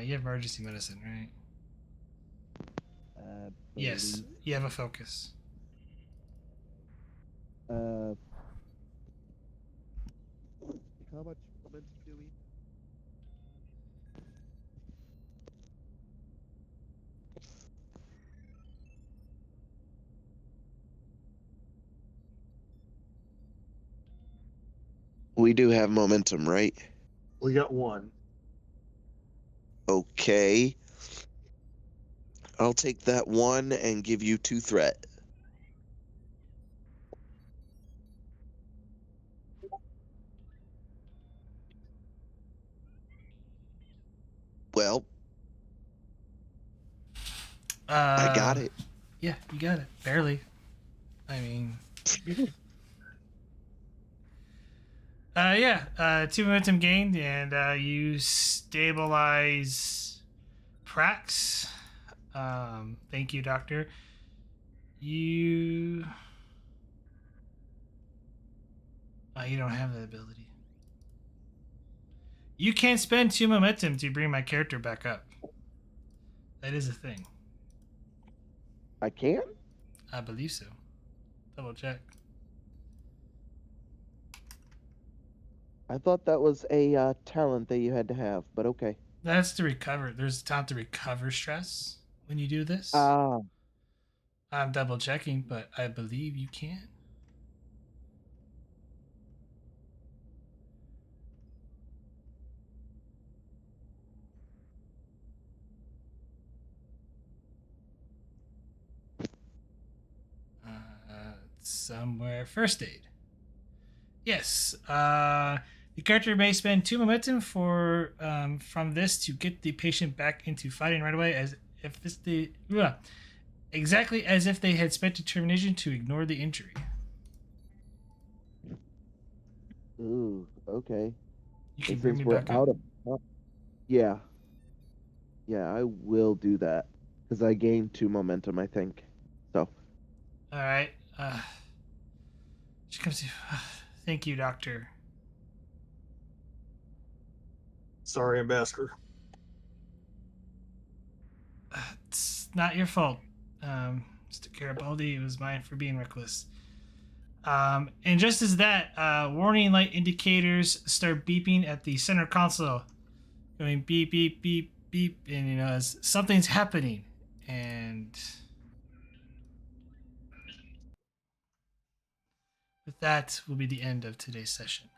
You have emergency medicine, right? Yes. You have a focus. How much momentum do we? we do have momentum, right? We got one. Okay. I'll take that 1 and give you 2 threat. Well, I got it. Yeah, you got it. Barely. I mean, yeah, 2 momentum gained, and you stabilize Prax. Thank you, Doctor. You. You don't have that ability. You can't spend 2 momentum to bring my character back up. That is a thing. I can? I believe so. Double check. I thought that was a talent that you had to have, but okay. That's to recover. There's time to recover stress when you do this. Ah, I'm double checking, but I believe you can. Somewhere. First aid. Yes. The character may spend 2 momentum for from this to get the patient back into fighting right away, as if this the exactly as if they had spent determination to ignore the injury. ooh, okay. You can And bring since me we're back out up. of yeah. Yeah, I will do that because I gained 2 momentum, I think. So, All right. She comes to. Thank you, Doctor. Sorry, Ambassador. It's not your fault, Mr. Garibaldi. It was mine for being reckless. And just as that, warning light indicators start beeping at the center console, going beep, beep, beep, beep, and as something's happening. And with that will be the end of today's session.